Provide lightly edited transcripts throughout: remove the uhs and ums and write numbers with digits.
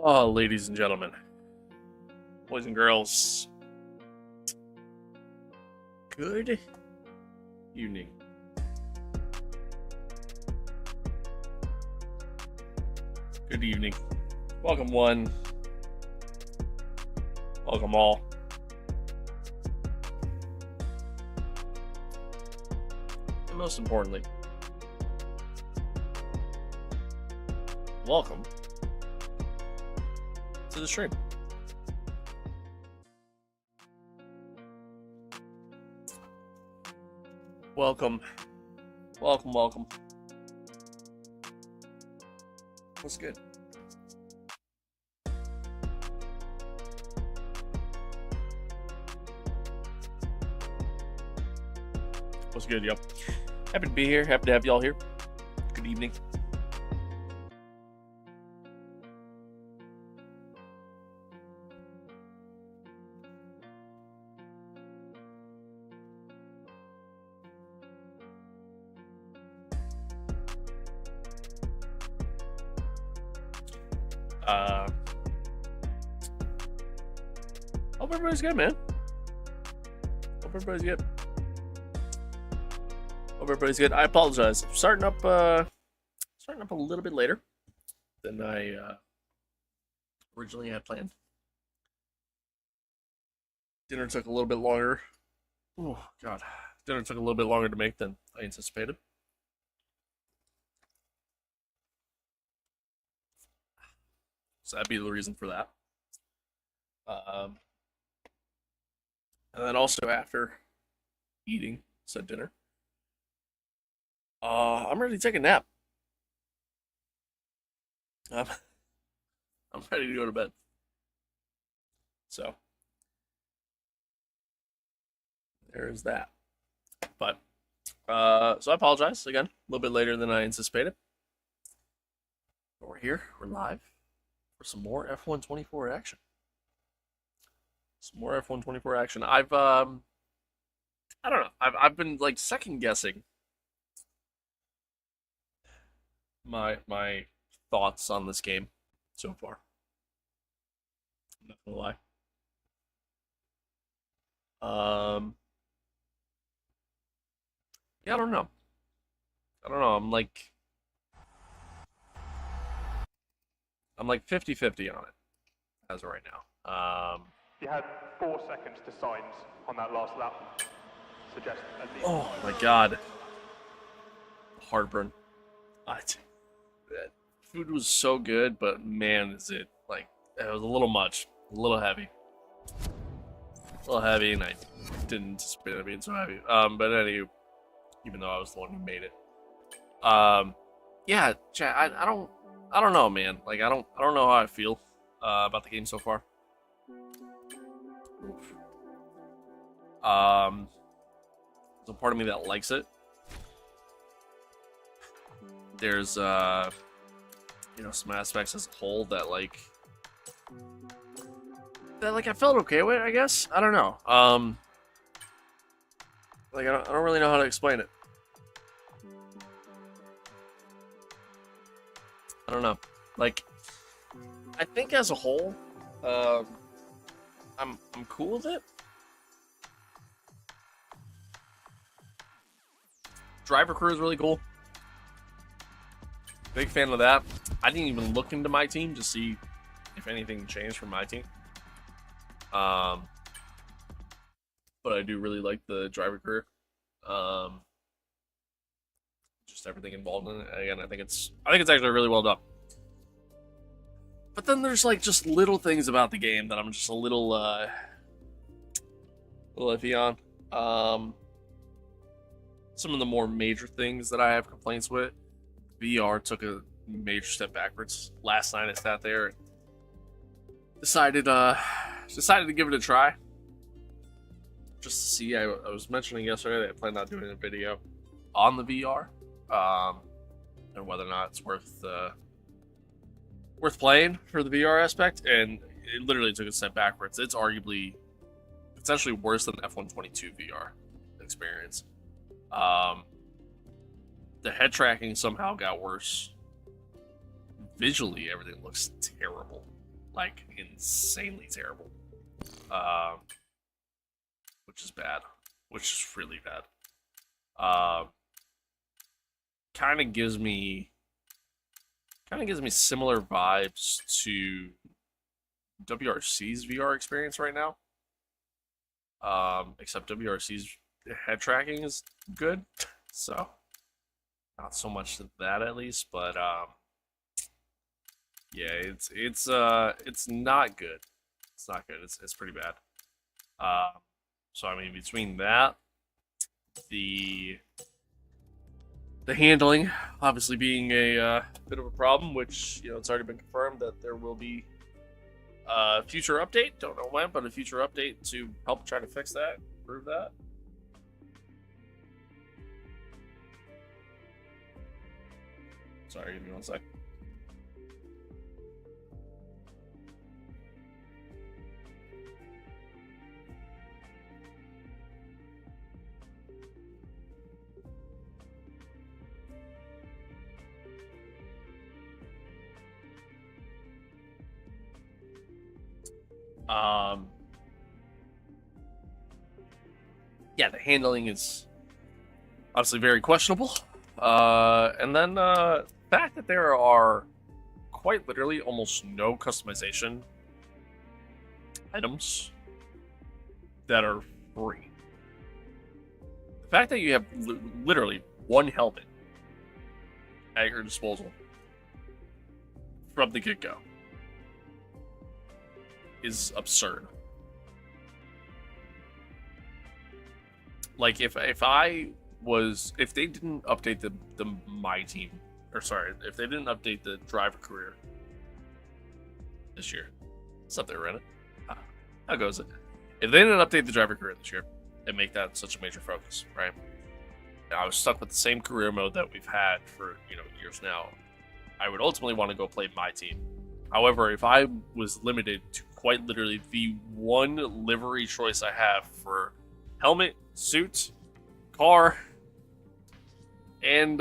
Oh, ladies and gentlemen, boys and girls, good evening. Good evening. Welcome one, welcome all. And most importantly, welcome to the stream. Welcome. Welcome. What's good? What's good, yo? Happy to be here. Happy to have y'all here. Good evening. Hope everybody's good, man. Hope everybody's good. Hope everybody's good. I apologize. I'm starting up a little bit later than I originally had planned. Dinner took a little bit longer. Oh God, dinner took a little bit longer to make than I anticipated. So that'd be the reason for that. And then also after eating said dinner, I'm ready to take a nap. I'm ready to go to bed. So there's that. But so I apologize again, a little bit later than I anticipated. But we're here, we're live for some more F124 action. Some more F124 action. I don't know. I've been like second guessing my thoughts on this game so far. I'm not gonna lie. Yeah, I don't know. I'm like 50-50 on it as of right now. You had 4 seconds to signs on that last lap. Suggest at least. Oh my God. Heartburn. That food was so good, but man, is it like it was a little much, a little heavy, and I didn't anticipate it being so heavy. But anyway, even though I was the one who made it, yeah, chat. I don't know, man. Like I don't know how I feel about the game so far. Oof. There's a part of me that likes it. There's some aspects as a whole that I felt okay with, I guess. I don't know. I don't really know how to explain it. I don't know. Like, I think as a whole, I'm cool with it. Driver crew is really cool. Big fan of that. I didn't even look into my team to see if anything changed from my team. But I do really like the driver career. Just everything involved in it. Again, I think it's actually really well done. But then there's like just little things about the game that I'm just a little iffy on. Some of the more major things that I have complaints with. VR took a major step backwards. Last night I sat there and decided to give it a try. Just to see. I was mentioning yesterday that I planned on doing a video on the VR. And whether or not it's worth playing for the VR aspect, and it literally took a step backwards. It's actually worse than the F122 VR experience. The head tracking somehow got worse. Visually, everything looks terrible. like insanely terrible, which is bad, which is really bad. Kind of gives me similar vibes to WRC's VR experience right now. Except WRC's head tracking is good, so not so much to that at least, but yeah, it's not good. It's not good. It's pretty bad. So I mean, between that, the handling obviously being a bit of a problem, which it's already been confirmed that there will be a future update. Don't know when, but a future update to help try to fix that, improve that. Sorry, give me one sec. Yeah, the handling is obviously very questionable. And then the fact that there are quite literally almost no customization items that are free. The fact that you have literally one helmet at your disposal from the get-go is absurd. Like if they didn't update the my team, or sorry, if they didn't update the driver career this year, it's up there, Reddit. How goes it? If they didn't update the driver career this year and make that such a major focus, right? Now, I was stuck with the same career mode that we've had for years now. I would ultimately want to go play my team. However, if I was limited to quite literally the one livery choice I have for helmet, suit, car, and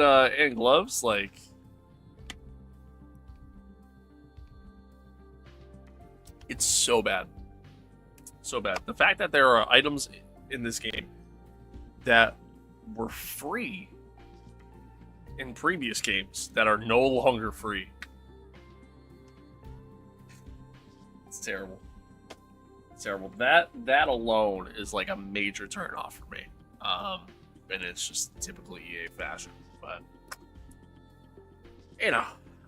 gloves, like it's so bad. So bad. The fact that there are items in this game that were free in previous games that are no longer free. It's terrible. It's terrible. That alone is like a major turnoff for me. And it's just typical EA fashion. But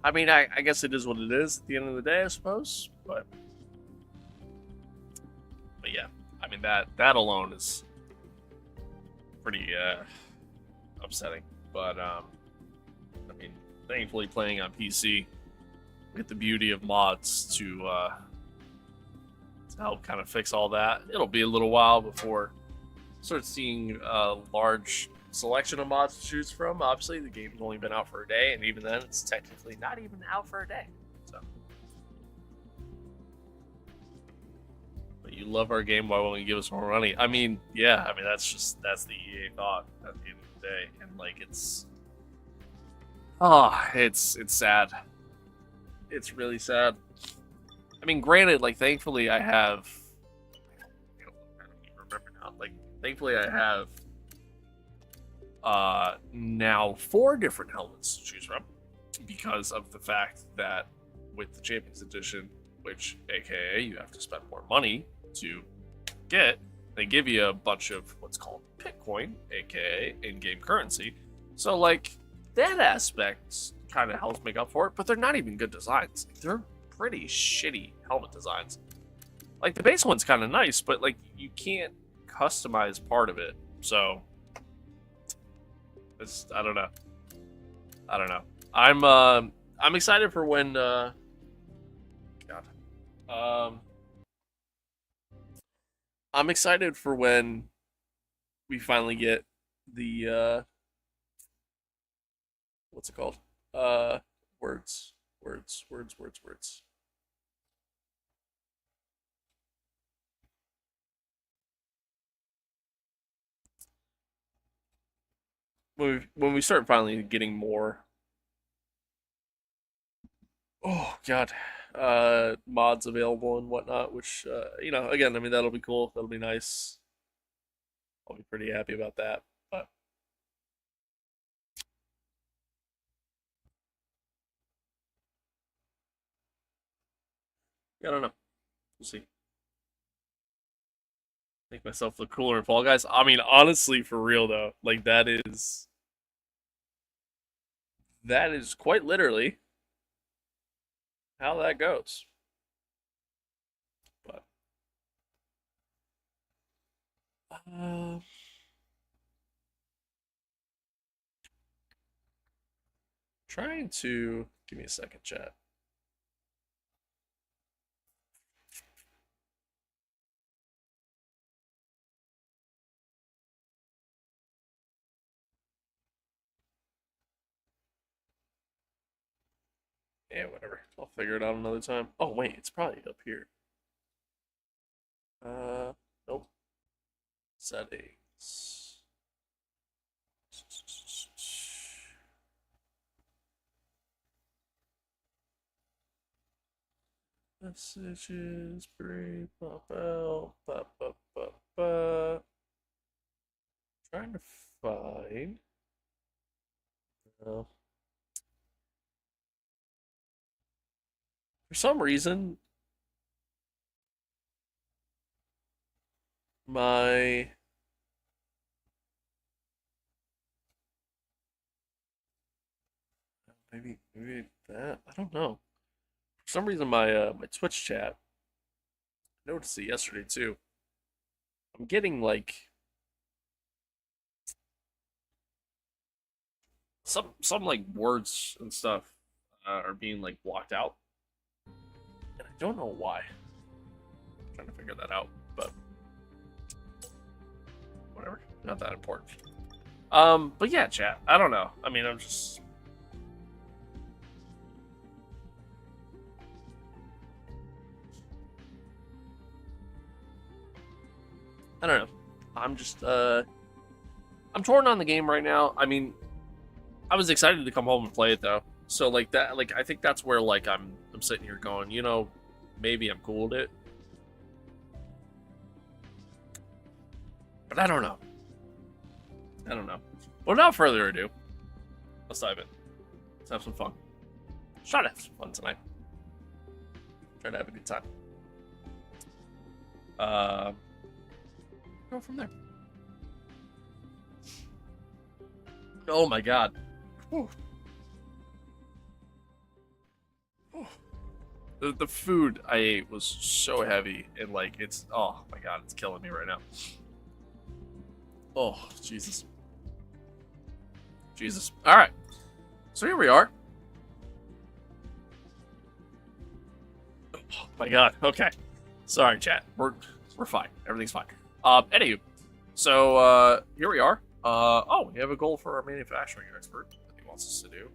I mean, I guess it is what it is at the end of the day, I suppose. But yeah, I mean that alone is pretty upsetting. But I mean, thankfully playing on PC, with the beauty of mods to help kind of fix all that. It'll be a little while before start seeing a large selection of mods to choose from. Obviously, the game's only been out for a day, and even then, it's technically not even out for a day. So, but you love our game, why won't you give us more money? I mean, yeah, I mean that's the EA thought at the end of the day, and like it's sad. It's really sad. I mean, granted, like thankfully I have. I don't even remember now. Like, thankfully I have now 4 different helmets to choose from, because of the fact that with the Champions Edition, which AKA you have to spend more money to get, they give you a bunch of what's called Bitcoin, AKA in-game currency. So like that aspect kind of helps make up for it, but they're not even good designs. They're pretty shitty helmet designs. Like the base one's kind of nice, but like you can't customize part of it. So it's I don't know. I'm excited for when I'm excited for when we finally get the what's it called? Words. When we start finally getting more. Oh God, mods available and whatnot, which you know, again, I mean that'll be cool. That'll be nice. I'll be pretty happy about that. But yeah, I don't know. We'll see. Make myself look cooler in Fall Guys. I mean, honestly, for real though, like that is quite literally how that goes. But uh, trying to give me a second, chat. Yeah, whatever. I'll figure it out another time. Oh wait, it's probably up here. Nope. Settings. Messages, breathe, pop out, pop, pop, pop, pop. Trying to find. Uh, for some reason, my maybe that I don't know. For some reason, my Twitch chat. I noticed it yesterday too. I'm getting like some like words and stuff are being like blocked out, and I don't know why. I'm trying to figure that out, but whatever. Not that important. But yeah, chat. I don't know. I mean, I don't know. I'm just I'm torn on the game right now. I mean, I was excited to come home and play it though. So like that, like I think that's where like I'm sitting here going, you know, maybe I'm cool with it, but I don't know. I don't know. Well, without further ado, let's dive in. Let's have some fun. Try to have some fun tonight. Try to have a good time. Go from there. Oh my god. Whew. Whew. The food I ate was so heavy and like it's oh my god, it's killing me right now. Oh Jesus. Jesus. All right. So here we are. Oh my god. Okay. Sorry, chat. We're fine. Everything's fine. Anywho, so here we are. Oh, we have a goal for our manufacturing expert that he wants us to do.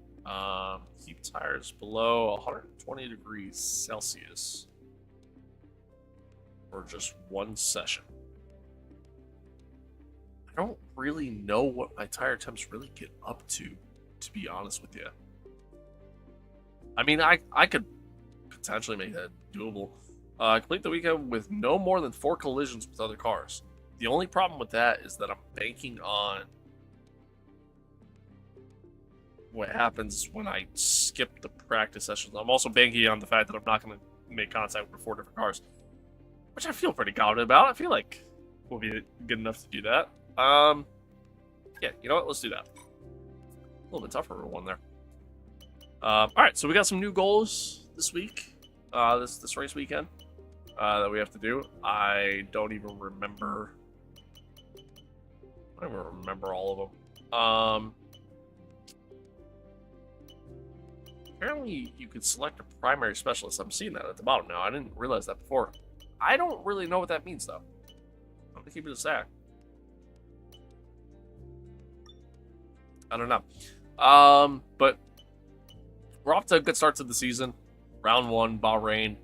Keep tires below 120 degrees Celsius for just one session. I don't really know what my tire temps really get up to be honest with you. I mean, I could potentially make that doable. Complete the weekend with no more than 4 collisions with other cars. The only problem with that is that I'm banking on what happens when I skip the practice sessions. I'm also banking on the fact that I'm not going to make contact with 4 different cars, which I feel pretty confident about. I feel like we'll be good enough to do that. Yeah, you know what? Let's do that. A little bit tougher for one there. All right, so we got some new goals this week, this race weekend that we have to do. I don't even remember all of them. Apparently, you could select a primary specialist. I'm seeing that at the bottom now. I didn't realize that before. I don't really know what that means, though. I'm gonna keep it a stack. I don't know. But we're off to a good start to the season. Round 1, Bahrain.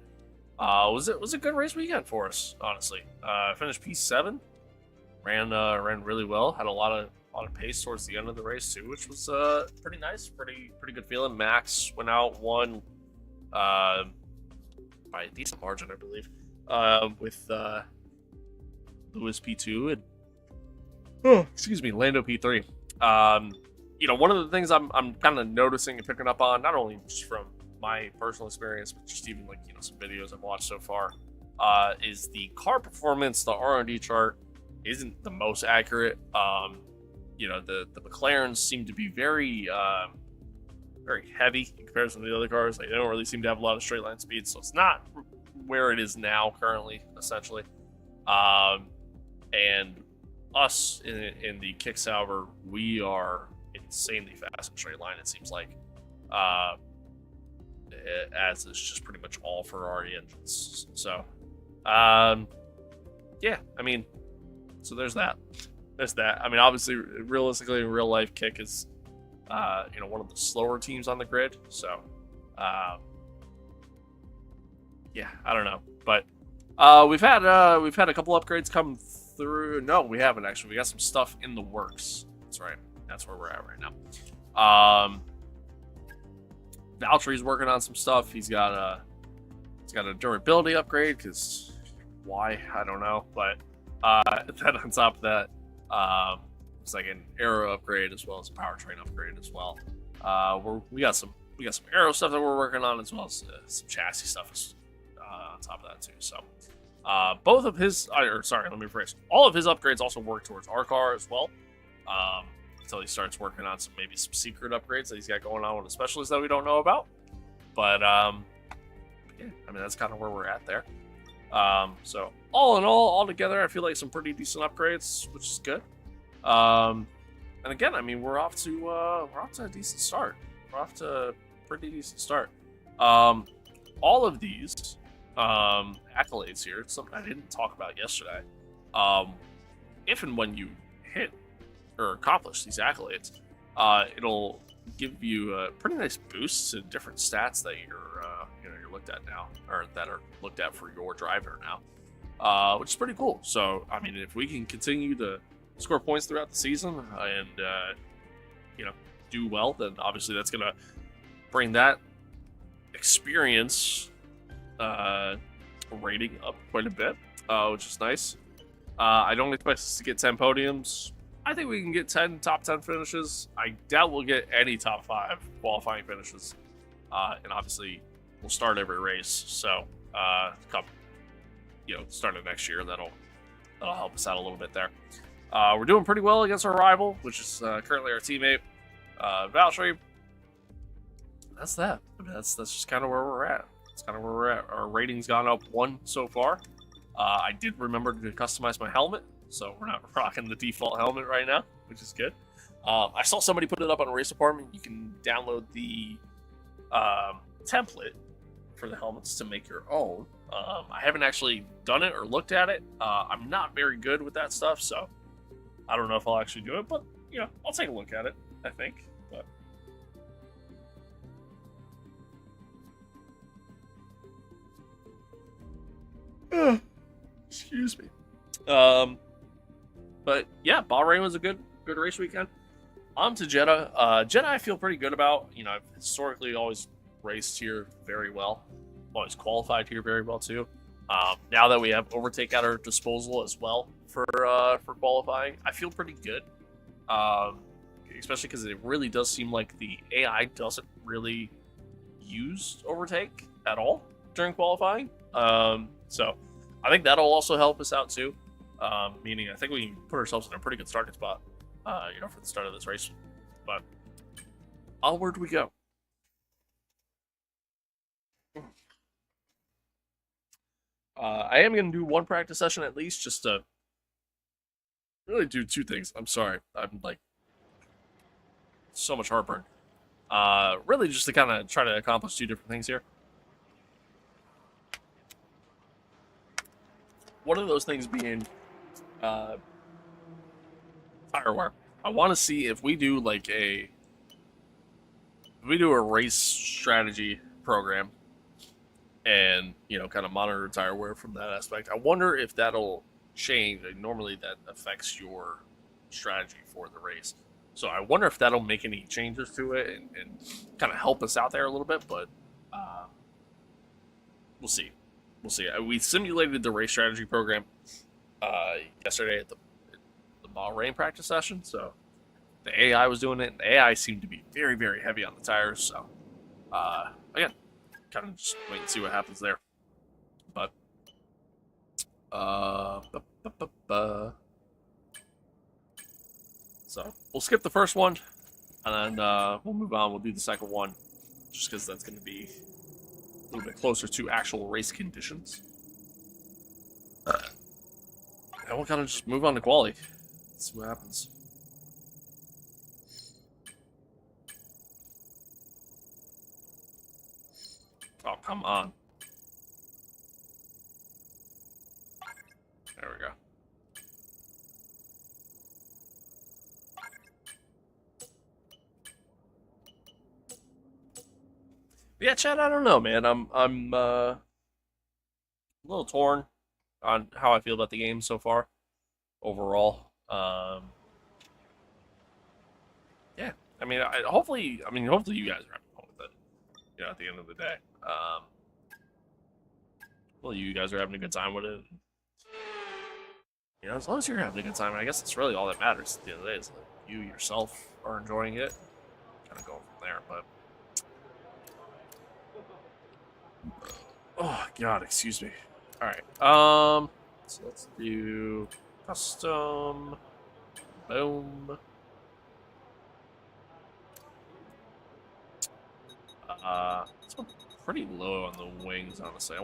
Was a good race weekend for us, honestly. Finished P7. Ran really well. Had a lot of pace towards the end of the race too, which was pretty nice. Pretty good feeling. Max went out, won. by a decent margin, I believe, with Lewis P2 and Lando P3. One of the things I'm kind of noticing and picking up on, not only just from my personal experience, but just even like some videos I've watched so far, is the car performance. The R&D chart isn't the most accurate. The McLarens seem to be very very heavy in comparison to the other cars. Like, they don't really seem to have a lot of straight line speed, so it's not where it is now currently, essentially. And us in the Kick Sauber, we are insanely fast in straight line, it seems like. As it's just pretty much all Ferrari engines. So, yeah, I mean, so there's that. There's that. I mean, obviously, realistically, in real life, Kick is, one of the slower teams on the grid. So, yeah, I don't know, but we've had a couple upgrades come through. No, we haven't actually. We got some stuff in the works. That's right. That's where we're at right now. Valtteri's working on some stuff. He's got a durability upgrade, because why? I don't know. But then on top of that, it's like an aero upgrade as well as a powertrain upgrade as well. We got some aero stuff that we're working on, as well as some chassis stuff on top of that too. So both of his, let me rephrase. All of his upgrades also work towards our car as well. Until he starts working on some secret upgrades that he's got going on with the specialists that we don't know about. But yeah, I mean, that's kind of where we're at there. So all in all together, I feel like some pretty decent upgrades, which is good. And again, I mean, we're off to a decent start. We're off to a pretty decent start. All of these accolades here, it's something I didn't talk about yesterday. If and when you hit or accomplish these accolades, it'll give you a pretty nice boost to different stats that you're looked at now, or that are looked at for your driver now, which is pretty cool. So, I mean, if we can continue to score points throughout the season and do well, then obviously that's gonna bring that experience rating up quite a bit, which is nice. I don't expect us to get 10 podiums. I think we can get 10 top 10 finishes. I doubt we'll get any top 5 qualifying finishes. And obviously, we'll start every race. So, start of next year, that'll help us out a little bit there. We're doing pretty well against our rival, which is currently our teammate, Valtteri. That's that. I mean, that's just kind of where we're at. That's kind of where we're at. Our rating's gone up 1 so far. I did remember to customize my helmet, so we're not rocking the default helmet right now, which is good. I saw somebody put it up on Race Department. You can download the template for the helmets to make your own. I haven't actually done it or looked at it. I'm not very good with that stuff, so I don't know if I'll actually do it, but I'll take a look at it, I think. But excuse me. But yeah, Bahrain was a good race weekend. On to Jeddah. Jeddah I feel pretty good about. I've historically always raced here very well. Always qualified here very well too. Now that we have overtake at our disposal as well for qualifying, I feel pretty good. Especially because it really does seem like the AI doesn't really use overtake at all during qualifying. So I think that'll also help us out too. Meaning I think we can put ourselves in a pretty good starting spot, for the start of this race. But onward we go. I am going to do one practice session at least, just to really do 2 things. I'm sorry. I'm like so much heartburn. Really just to kind of try to accomplish 2 different things here. One of those things being tire wear. I want to see if we do a race strategy program and kind of monitor tire wear from that aspect. I wonder if that'll change. Normally that affects your strategy for the race. So I wonder if that'll make any changes to it and kind of help us out there a little bit, but we'll see. we'll see. We simulated the race strategy program yesterday at the Bahrain practice session, so the AI was doing it, and the AI seemed to be very, very heavy on the tires. So again, kind of just wait and see what happens there. But so we'll skip the first one, and then we'll move on. We'll do the second one, just because that's going to be a little bit closer to actual race conditions. And we'll kind of just move on to quality. See what happens. Oh, come on. There we go. But yeah, Chad, I don't know, man. I'm a little torn on how I feel about the game so far, overall. Yeah, I mean, hopefully you guys are having fun with it. You know, at the end of the day, well, you guys are having a good time with it. You know, as long as you're having a good time, I guess that's really all that matters at the end of the day. Is that you yourself are enjoying it. Kind of going from there, but. Oh God, excuse me. All right. So let's do custom. Boom. It's pretty low on the wings, honestly.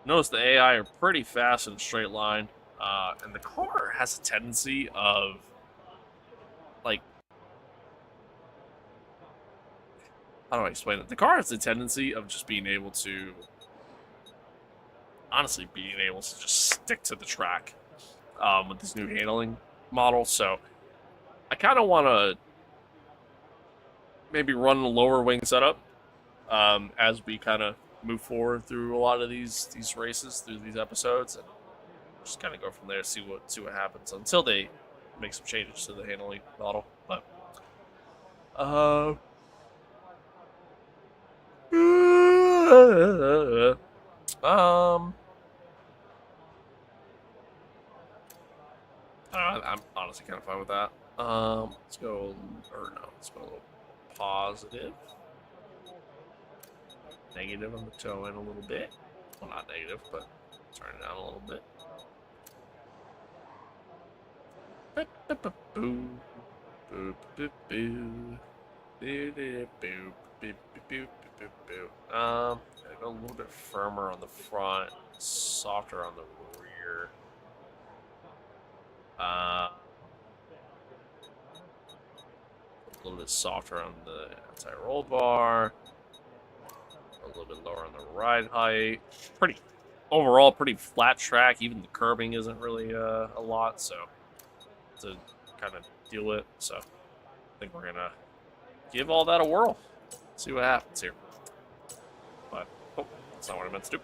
Notice the AI are pretty fast in a straight line, and the car has a tendency of, like, how do I explain it? The car has a tendency of just being able to, honestly, just stick to the track with this new handling model. So I kind of want to maybe run a lower wing setup as we kind of move forward through a lot of these races, through these episodes, and just kind of go from there, see what happens until they make some changes to the handling model. But I'm honestly kind of fine with that. Let's go, or no, let's go a little positive. Negative on the toe in a little bit. Well, not negative, but turn it down a little bit. Boop, boop, boop, boop. Gotta go a little bit firmer on the front, softer on the rear. A little bit softer on the anti-roll bar. A little bit lower on the ride height. Overall, pretty flat track. Even the curbing isn't really a lot, so to kind of deal with. So I think we're gonna give all that a whirl. See what happens here. But oh, that's not what I meant to do.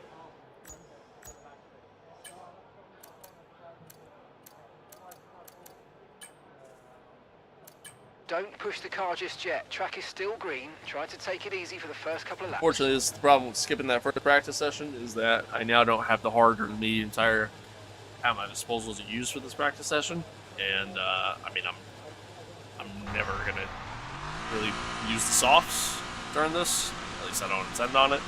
Don't push the car just yet. Track is still green. Try to take it easy for the first couple of laps. Unfortunately, this is the problem with skipping that first practice session, is that I now don't have the hard or the medium tire at my disposal to use for this practice session. And I mean, I'm never gonna really use the softs during this. At least I don't intend on it.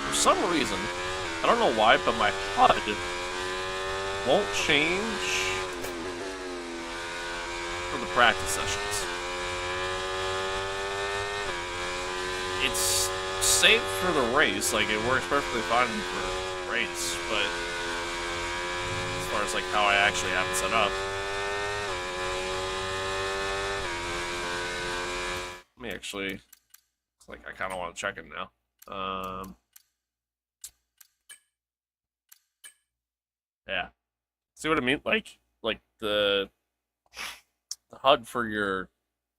For some reason, I don't know why, but my HUD won't change for the practice sessions. It's safe for the race, like it works perfectly fine for race, but as far as like how I actually have it set up, let me actually, it's like I kind of want to check it now. Yeah. See what I mean? Like the HUD for your,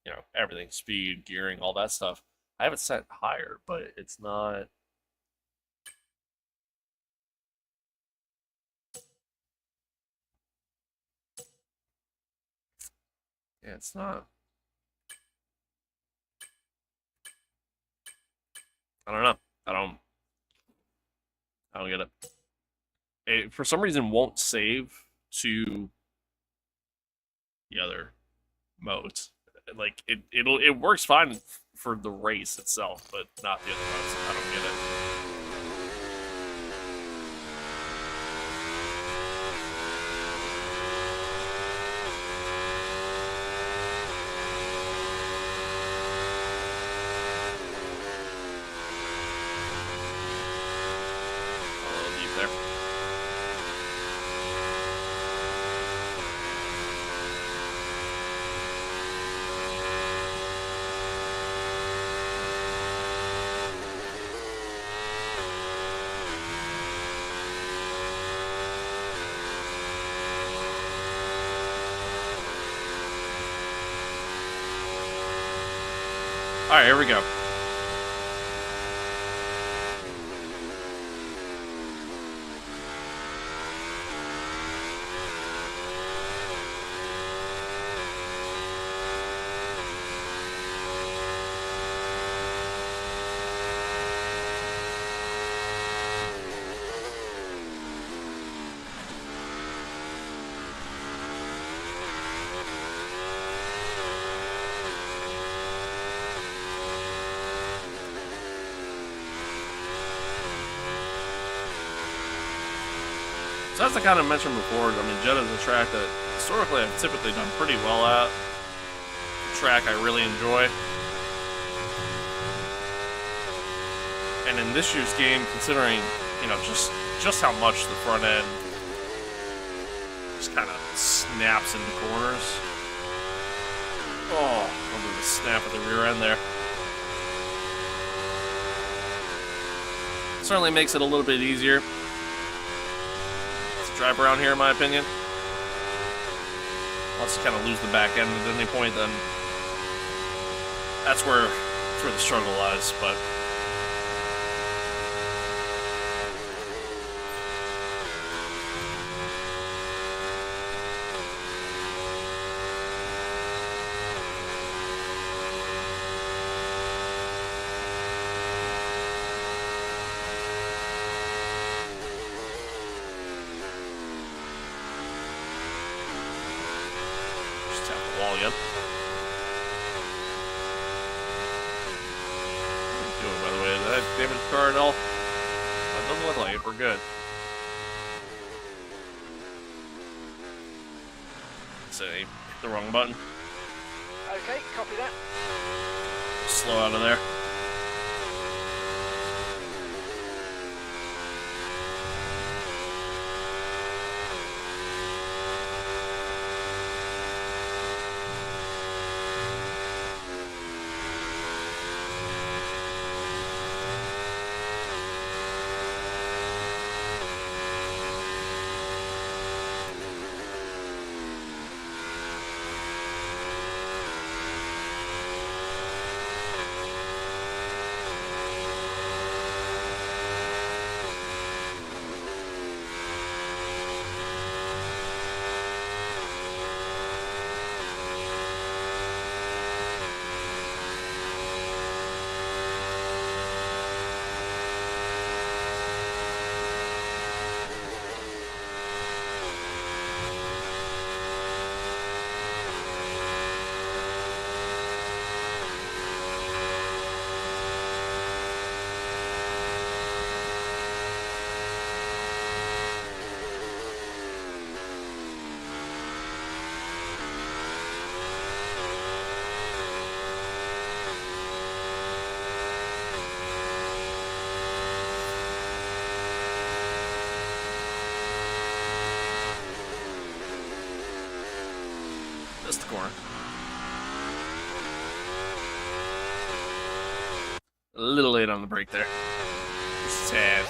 you know, everything, speed, gearing, all that stuff. I have it set higher, but it's not. Yeah, it's not. I don't know. I don't get it. It for some reason won't save to the other modes. Like it works fine for the race itself, but not the other modes. I don't get it. Alright, here we go. So as I kind of mentioned before, I mean, Jeddah is a track that historically I've typically done pretty well at. A track I really enjoy. And in this year's game, considering, you know, just how much the front end just kind of snaps into corners. Oh, under the snap of the rear end there. Certainly makes it a little bit easier drive around here, in my opinion. Unless you kind of lose the back end at any point, then that's where the struggle lies. But wall again. What are you doing, by the way? Did I damage the car at all? It doesn't look like it. We're good. Say, hit the wrong button. Okay, copy that. Slow out of there. Just the corner. A little late on the brake there. Just a tad.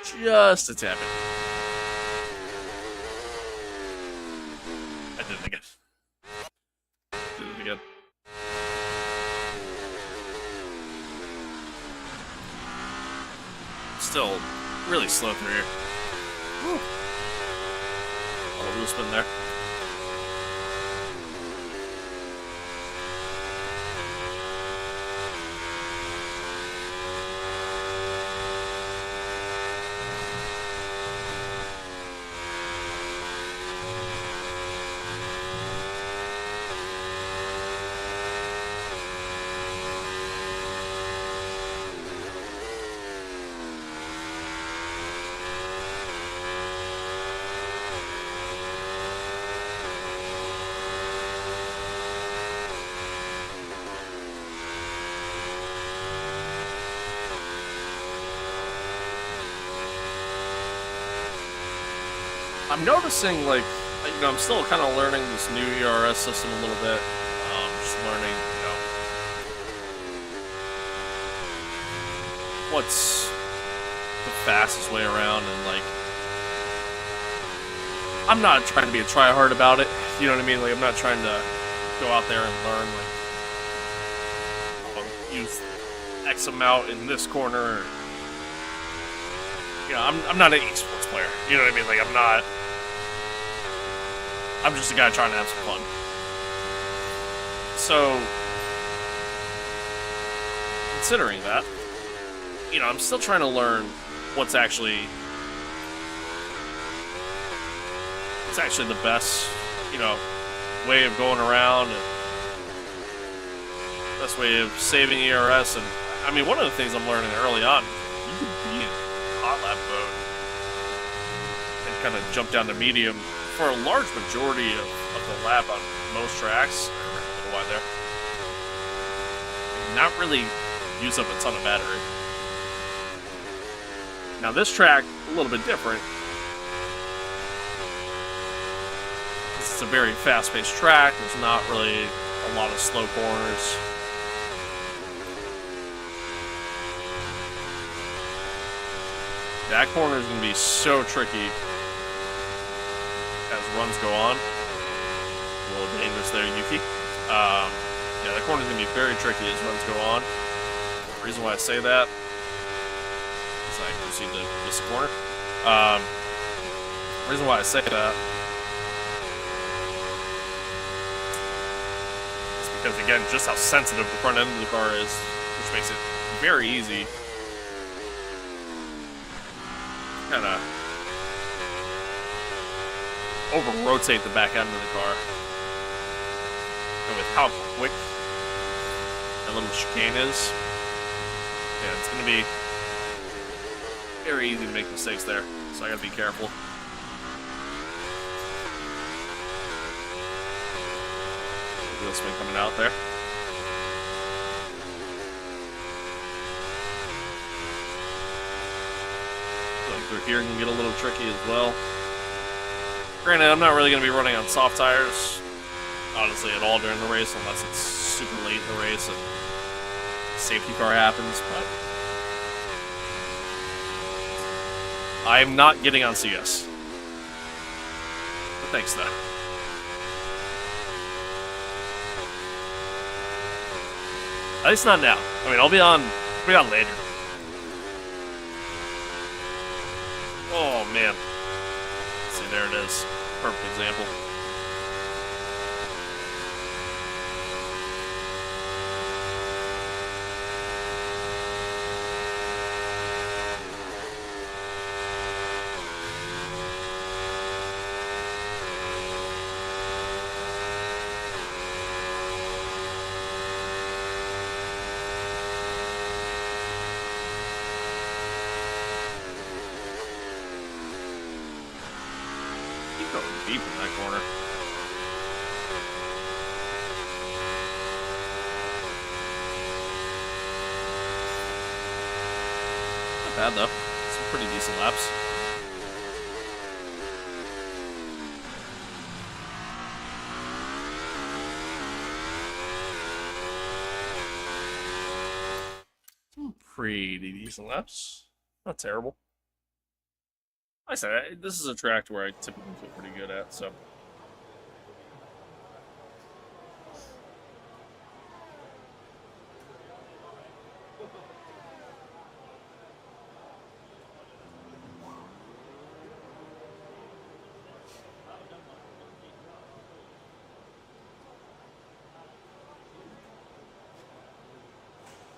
Just a tad bit. I did it again. Did it again. Still really slow through here. Whew. A little wheel spin there. I'm noticing, like, you know, I'm still kind of learning this new ERS system a little bit. Just learning, you know, what's the fastest way around, and like, I'm not trying to be a tryhard about it. You know what I mean? Like, I'm not trying to go out there and learn, like, use X amount in this corner. You know, I'm not an esports player. You know what I mean? Like, I'm just a guy trying to have some fun. So, considering that, you know, I'm still trying to learn what's actually the best, you know, way of going around, and best way of saving ERS. And I mean, one of the things I'm learning early on, you can be in hot lap mode and kind of jump down to medium for a large majority of the lap on most tracks. A little wide there. Not really use up a ton of battery. Now this track, a little bit different. It's a very fast-paced track. There's not really a lot of slow corners. That corner is going to be so tricky as runs go on. A little dangerous there, Yuki. Yeah, that corner is going to be very tricky as runs go on. The reason why I say that is I proceed to miss a corner. The reason why I say that is because, again, just how sensitive the front end of the car is, which makes it very easy kind of over-rotate the back end of the car. And with how quick that little chicane is, yeah, it's going to be very easy to make mistakes there. So I got to be careful. Wheel spin coming out there. Going through here can get a little tricky as well. Granted, I'm not really going to be running on soft tires, honestly, at all during the race, unless it's super late in the race and safety car happens, but I'm not getting on CS. But thanks, though. At least not now. I mean, I'll be on later. Oh, man. See, there it is. Perfect example. Deep in that corner. Not bad though. Some pretty decent laps. Some pretty decent laps. Not terrible. Like I said, this is a track where I typically feel pretty good at, so.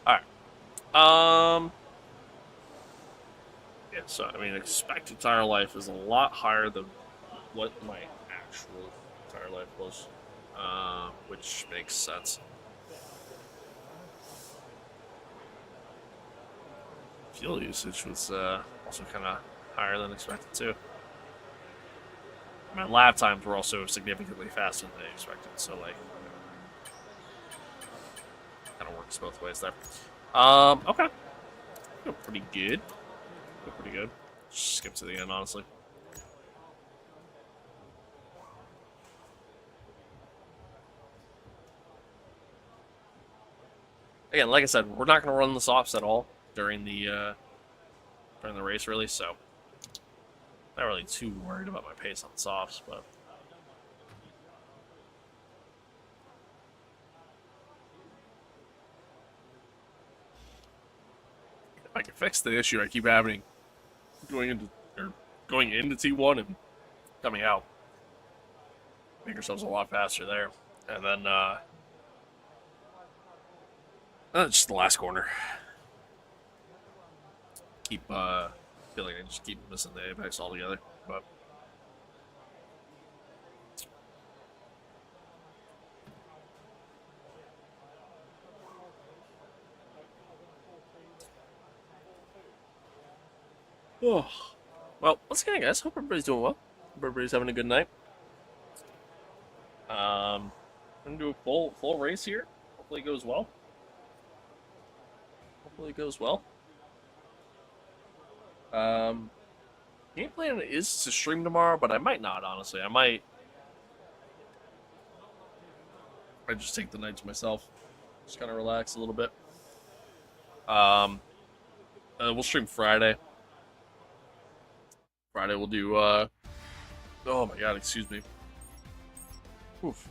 Alright. Yeah, so, I mean, expected tire life is a lot higher than what my actual tire life was, which makes sense. Fuel usage was also kind of higher than expected, too. My lap times were also significantly faster than I expected, so, like, kind of works both ways there. Okay. Feel pretty good. Feel pretty good. Just skip to the end, honestly. again, like I said, we're not going to run the softs at all during the race, really. So, not really too worried about my pace on the softs, but. If I can fix the issue I keep having going into T1 and coming out, make ourselves a lot faster there, and then just the last corner. Keep feel like I just keep missing the apex altogether, but. Oh. Well, once again, guys, hope everybody's doing well. Hope everybody's having a good night. I'm gonna do a full race here. Hopefully it goes well. Hopefully it goes well. Game plan is to stream tomorrow, but I might not, honestly. I might just take the night to myself. Just kind of relax a little bit. We'll stream Friday. Friday we'll do, oh my god, excuse me. Oof.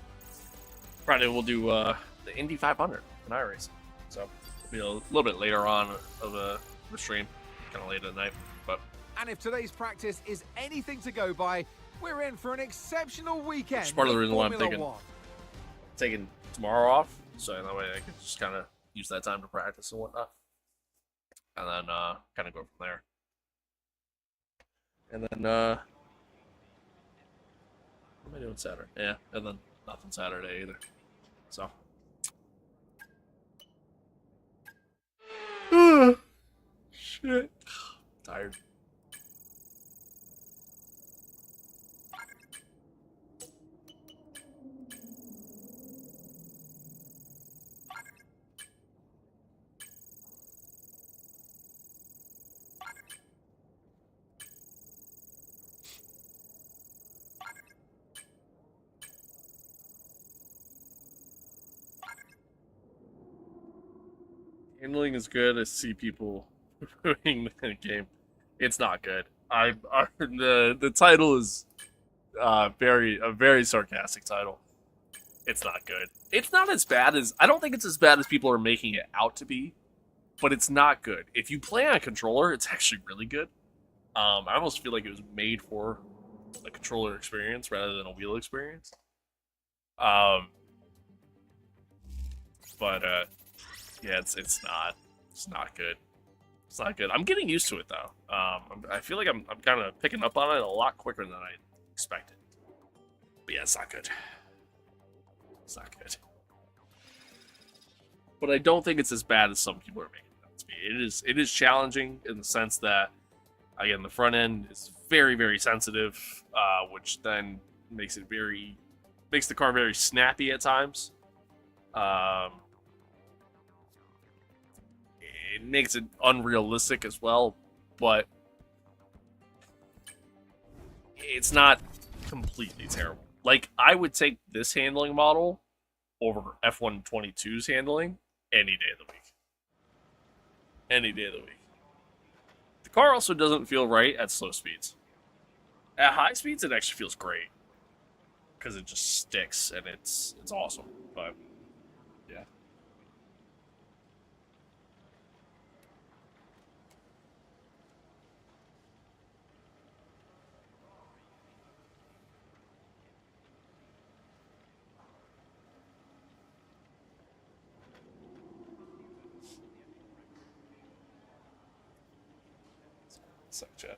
Friday we'll do, the Indy 500 in iRacing. So, it'll be a little bit later on of the stream. Kind of late at night, but. And if today's practice is anything to go by, we're in for an exceptional weekend. Which is part of the reason why I'm Formula taking tomorrow off, so that way I can just kind of use that time to practice and whatnot, and then kind of go from there. And then what am I doing Saturday? Yeah, and then nothing Saturday either. So. Shit. Tired. Handling is good. I see people doing the game. It's not good. The title is a very sarcastic title. It's not good. It's not as bad as I don't think it's as bad as people are making it out to be, but it's not good. If you play on a controller, it's actually really good. I almost feel like it was made for a controller experience rather than a wheel experience. But yeah, it's not good. It's not good. I'm getting used to it though. I feel like I'm kind of picking up on it a lot quicker than I expected. But yeah, it's not good. It's not good. But I don't think it's as bad as some people are making it out to be. It is challenging in the sense that, again, the front end is very sensitive, which then makes the car very snappy at times. It makes it unrealistic as well, but it's not completely terrible. Like, I would take this handling model over F122's handling any day of the week. Any day of the week. The car also doesn't feel right at slow speeds. At high speeds, it actually feels great. Because it just sticks, and it's awesome. But, yeah. Suck chat.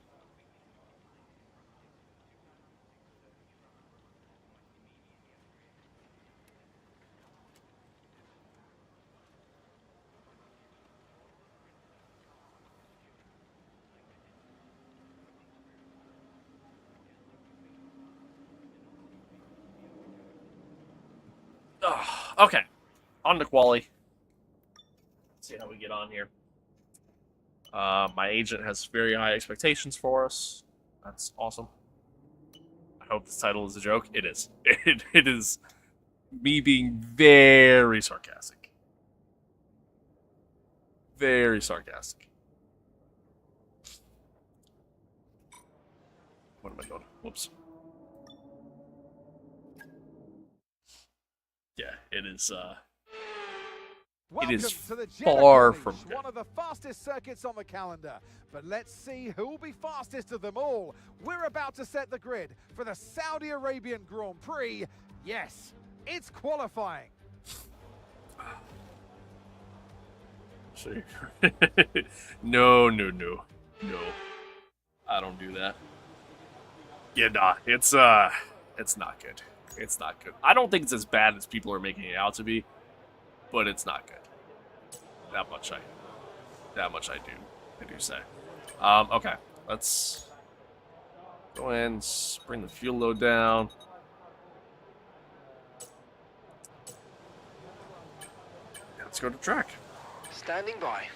Okay, on to quali. Let's see how we get on here. My agent has very high expectations for us. That's awesome. I hope this title is a joke. It is. It is me being very sarcastic. very sarcastic. What am I doing? Whoops. Yeah, it is. Welcome is to the Jeddah far Challenge, from good. one of the fastest circuits on the calendar. But let's see who will be fastest of them all. We're about to set the grid for the Saudi Arabian Grand Prix. Yes, it's qualifying. See. No. I don't do that. Yeah, nah. It's not good. It's not good. I don't think it's as bad as people are making it out to be, but it's not good. That much I do say. Okay. Let's go ahead and bring the fuel load down. Let's go to track. Standing by.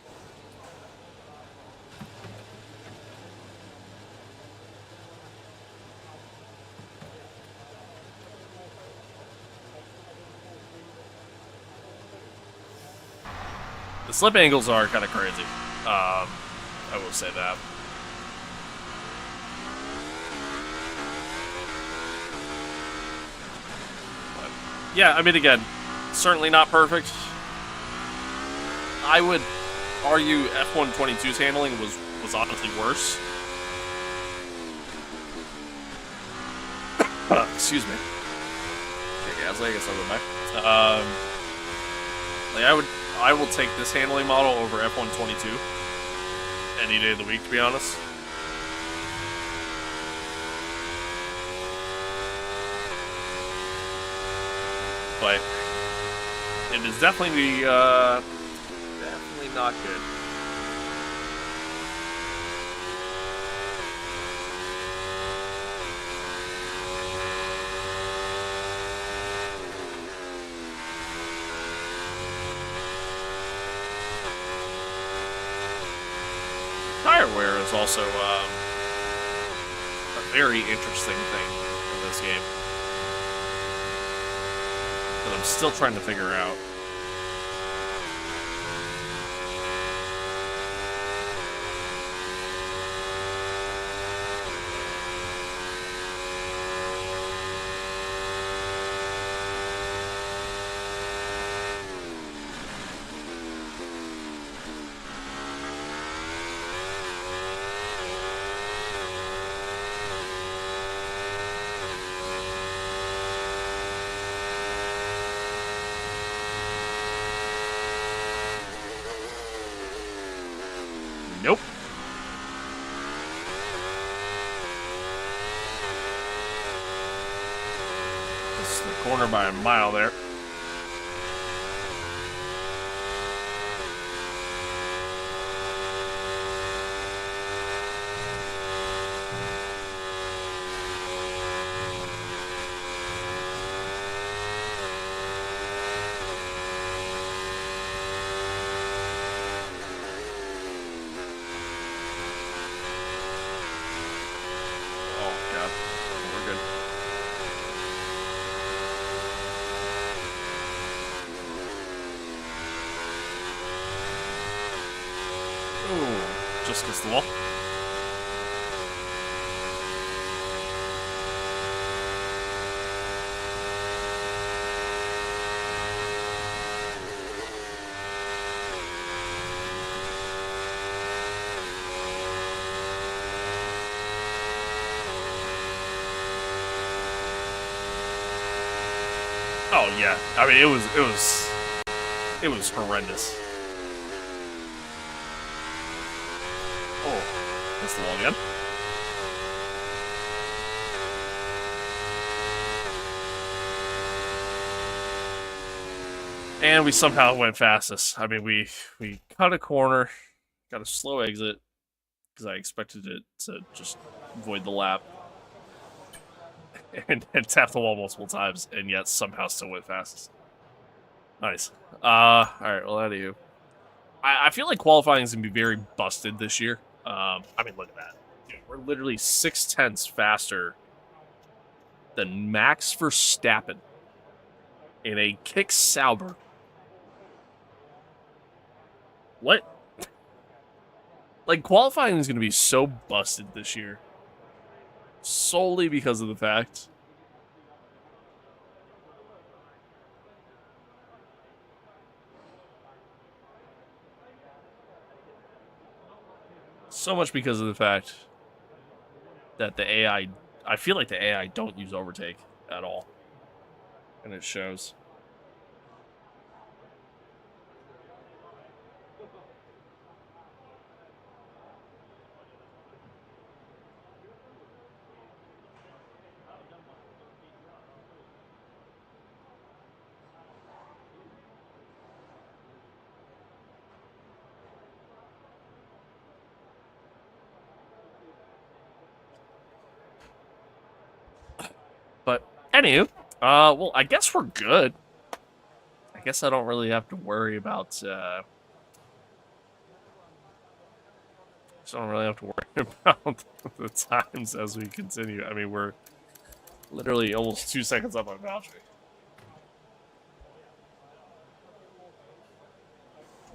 The slip angles are kind of crazy. I will say that. But, yeah, I mean, again, certainly not perfect. I would argue F122's handling was honestly worse. Excuse me. Okay, guys, I guess I'll go back. Like I will take this handling model over F122 any day of the week, to be honest. But it is definitely not good. Tire wear is also a very interesting thing in this game that I'm still trying to figure out. Nope. This is the corner by a mile there. Just against the wall. Oh yeah, I mean it was horrendous. Oh, that's the wall again. And we somehow went fastest. I mean, we cut a corner, got a slow exit, because I expected it to just void the lap. And tapped the wall multiple times, and yet somehow still went fastest. Nice. Alright, well, that you. I feel like qualifying is going to be very busted this year. I mean, look at that. Dude, we're literally 0.6 faster than Max Verstappen in a Kick Sauber. What? Like, qualifying is going to be so busted this year. Solely because of the fact that the AI, I feel like the AI don't use overtake at all. And it shows. But anywho, well, I guess we're good. I guess I don't really have to worry about. So I don't really have to worry about the times as we continue. I mean, we're literally almost 2 seconds up on Valtteri.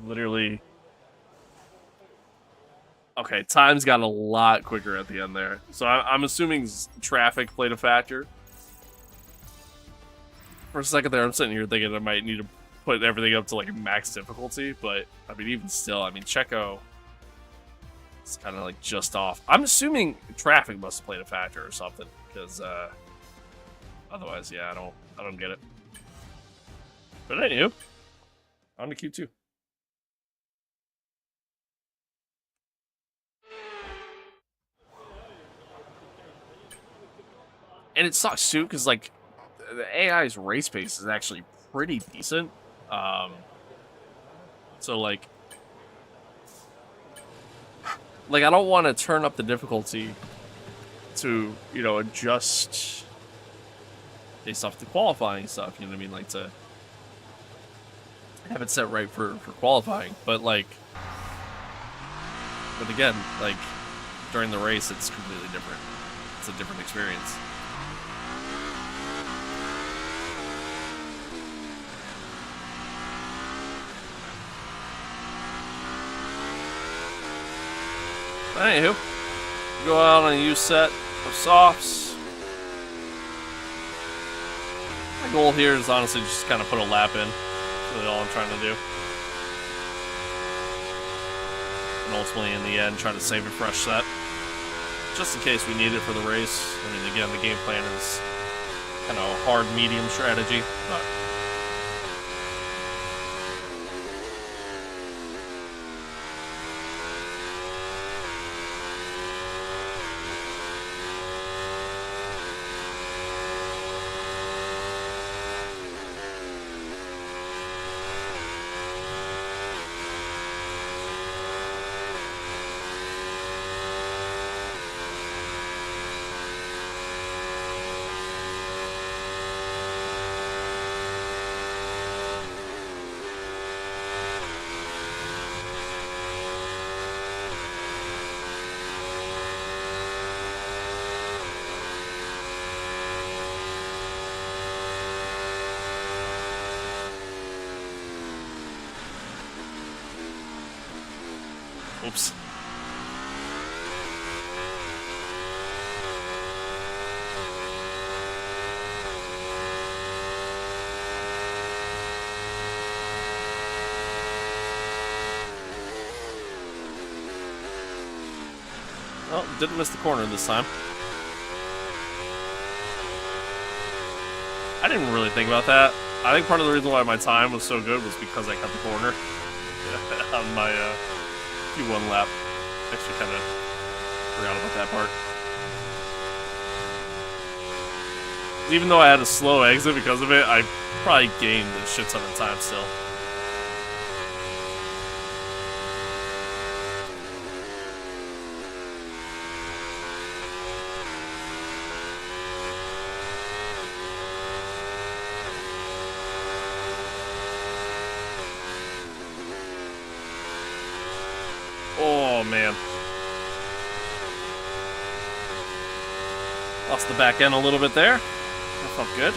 Literally. Okay, times got a lot quicker at the end there. So I'm assuming traffic played a factor. For a second there, I'm sitting here thinking I might need to put everything up to like max difficulty, but I mean, even still, I mean, Checo is kind of like just off. I'm assuming traffic must have played a factor or something, because otherwise, yeah, I don't get it. But anywho, on to Q2. And it sucks too, because like the AI's race pace is actually pretty decent. So like I don't want to turn up the difficulty to, you know, adjust based off the qualifying stuff. You know what I mean? Like to have it set right for qualifying, but again, like during the race, it's completely different. It's a different experience. Anywho, go out on a U set of softs. My goal here is honestly just kind of put a lap in. That's really all I'm trying to do. And ultimately, in the end, try to save a fresh set. Just in case we need it for the race. I mean, again, the game plan is kind of a hard medium strategy, but oops. Well, didn't miss the corner this time. I didn't really think about that. I think part of the reason why my time was so good was because I cut the corner on my Q1 lap. Actually kind of forgot about that part. Even though I had a slow exit because of it, I probably gained a shit ton of time still. Oh, man. Lost the back end a little bit there. That felt good.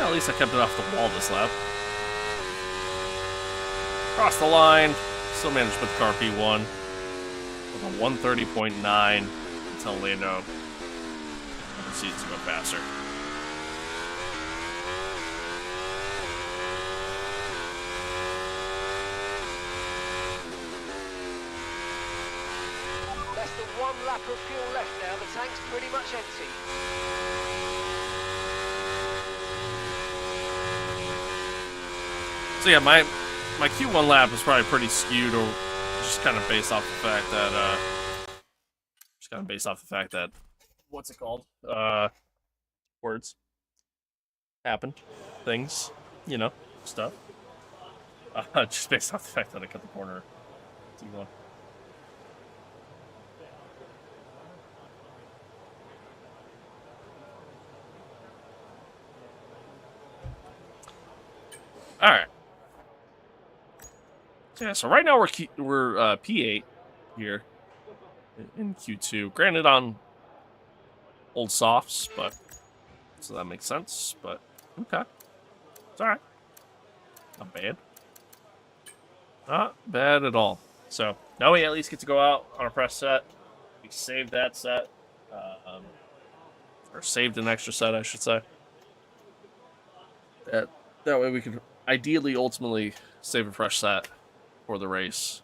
at least I kept it off the wall this lap. Cross the line. Still managed to put the car P1 with a 130.9 until Lando proceeds to go faster. Less than 1 lap of fuel left now. The tank's pretty much empty. So yeah, my Q1 lap is probably pretty skewed, or just kind of based off the fact that, what's it called? Words happen, things, you know, stuff. Just based off the fact that I cut the corner T1. All right. Yeah, so right now we're P8 here in Q2. Granted on old softs, but so that makes sense. But okay, it's all right. Not bad. Not bad at all. So now we at least get to go out on a fresh set. We saved that set, or saved an extra set, I should say. That way we could ideally, ultimately, save a fresh set for the race,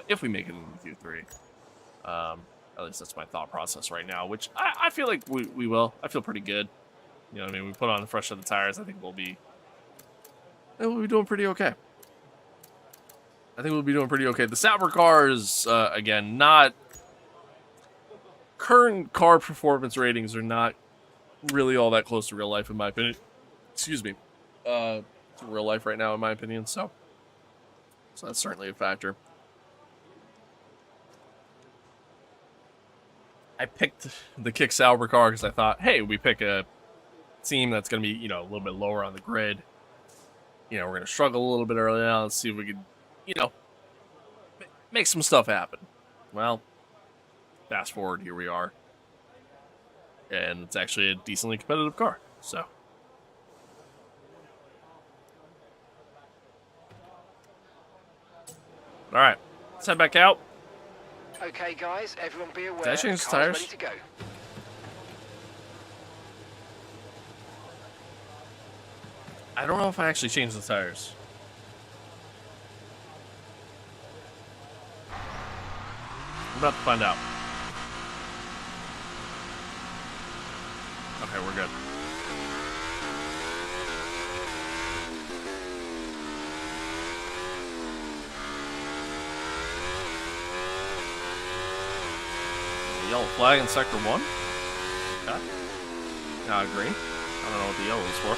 if we make it into Q3. At least that's my thought process right now, which I feel like we will. I feel pretty good. You know what I mean? We put on a fresh set of tires. I think we'll be doing pretty okay. The Sauber cars, again, not... Current car performance ratings are not really all that close to real life, in my opinion. Excuse me. To real life right now, in my opinion, so that's certainly a factor. I picked the Kick Sauber car because I thought, hey, we pick a team that's going to be, you know, a little bit lower on the grid. You know, we're going to struggle a little bit early on. Let's see if we can, you know, make some stuff happen. Well, fast forward, here we are. And it's actually a decently competitive car, so. All right, let's head back out. Okay, guys, everyone be aware. Did I change the Car's tires? ready to go. I don't know if I actually changed the tires. I'm about to find out. Okay, we're good. Yellow flag in sector 1. Okay. Green. I don't know what the yellow is for.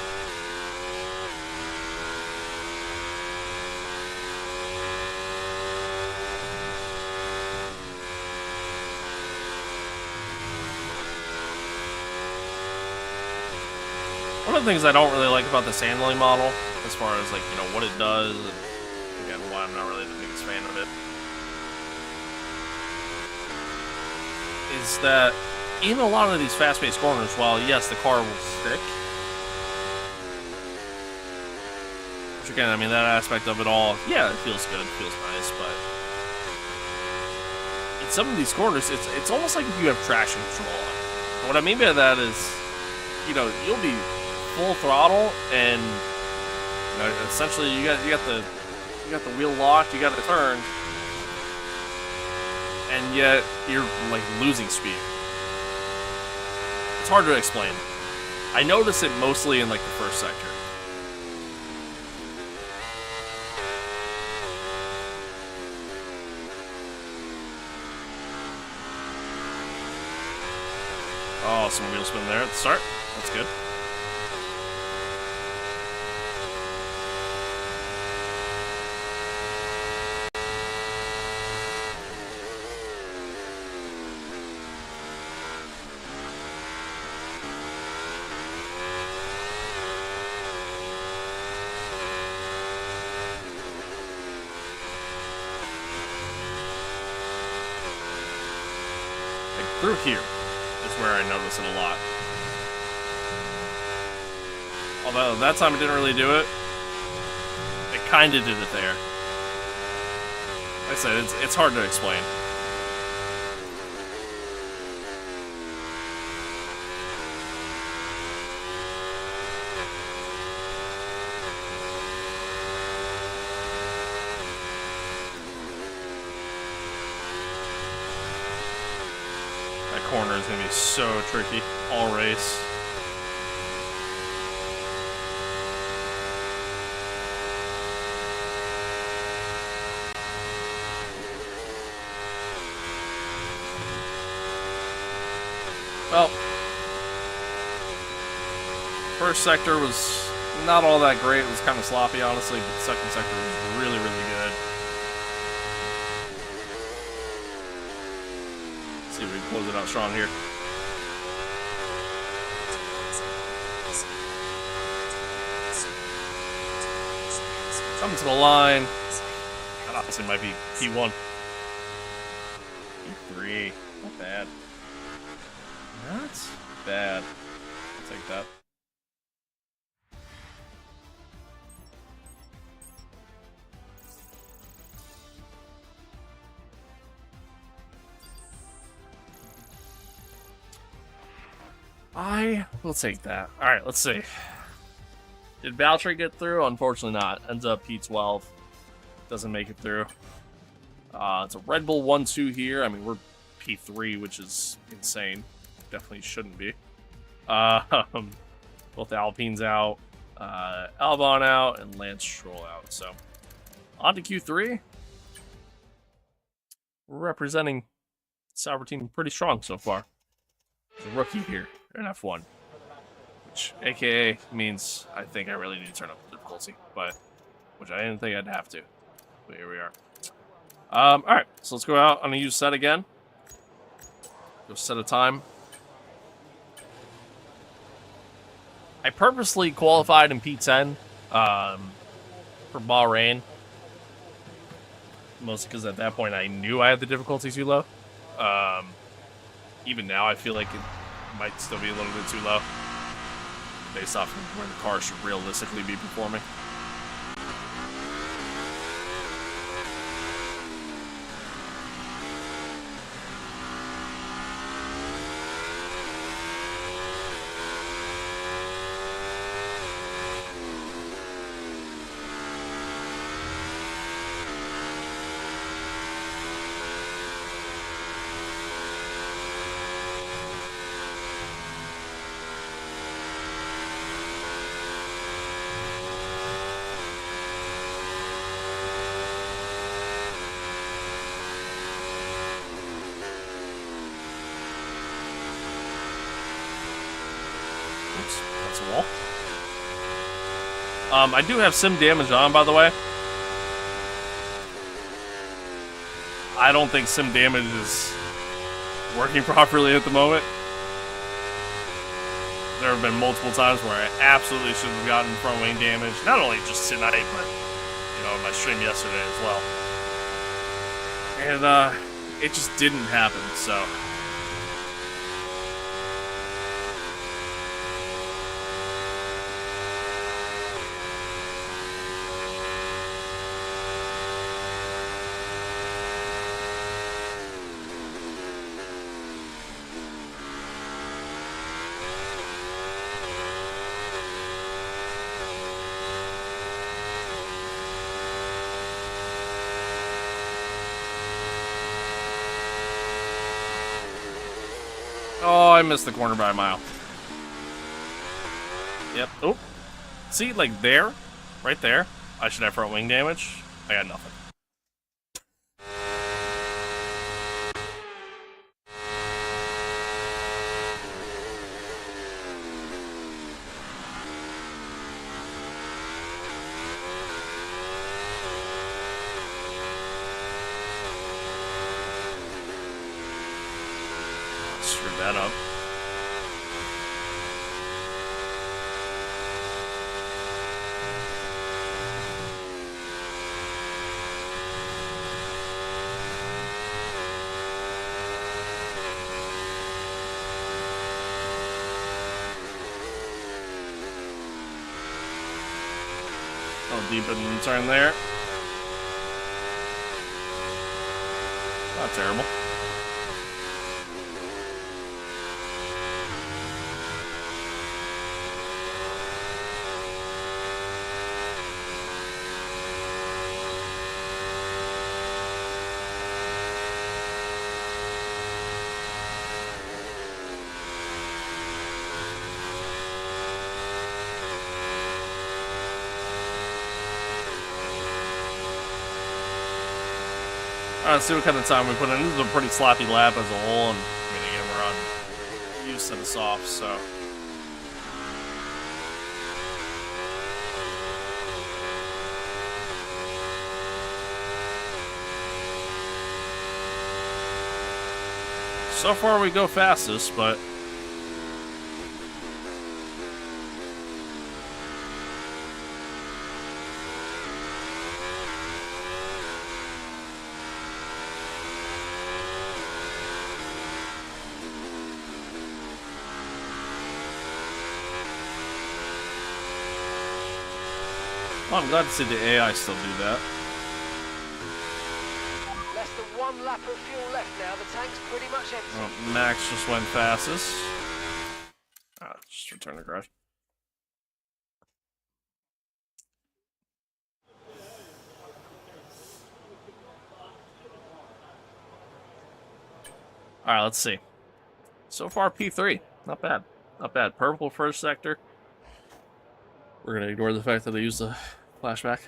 One of the things I don't really like about this handling model, as far as, like, you know, what it does, and again, why I'm not really the biggest fan of it, is that in a lot of these fast-paced corners, while yes, the car will stick, which again, I mean, that aspect of it all, yeah, it feels good, it feels nice, but in some of these corners, it's almost like if you have traction control on. And what I mean by that is, you know, you'll be full throttle, and you know, essentially you got the wheel locked, you got it turned, and yet you're like losing speed. It's hard to explain. I notice it mostly in like the first sector. Oh, some wheel spin there at the start. That's good. Through here is where I notice it a lot. Although that time it didn't really do it. It kind of did it there. Like I said, it's hard to explain. That corner is going to be so tricky all race. Well, first sector was not all that great. It was kind of sloppy, honestly, but the second sector was really, really good. Let's see if we can close it out strong here. Coming to the line. That honestly might be P1. P3. Not bad. Not bad. I'll take that. I will take that. Alright, let's see. Did Valtteri get through? Unfortunately not. Ends up P12. Doesn't make it through. It's a Red Bull 1-2 here. I mean, we're P3, which is insane. Definitely shouldn't be. Both Alpines out, Albon out, and Lance Stroll out. So, on to Q3. We're representing Sauber team pretty strong so far. The rookie here in F1, which AKA means I think I really need to turn up the difficulty, but which I didn't think I'd have to. But here we are. All right, so let's go out on a use set again. Go set a time. I purposely qualified in P10 for Bahrain. Mostly because at that point I knew I had the difficulty too low. Even now I feel like it might still be a little bit too low. Based off of where the car should realistically be performing. That's a wall. I do have sim damage on, by the way. I don't think sim damage is working properly at the moment. There have been multiple times where I absolutely should have gotten front wing damage. Not only just tonight, but my stream yesterday as well. And it just didn't happen, so. Oh, I missed the corner by a mile. Yep. Oh. See, like there, right there, I should have front wing damage. I got nothing. Screw that up. Oh, deep in the turn there. Not terrible. Alright, let's see what kind of time we put in. This is a pretty sloppy lap as a whole, and I mean, again, we're on used to the softs, so. So far, we go fastest, but. Oh, I'm glad to see the AI still do that. Less than 1 lap of fuel left now. The tank's pretty much empty. Oh, Max just went fastest. Ah, just return the garage. Alright, let's see. So far, P3. Not bad. Not bad. Purple first sector. We're going to ignore the fact that they used the flashback.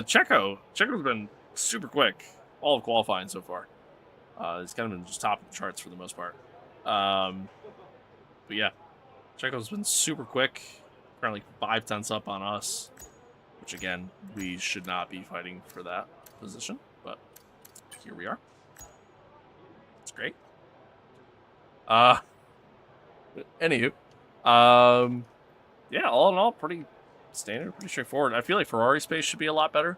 Checo's been super quick. All of qualifying so far. He's kind of been just top of the charts for the most part. But yeah. Checo's been super quick. Currently 5/10 up on us. Which again, we should not be fighting for that position. But here we are. It's great. Anywho. Yeah, all in all, pretty standard, pretty straightforward. I feel like Ferrari's pace should be a lot better.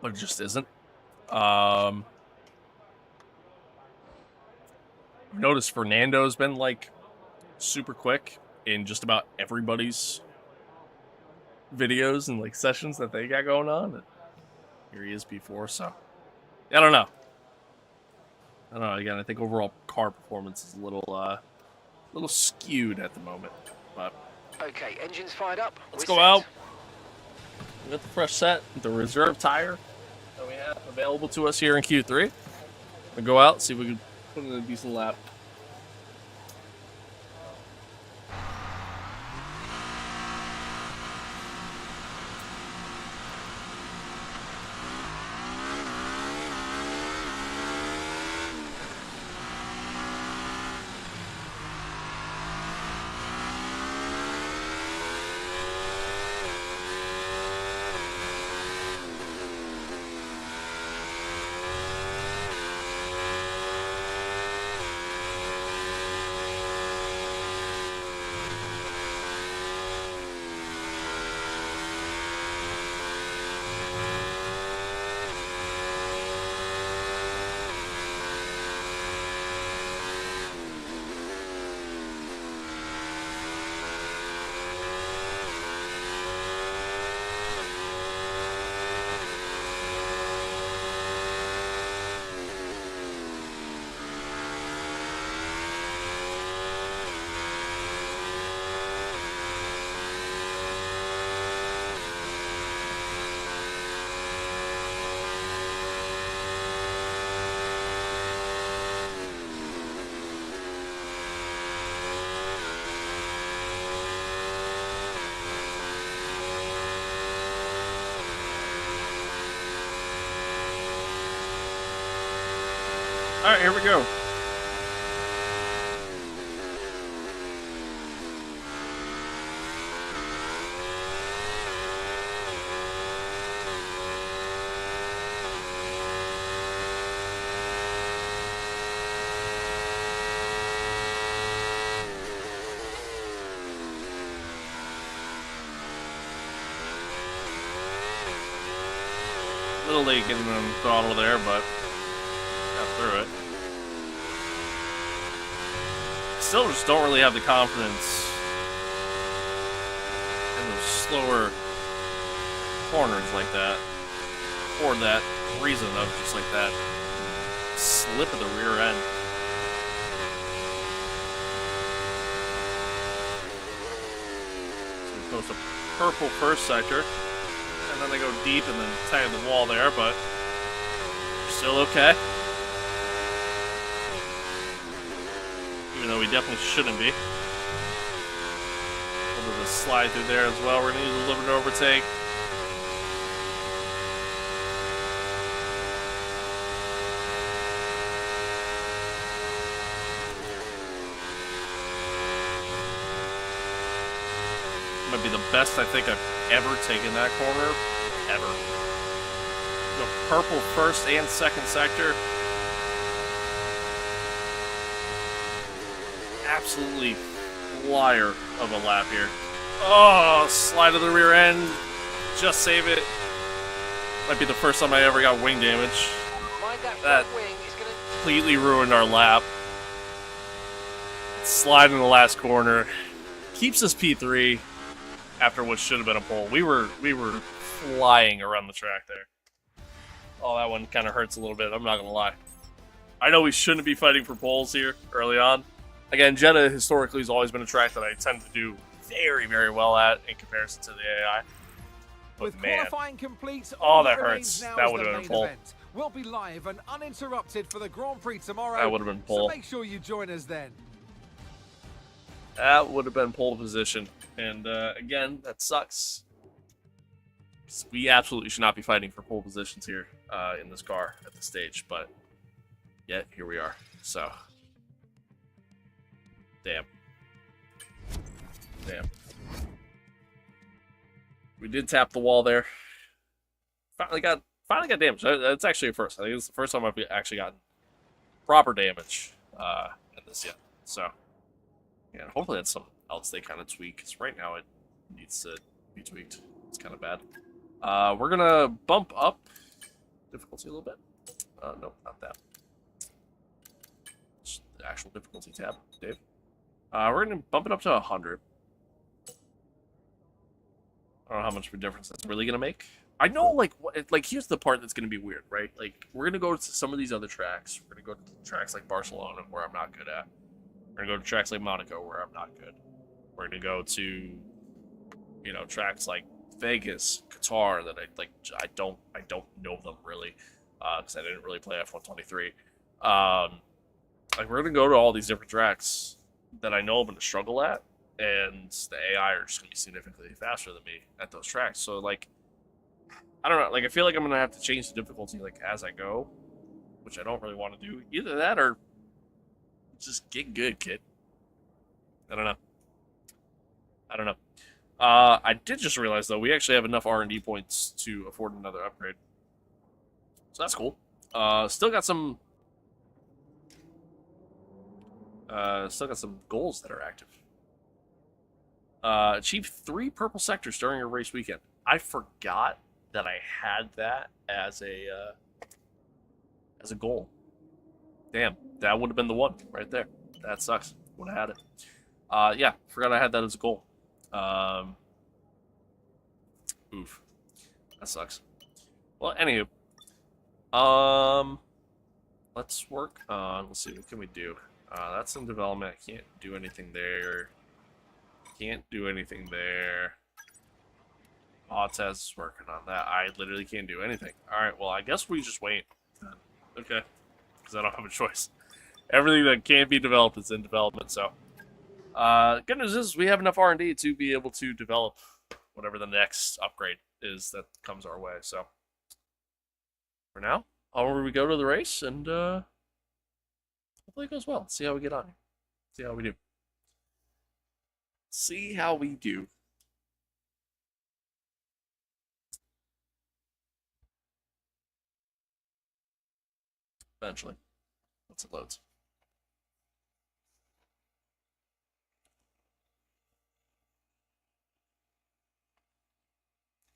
But it just isn't. I've noticed Fernando's been, like, super quick in just about everybody's videos and, like, sessions that they got going on. And here he is P4, so. I don't know. Again, I think overall car performance is a little skewed at the moment, but Okay, engines fired up. let's We're go set. out. We got the fresh set, the reserve tire that we have available to us here in Q3. We go out, see if we can put in a decent lap. All right, here we go. A little late getting on the throttle there, but got through it. Still just don't really have the confidence slower corners like that for that reason of just like that slip of the rear end. So we post a purple first sector, and then they go deep and then tag the wall there, but still okay. Even though we definitely shouldn't be. A little bit of a slide through there as well. We're going to use a limited overtake. Might be the best I think I've ever taken that corner. Ever. The purple first and second sector. Absolutely flyer of a lap here. Oh, slide of the rear end. Just save it. Might be the first time I ever got wing damage. That completely ruined our lap. Slide in the last corner. Keeps us P3 after what should have been a pole. We were flying around the track there. Oh, that one kind of hurts a little bit, I'm not going to lie. I know we shouldn't be fighting for poles here early on. Again, Jeddah historically has always been a track that I tend to do very, very well at in comparison to the AI. But With man, qualifying complete, oh, that remains hurts. now That is would the have been a main pole. event. We'll be live and uninterrupted for the Grand Prix tomorrow. That would have been pole. So make sure you join us then. That would have been pole position. And again, that sucks. We absolutely should not be fighting for pole positions here in this car at this stage, but yet here we are. So, damn. We did tap the wall there. Finally got damage. That's actually a first. I think it's the first time I've actually gotten proper damage in this yet. So, yeah, hopefully that's something else they kind of tweak, because right now it needs to be tweaked. It's kind of bad. We're gonna bump up difficulty a little bit. Nope, not that. Just the actual difficulty tab, Dave. We're gonna bump it up to 100. I don't know how much of a difference that's really gonna make. I know, like, here's the part that's gonna be weird, right? Like, we're gonna go to some of these other tracks. We're gonna go to tracks like Barcelona, where I'm not good at. We're gonna go to tracks like Monaco, where I'm not good. We're gonna go to, you know, tracks like Vegas, Qatar, that I don't know them really, because I didn't really play F123. Like, we're gonna go to all these different tracks that I know I'm gonna struggle at, and the AI are just gonna be significantly faster than me at those tracks. So, like, I don't know. Like, I feel like I'm gonna have to change the difficulty like as I go, which I don't really want to do. Either that or just get good, kid. I don't know. I did just realize, though, we actually have enough R&D points to afford another upgrade. So that's cool. Still got some goals that are active. Achieve 3 purple sectors during a race weekend. I forgot that I had that as a goal. Damn, that would have been the one right there. That sucks. Would have had it. Yeah, forgot I had that as a goal. Oof. That sucks. Well, anywho. Let's work on, let's see, what can we do? That's in development. I can't do anything there. Can't do anything there. Autos is working on that. I literally can't do anything. Alright, well, I guess we just wait. Okay. Because I don't have a choice. Everything that can't be developed is in development, so. Good news is we have enough R&D to be able to develop whatever the next upgrade is that comes our way, so. For now, onward we go to the race, and hopefully it goes well. See how we get on. See how we do. See how we do. Eventually. Once it loads.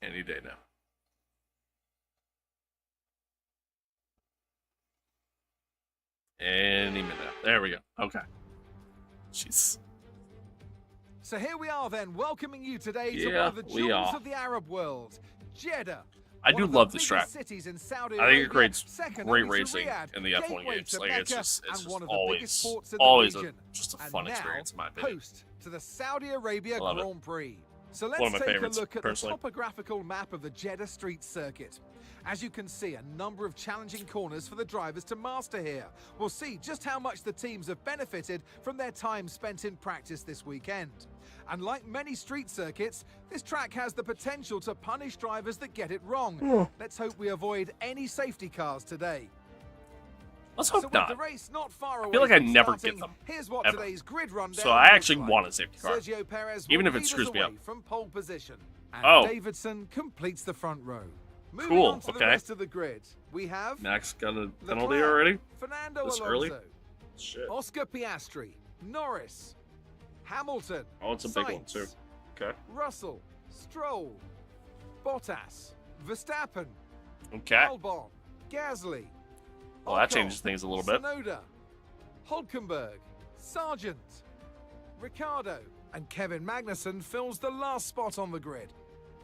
Any day now. Any minute now. There we go. Okay. Jeez. So here we are then, welcoming you today to Yeah, one of the we jewels are. of the Arab world, Jeddah. I One do of the love this biggest track. cities in Saudi I think it Arabia, creates second great only to racing Riyadh, in the F1 gateway games. to Like it's Mecca, just and one of the biggest always ports in the always region. just a And fun now, experience in my opinion. host to the Saudi Arabia I love it. Grand Prix. So One of let's my take a favorites, look at personally. the topographical map of the Jeddah Street Circuit. As you can see, a number of challenging corners for the drivers to master here. We'll see just how much the teams have benefited from their time spent in practice this weekend. And like many street circuits, this track has the potential to punish drivers that get it wrong. Let's hope we avoid any safety cars today. Let's So hope with not. the race not far away feel like I from never starting, get them, here's what ever. today's grid rundown So I looks actually like. want a safety car. Sergio Perez Even will if it lead us screws me away up. from pole position. And Oh. Davidson completes the front row. Moving Cool, on to the okay. rest of the grid, we have Max got a penalty Leclerc, already? Fernando This Alonso, early? Shit. Oscar Piastri, Norris, Hamilton, Oh, it's a big one Sainz, too. Okay. Russell, Stroll, Bottas, Verstappen, Okay. Albon, Gasly. Well, that Ocon, changes things a little bit. Tsunoda, Hulkenberg, Sargent, Ricciardo, and Kevin Magnussen fills the last spot on the grid.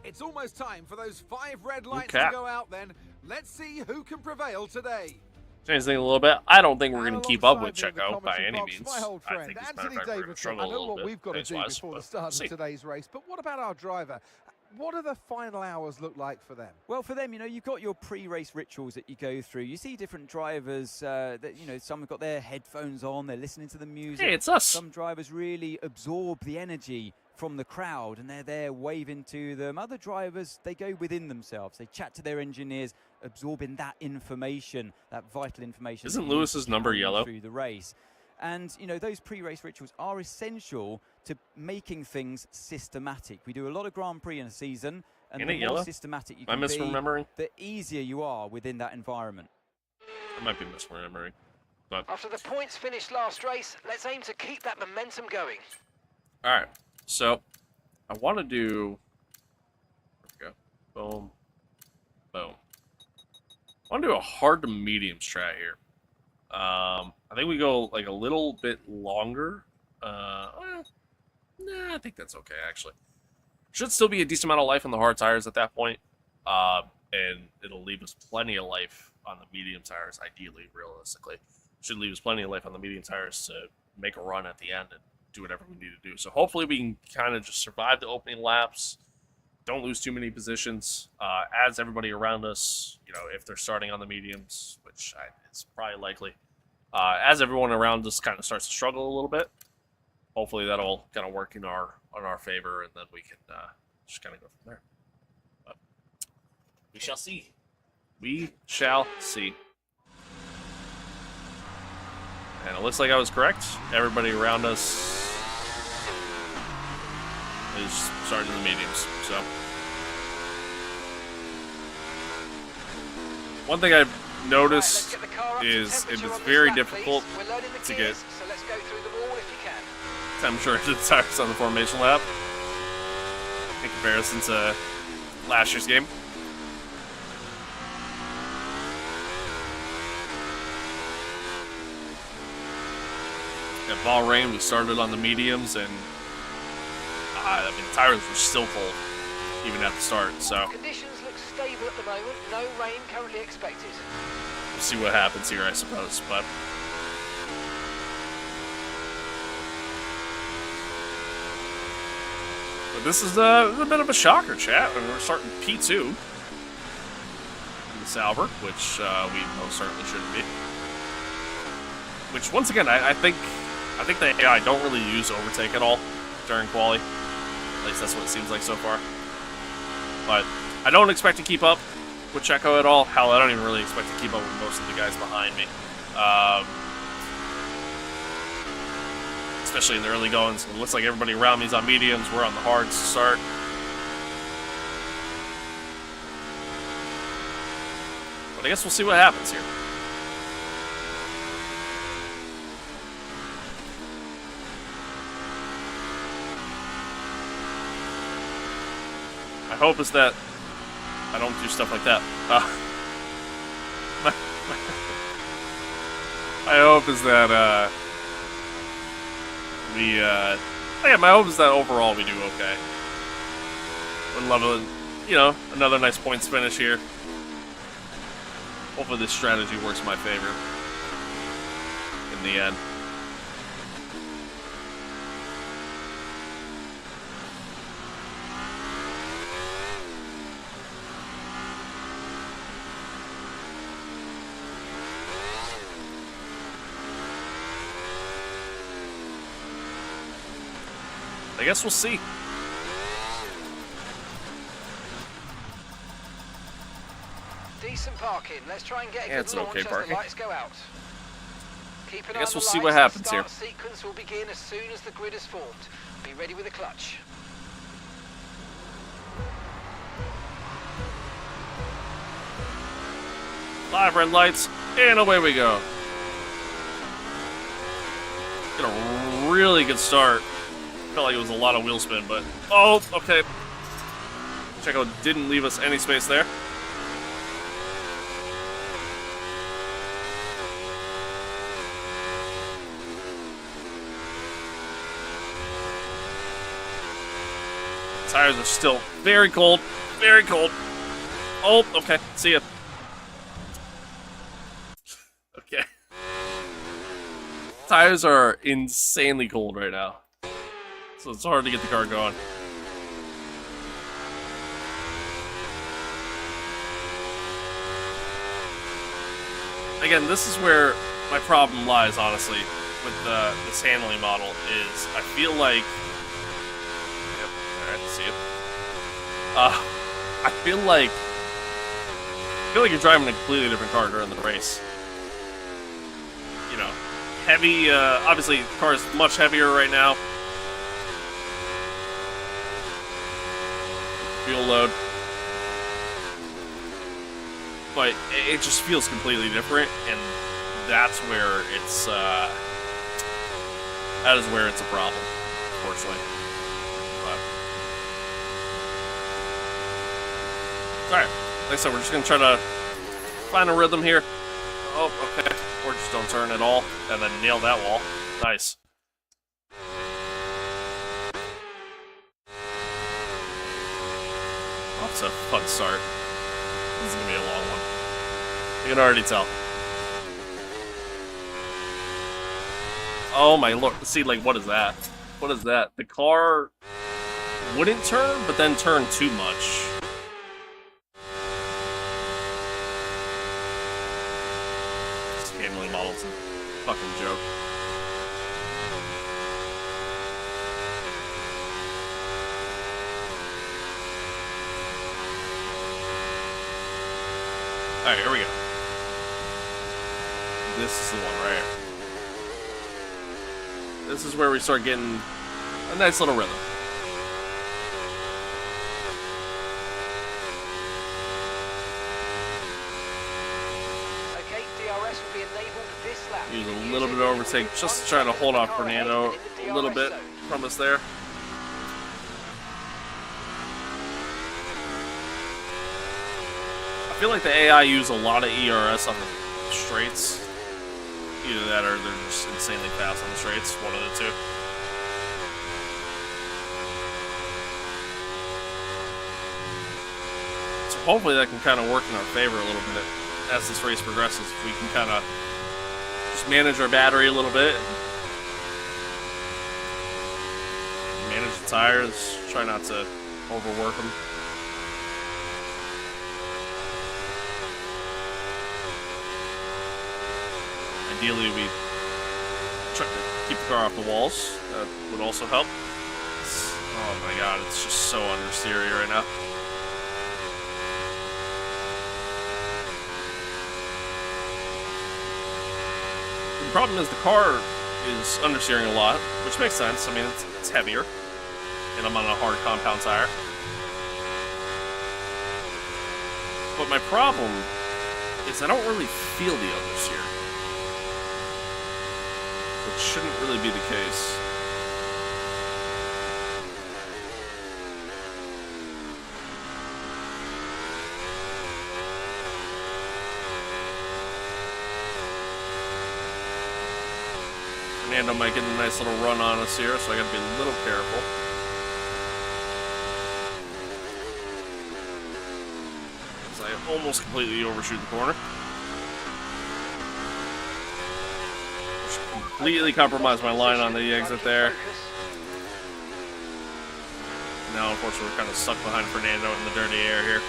It's almost time for those 5 red lights Okay. to go out then. Let's see who can prevail today. Change things a little bit. I don't think we're going And to keep up with alongside me in the Checo by commentary any box, means. my old I friend, think as a matter Anthony of fact, we're going to Davidson. struggle I a know little what bit. we've got to do pace-wise, before the but start we'll of see. today's race, but what about our driver? What do the final hours look like for them? Well, for them, you know, you've got your pre-race rituals that you go through. You see different drivers that, you know, some have got their headphones on, they're listening to the music. Hey, it's us. Some drivers really absorb the energy from the crowd and they're there waving to them. Other drivers, they go within themselves. They chat to their engineers, absorbing that information, that vital information. Isn't that you Lewis's number carry yellow? through the race? And, you know, those pre-race rituals are essential to making things systematic. We do a lot of Grand Prix in a season, and Ain't the it more yellow? systematic you Am I can be, misremembering? the easier you are within that environment. I might be misremembering. But After the points finished last race, let's aim to keep that momentum going. all right. So I want to do. There we go. Boom. Boom. I want to do a hard to medium strat here. I think we go like a little bit longer. Nah, I think that's okay actually. Should still be a decent amount of life on the hard tires at that point. And it'll leave us plenty of life on the medium tires, ideally, realistically. Should leave us plenty of life on the medium tires to make a run at the end and do whatever we need to do. So hopefully we can kind of just survive the opening laps, don't lose too many positions, as everybody around us, you know, if they're starting on the mediums, which is probably likely, as everyone around us kind of starts to struggle a little bit, hopefully that'll kind of work in our favor, and then we can just kind of go from there. But we shall see. We shall see. And it looks like I was correct. Everybody around us is starting in the mediums. So one thing I've noticed Right, let's get the car up to is it temperature was on this very lap, difficult please. We're loading the to gears, get so let's go through them all if you can. temperature to the tires on the formation lap in comparison to last year's game. At Bahrain, we started on the mediums, and I mean, tires were still cold even at the start. So Conditions look stable at the moment. No rain currently expected. we'll see what happens here, I suppose. But this is a bit of a shocker, chat. And we're starting P2 in the Sauber, which we most certainly shouldn't be. Which, once again, I think the AI don't really use overtake at all during quali. At least that's what it seems like so far. But I don't expect to keep up with Checo at all. Hell, I don't even really expect to keep up with most of the guys behind me. Especially in the early goings. It looks like everybody around me is on mediums. We're on the hards to start. But I guess we'll see what happens here. My hope is that I don't do stuff like that. My hope is that we Yeah, my hope is that overall we do okay. Would love a, another nice points finish here. Hopefully this strategy works in my favor in the end. I guess we'll see. Decent parking. Let's try and get a Yeah, good it's launch okay as parking. the lights go out. Keep an eye guess on we'll the see lights. what happens The start here. sequence will begin as soon as the grid is formed. Be ready with the clutch. Five red lights, and away we go. Get a really good start. Felt like it was a lot of wheel spin, but oh, okay. Checo didn't leave us any space there. Tires are still very cold, very cold. Oh, okay, see ya. Okay. Tires are insanely cold right now, so it's hard to get the car going. Again, this is where my problem lies, honestly, with this handling model. Is I feel like, yep, alright, see it. I feel like you're driving a completely different car during the race. You know, heavy. Obviously, the car is much heavier right now. Fuel load. But it just feels completely different, and that's where it's that is where it's a problem, unfortunately. But all right, like I said, we're just gonna try to find a rhythm here. Oh, okay, or just don't turn at all, and then nail that wall. Nice. Oh, it's a fun start. This is gonna be a long one. You can already tell. Oh my lord. See, like, what is that? What is that? The car wouldn't turn, but then turned too much. This handling model's a fucking joke. Alright, here we go. This is the one right here. This is where we start getting a nice little rhythm. Okay, DRS will be enabled this lap. Use a little bit of overtake just to try to hold off Fernando a little bit from us there. I feel like the AI use a lot of ERS on the straights. Either that or they're just insanely fast on the straights. One of the two. So hopefully that can kind of work in our favor a little bit as this race progresses. We can kind of just manage our battery a little bit. Manage the tires. Try not to overwork them. Ideally, we try to keep the car off the walls. That would also help. Oh my god, it's just so understeery right now. The problem is the car is understeering a lot, which makes sense. I mean, it's heavier, and I'm on a hard compound tire. But my problem is I don't really feel the understeer. Which shouldn't really be the case. Fernando might get a nice little run on us here, so I gotta be a little careful. As I almost completely overshoot the corner. Just completely compromise my line on the exit there. Now, unfortunately, we're kind of stuck behind Fernando in the dirty air here.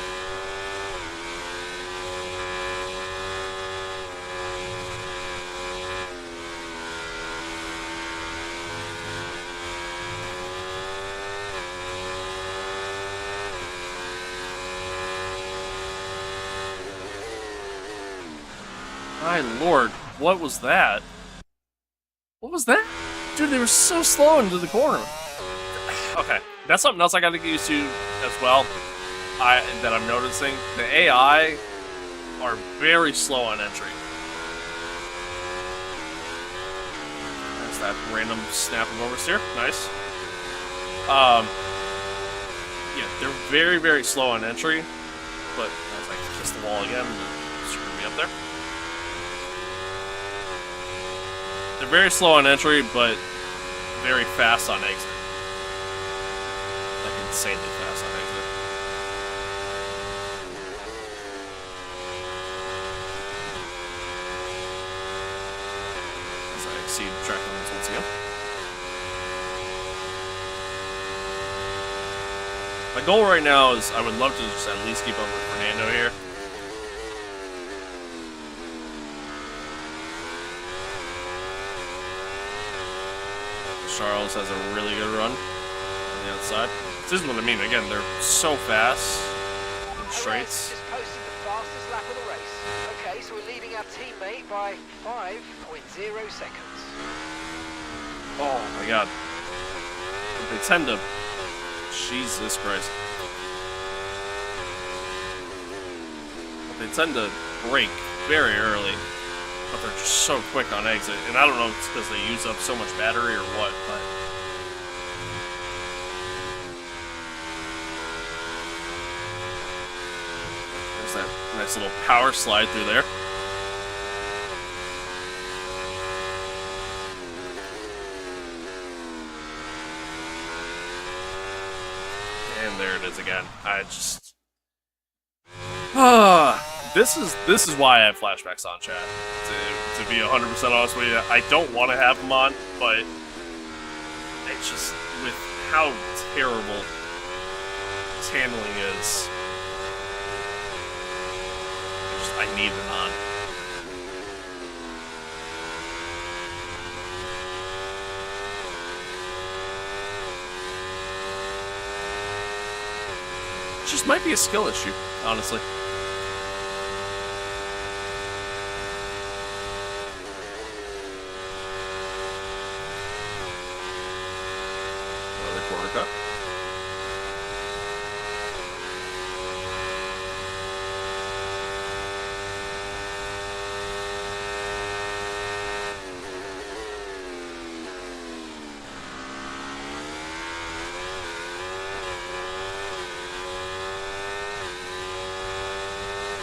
My lord, what was that? What was that? Dude, they were so slow into the corner. Okay, that's something else I gotta get used to as well. That I'm noticing. The AI are very slow on entry. There's that random snap of oversteer. Nice. Yeah, they're very, very slow on entry. But I was like, kiss the wall again and screw me up there. They're very slow on entry, but very fast on exit. Like insanely fast on exit. As I exceed track limits once again. My goal right now is I would love to just at least keep up with Fernando here. Charles has a really good run on the outside. This is what I mean. Again, they're so fast in straights. Just posted the fastest lap of the race. Okay, so we're leading our teammate by 5.0 seconds. Oh my god. They tend to... Jesus Christ. They tend to brake very early. But they're just so quick on exit. And I don't know if it's because they use up so much battery or what, but... There's that nice little power slide through there. And there it is again. I just... This is why I have flashbacks on, chat. To be 100% honest with you, I don't want to have them on, but it's just with how terrible his handling is. I need them on. It just might be a skill issue, honestly.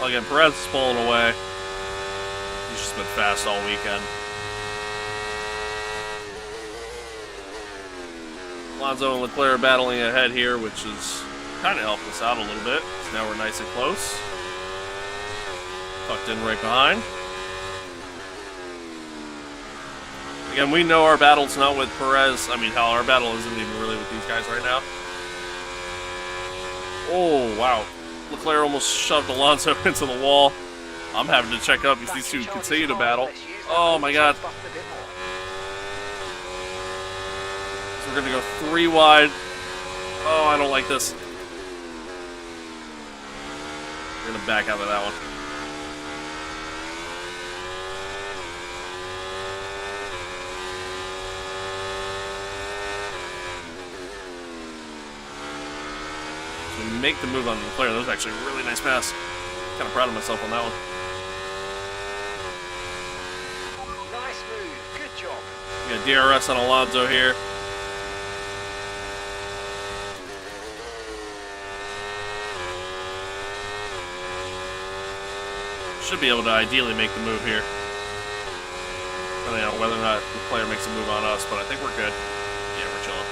Again, Perez is pulling away. He's just been fast all weekend. Alonso and Leclerc battling ahead here, which is kind of helping us out a little bit. So now we're nice and close. Tucked in right behind. Again, we know our battle's not with Perez. I mean, hell, our battle isn't even really with these guys right now. Oh, wow. Leclerc almost shoved Alonso into the wall. I'm having to check up because these two continue to battle. Oh my god. So we're going to go 3 wide. Oh, I don't like this. We're going to back out of that one. Make the move on Leclerc. That was actually a really nice pass. Kind of proud of myself on that one. Nice move. Good job. We got DRS on Alonso here. Should be able to ideally make the move here. Depending on whether or not the player makes a move on us, but I think we're good. Yeah, we're chilling.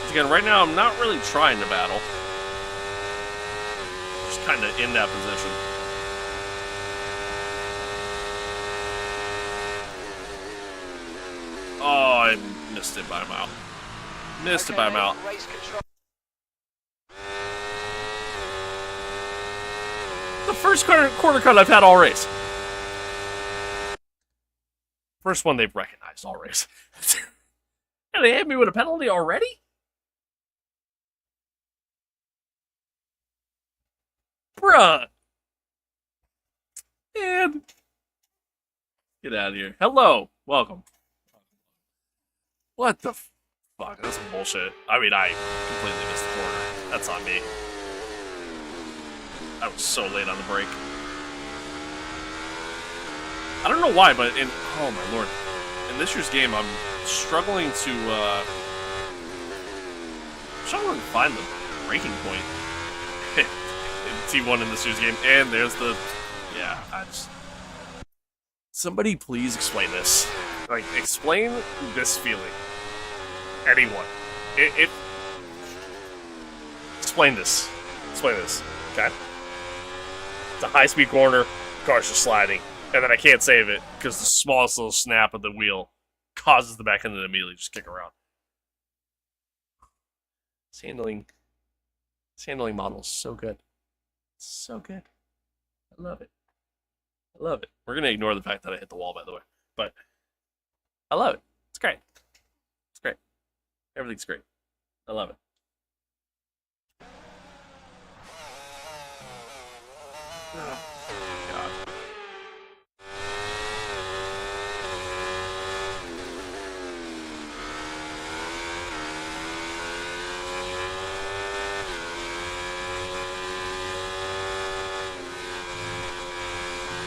Again, right now I'm not really trying to battle. Just kind of in that position. Oh, I missed it by a mile. Missed it by a mile. Race control. The first quarter cut I've had all race. First one they've recognized all race. And they hit me with a penalty already? Bruh. Man. Get out of here. Hello. Welcome. What the fuck? That's bullshit. I mean, I completely missed the corner. That's on me. I was so late on the break. I don't know why, but oh my lord. In this year's game, I'm struggling to find the breaking point. T1 in this year's game, and there's the, yeah, somebody please explain this. Like, explain this feeling. Anyone. Explain this. Explain this, okay? It's a high-speed corner, car's just sliding, and then I can't save it, because the smallest little snap of the wheel causes the back end to immediately just kick around. This handling model is so good. So good. I love it. I love it. We're going to ignore the fact that I hit the wall, by the way. But I love it. It's great. It's great. Everything's great. I love it. Oh, God.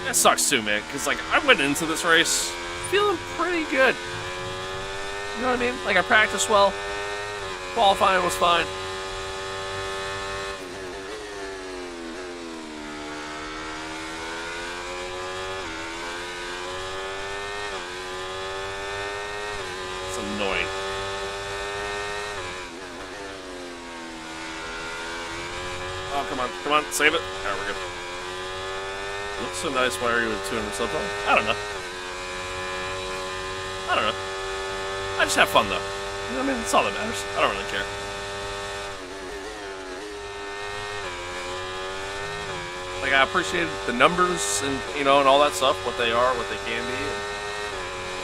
That sucks too, man, because, like, I went into this race feeling pretty good. You know what I mean? Like, I practiced well. Qualifying was fine. It's annoying. Oh, come on. Come on. Save it. Alright, we're good. Looks so nice. Why are you with 200 subs on? I don't know. I don't know. I just have fun, though. You know what I mean? That's all that matters. I don't really care. Like, I appreciate the numbers and, you know, and all that stuff, what they are, what they can be, and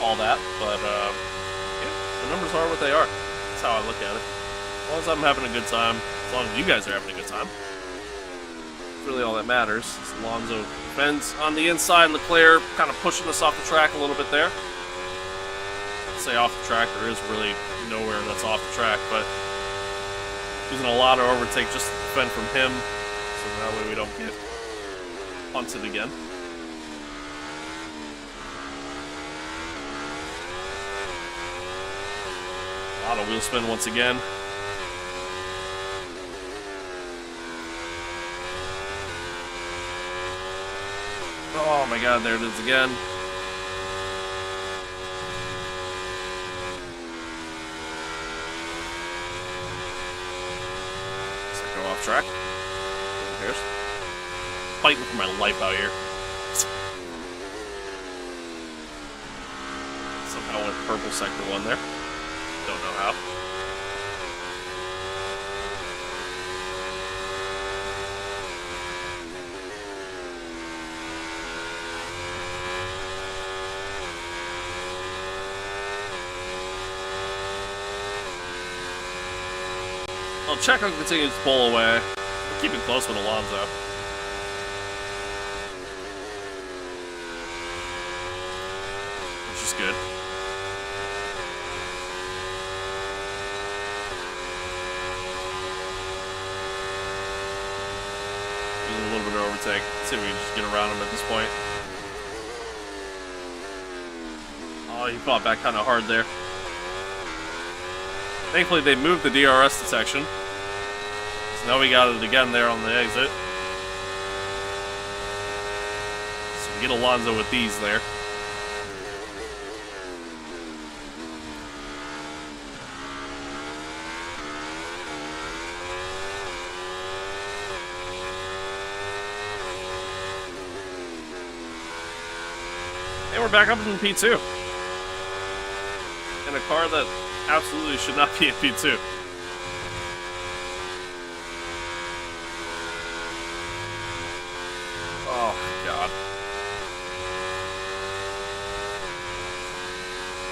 all that. But, yeah, the numbers are what they are. That's how I look at it. As long as I'm having a good time, as long as you guys are having a good time, that's really all that matters. It's Alonso defends on the inside. Leclerc kind of pushing us off the track a little bit there. Say off the track, there is really nowhere that's off the track, but using a lot of overtake just to defend from him, so that way we don't get punted again. A lot of wheel spin once again. Oh my god, there it is again. Go off track. Who cares? Fighting for my life out here. Somehow went purple sector 1 there. Don't know how. Well, Checo continues to pull away. We're keeping close with Alonso. Which is good. Using a little bit of overtake. Let's see if we can just get around him at this point. Oh, he fought back kind of hard there. Thankfully, they moved the DRS detection. So now we got it again there on the exit. So we get Alonso with these there. And we're back up in P2. In a car that absolutely should not be in P2. Oh, God.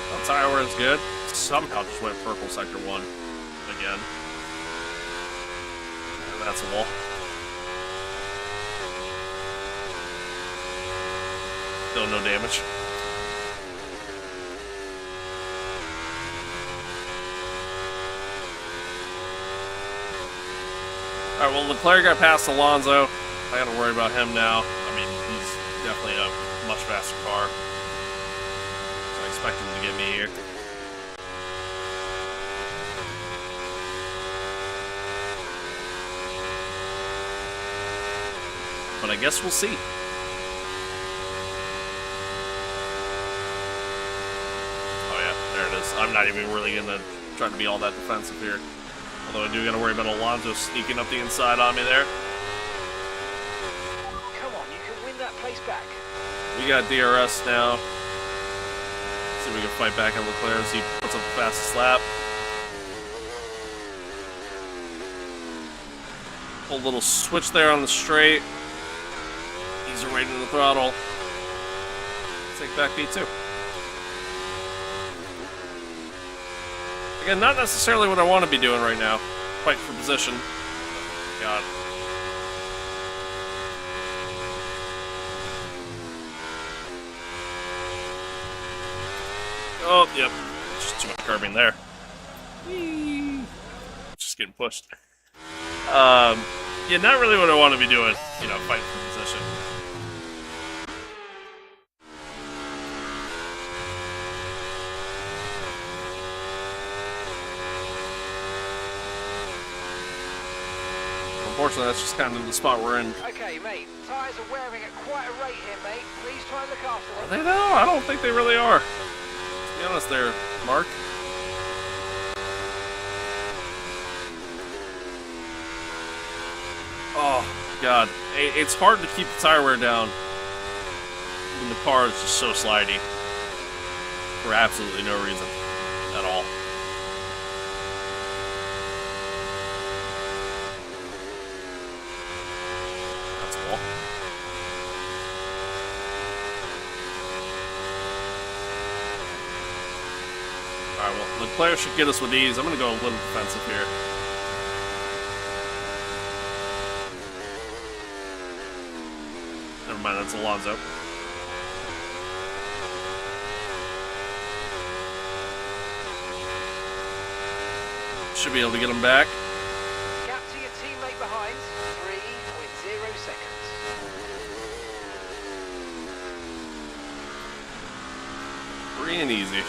That tire wear is good. Somehow just went purple sector 1 again. And that's a wall. Still no damage. Alright, well, Leclerc got past Alonso. I gotta worry about him now. I mean, he's definitely a much faster car. So I expect him to get me here. But I guess we'll see. I'm not even really gonna try to be all that defensive here. Although I do gotta worry about Alonso sneaking up the inside on me there. Come on, you can win that place back. We got DRS now. See if we can fight back on Leclerc as he puts up the fastest lap. Pull a little switch there on the straight. Ease right into the throttle. Take back P2. Again, not necessarily what I want to be doing right now. Fighting for position. God. Oh, yep. Just too much curbing there. Whee. Just getting pushed. Yeah, not really what I want to be doing. You know, fighting for position. Unfortunately, that's just kind of the spot we're in. Okay, mate. Tyres are wearing at quite a rate here, mate. Please try and look after them. Are they though? I don't think they really are. To be honest there, Mark. Oh, God. It's hard to keep the tire wear down when the car is just so slidey. For absolutely no reason at all. That's a wall. Alright, well, Leclerc should get us with these. I'm going to go a little defensive here. Never mind, that's Alonso. Should be able to get him back. Gap to your teammate behind, 3.0 seconds. Free and easy.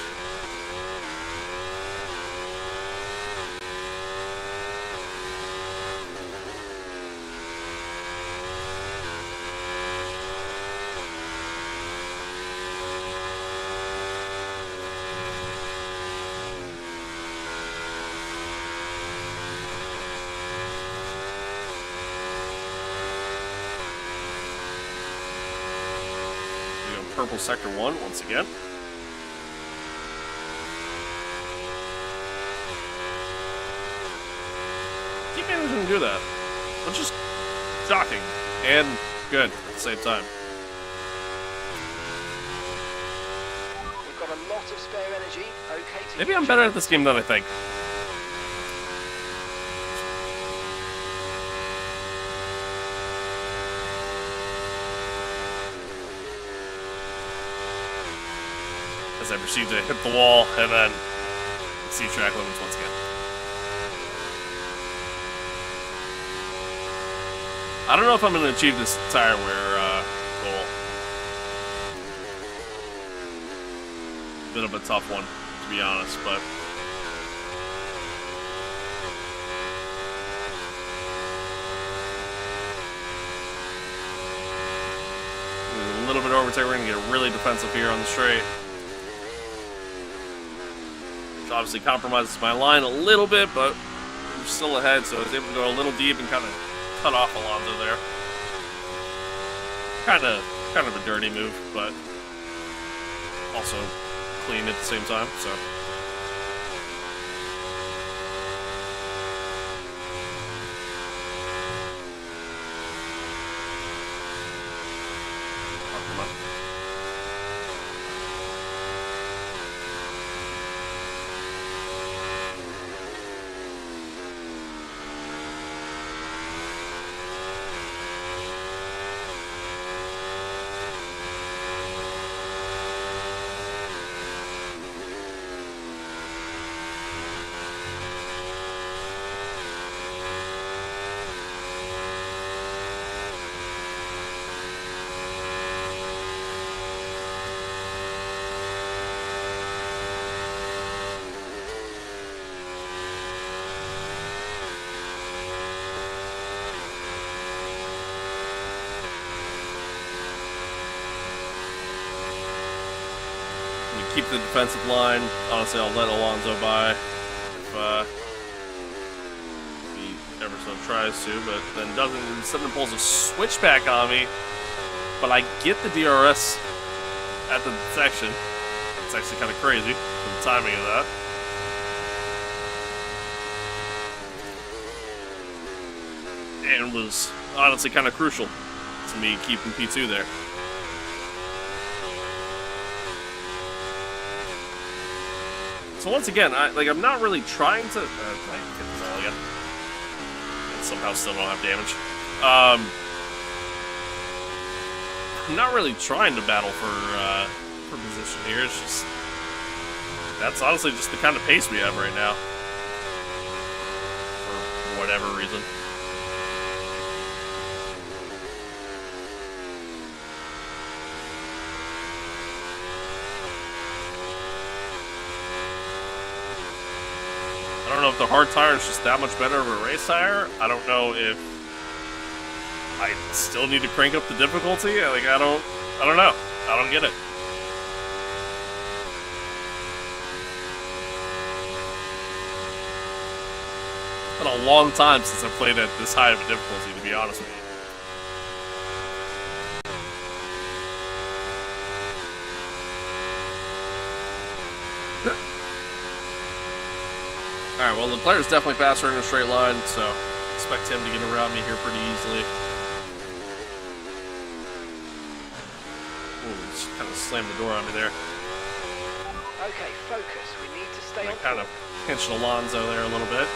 Purple sector 1 once again. Keep managing to do that, which is shocking and good at the same time. We've got a lot of spare energy. Okay to Maybe I'm better at this game than I think. As I proceed to hit the wall and then see track limits once again. I don't know if I'm going to achieve this tire wear goal. Bit of a tough one, to be honest, but overtake, we're going to get really defensive here on the straight. Which obviously compromises my line a little bit, but we're still ahead, so I was able to go a little deep and kind of cut off Alonso there. Kind of a dirty move, but also clean at the same time, so. Keep the defensive line. Honestly, I'll let Alonso by if he ever so tries to, but then doesn't. Instead, pulls a switchback on me. But I get the DRS at the section. It's actually kind of crazy, the timing of that. And was honestly kind of crucial to me keeping P2 there. So once again, I'm not really trying to. I get the ball again. And somehow still don't have damage. I'm not really trying to battle for position here. It's just that's honestly just the kind of pace we have right now. For whatever reason. I don't know if the hard tire is just that much better of a race tire. I don't know if I still need to crank up the difficulty. I don't know. I don't get it. It's been a long time since I've played at this high of a difficulty, to be honest with you. Alright, well, the player's definitely faster in a straight line, so expect him to get around me here pretty easily. Ooh, just kind of slammed the door on me there. Okay, focus. We need to stay on. Kind of pinched Alonso there a little bit.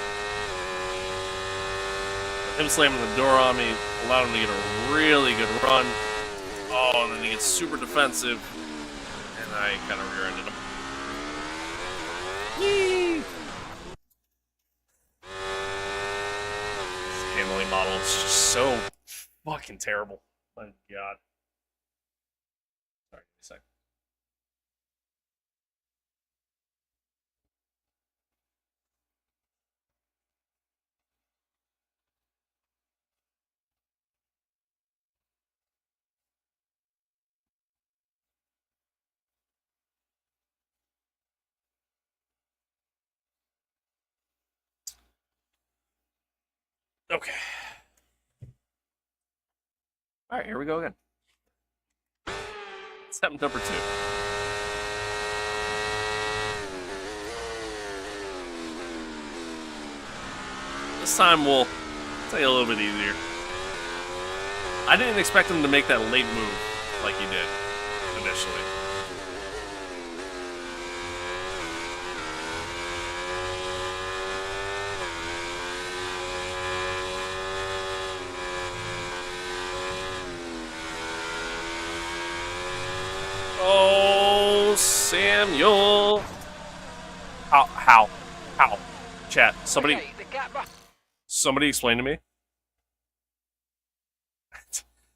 Him slamming the door on me allowed him to get a really good run. Oh, and then he gets super defensive, and I kind of rear-ended him. Yee! Handling model is just so fucking terrible. My God. Sorry, give me a sec. Okay. Alright, here we go again. Step number 2. This time we'll take it a little bit easier. I didn't expect him to make that late move like he did initially. Oh, Samuel. How? Chat, somebody... Okay, the gap Somebody explain to me.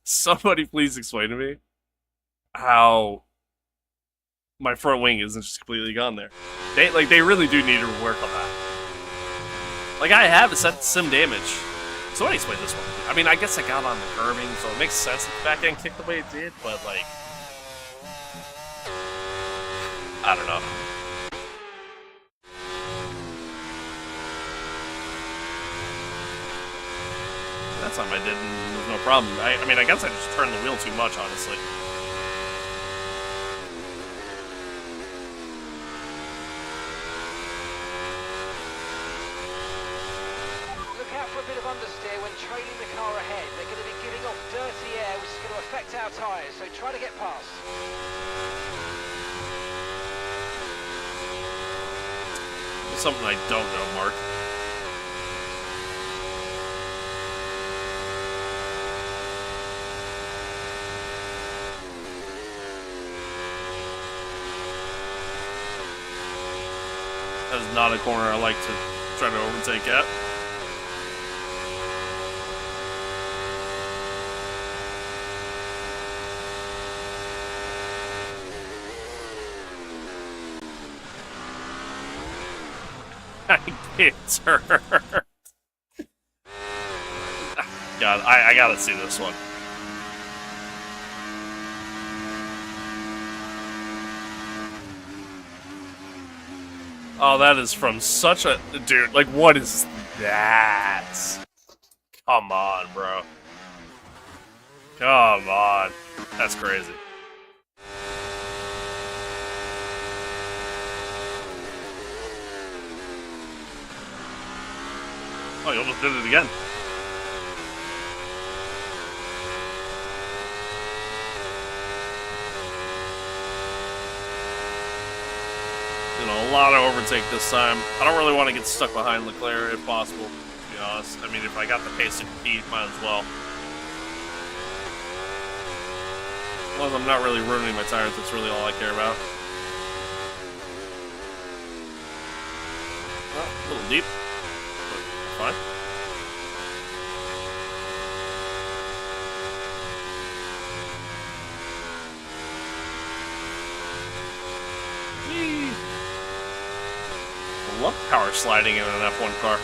Somebody please explain to me how my front wing isn't just completely gone there. They really do need to work on that. Like, I have set sim damage. Somebody explain this one. I mean, I guess I got on the curving, so it makes sense that the back end kicked the way it did, but like, I don't know. That time I did, and there was no problem. I mean, I guess I just turned the wheel too much, honestly. Look out for a bit of understeer when trailing the car ahead. They're going to be giving off dirty air, which is going to affect our tyres, so try to get past. Something I don't know, Mark. That is not a corner I like to try to overtake at. I get hurt. God, I gotta see this one. Oh, that is from such a... Dude, like, what is that? Come on, bro. Come on. That's crazy. Oh, you almost did it again. Doing a lot of overtake this time. I don't really want to get stuck behind Leclerc if possible, to be honest. I mean, if I got the pace to compete, might as well. As long as I'm not really ruining my tires, that's really all I care about. Oh, a little deep. Fine. Whee! I love power sliding in an F1 car.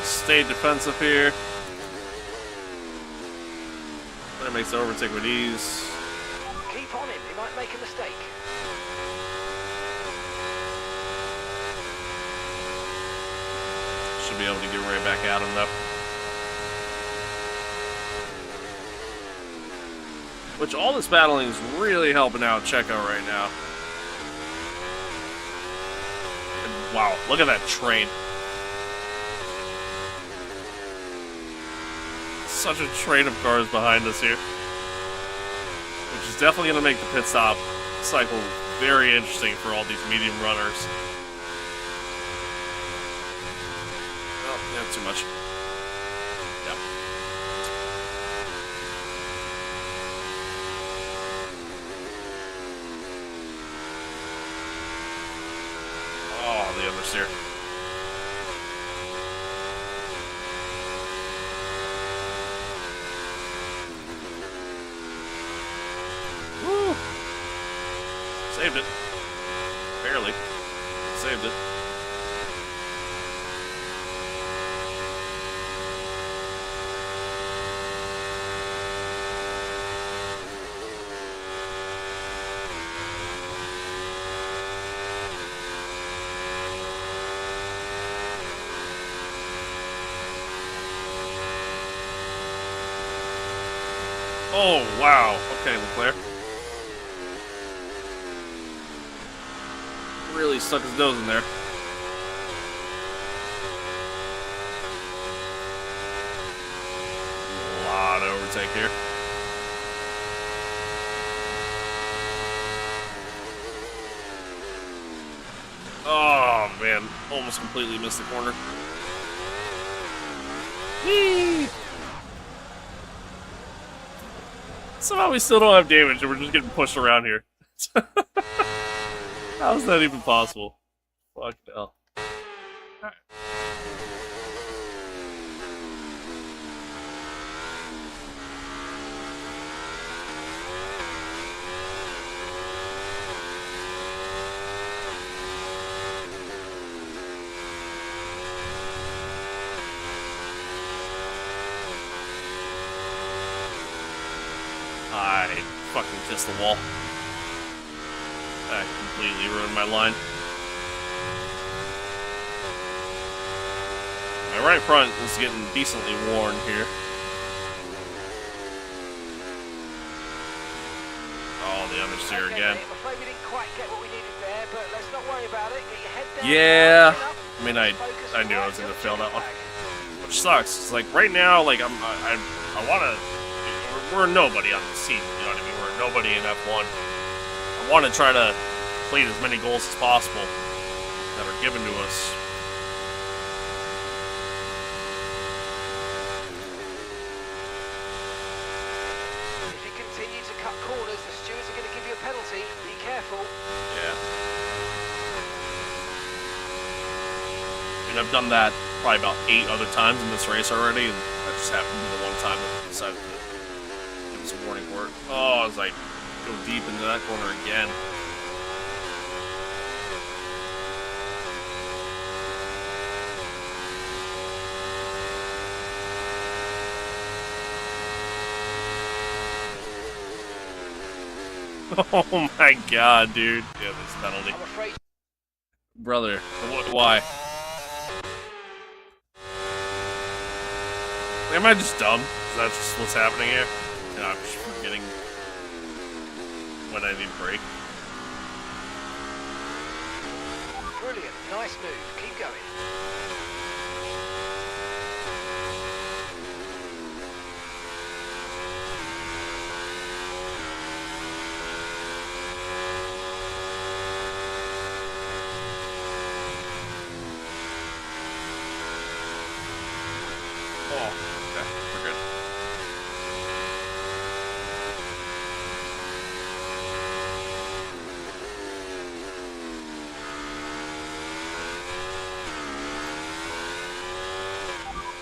Stay defensive here. That makes the overtake with ease. Keep on him, he might make a mistake. Should be able to get right back at him, though. Which, all this battling is really helping out Checo right now. And wow, look at that train. Such a train of cars behind us here. Which is definitely going to make the pit stop cycle very interesting for all these medium runners. Oh, yeah, too much. Yep. Oh, the oversteer. Woo! Saved it. Barely. Saved it. Oh, wow. Okay, Leclerc. Really stuck his nose in there. A lot of overtake here. almost completely missed the corner. Whee! Somehow we still don't have damage and we're just getting pushed around here. How is that even possible? Fuck hell. Alright. I fucking kissed the wall. That completely ruined my line. My right front is getting decently worn here. Oh, the understeer again. I'm afraid we didn't quite get what we needed there, but let's not worry about it. Get your head down. Yeah, chin up, I mean, I focus knew I was right gonna till fail that one, back. which sucks. It's like right now, like I want to. We're nobody on this team. You know what I mean? We're nobody in F1. I want to try to complete as many goals as possible that are given to us. If you continue to cut corners, the stewards are going to give you a penalty. Be careful. Yeah. I mean, I've done that probably about 8 other times in this race already, and that just happened to be the one time that I decided to give us a warning for it. Oh, I was like, go deep into that corner again. Oh my god, dude. Yeah, this penalty. I'm afraid. Brother, why? Am I just dumb? Is that just what's happening here? And I'm just forgetting when I need a break. Brilliant. Nice move. Keep going. Oh, okay, we're good.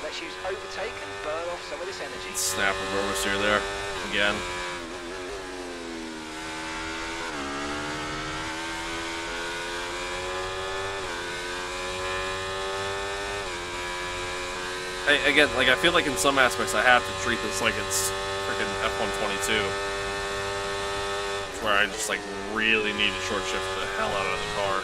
Let's use overtake and burn off some of this energy. Snap of oversteer there again. Again, like I feel like in some aspects I have to treat this like it's freaking F122, where I just like really need to short shift the hell out of the car.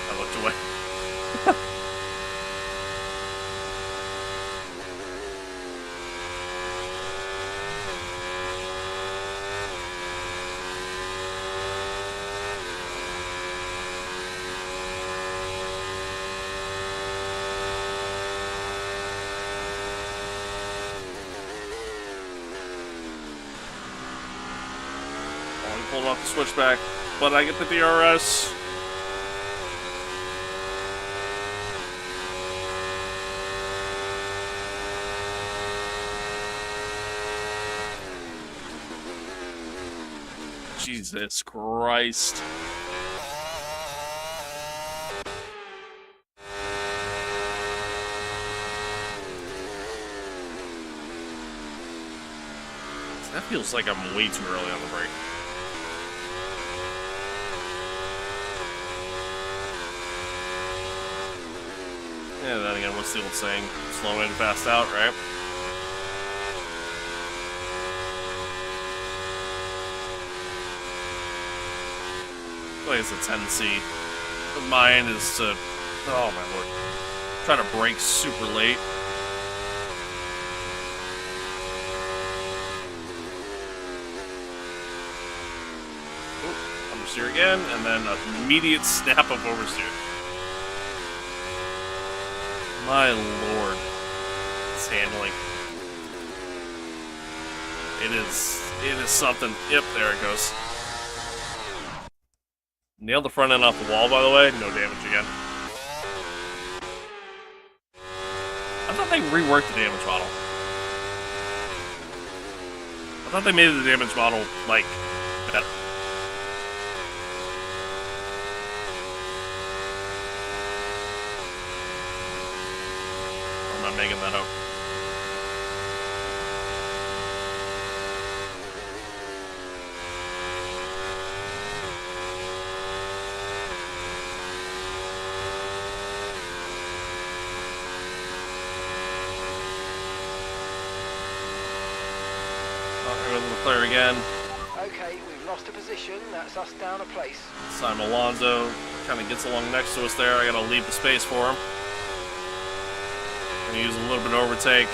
I looked away. pulling off the switchback, but I get the DRS. Jesus Christ. That feels like I'm way too early on the break. Yeah, then again, what's the old saying? Slow in, fast out, right? I feel like it's a tendency of mine is to, oh my lord, try to brake super late. Ooh, understeer again, and then an immediate snap of oversteer. My lord, it's handling. It is something. Yep, there it goes. Nailed the front end off the wall, by the way. No damage again. I thought they reworked the damage model. I thought they made the damage model, like, better. Or am I making that up? Leclerc again. Okay, we've lost a position. That's us down a place. Simon Alonso kind of gets along next to us there. I gotta leave the space for him. Gonna use a little bit of overtake.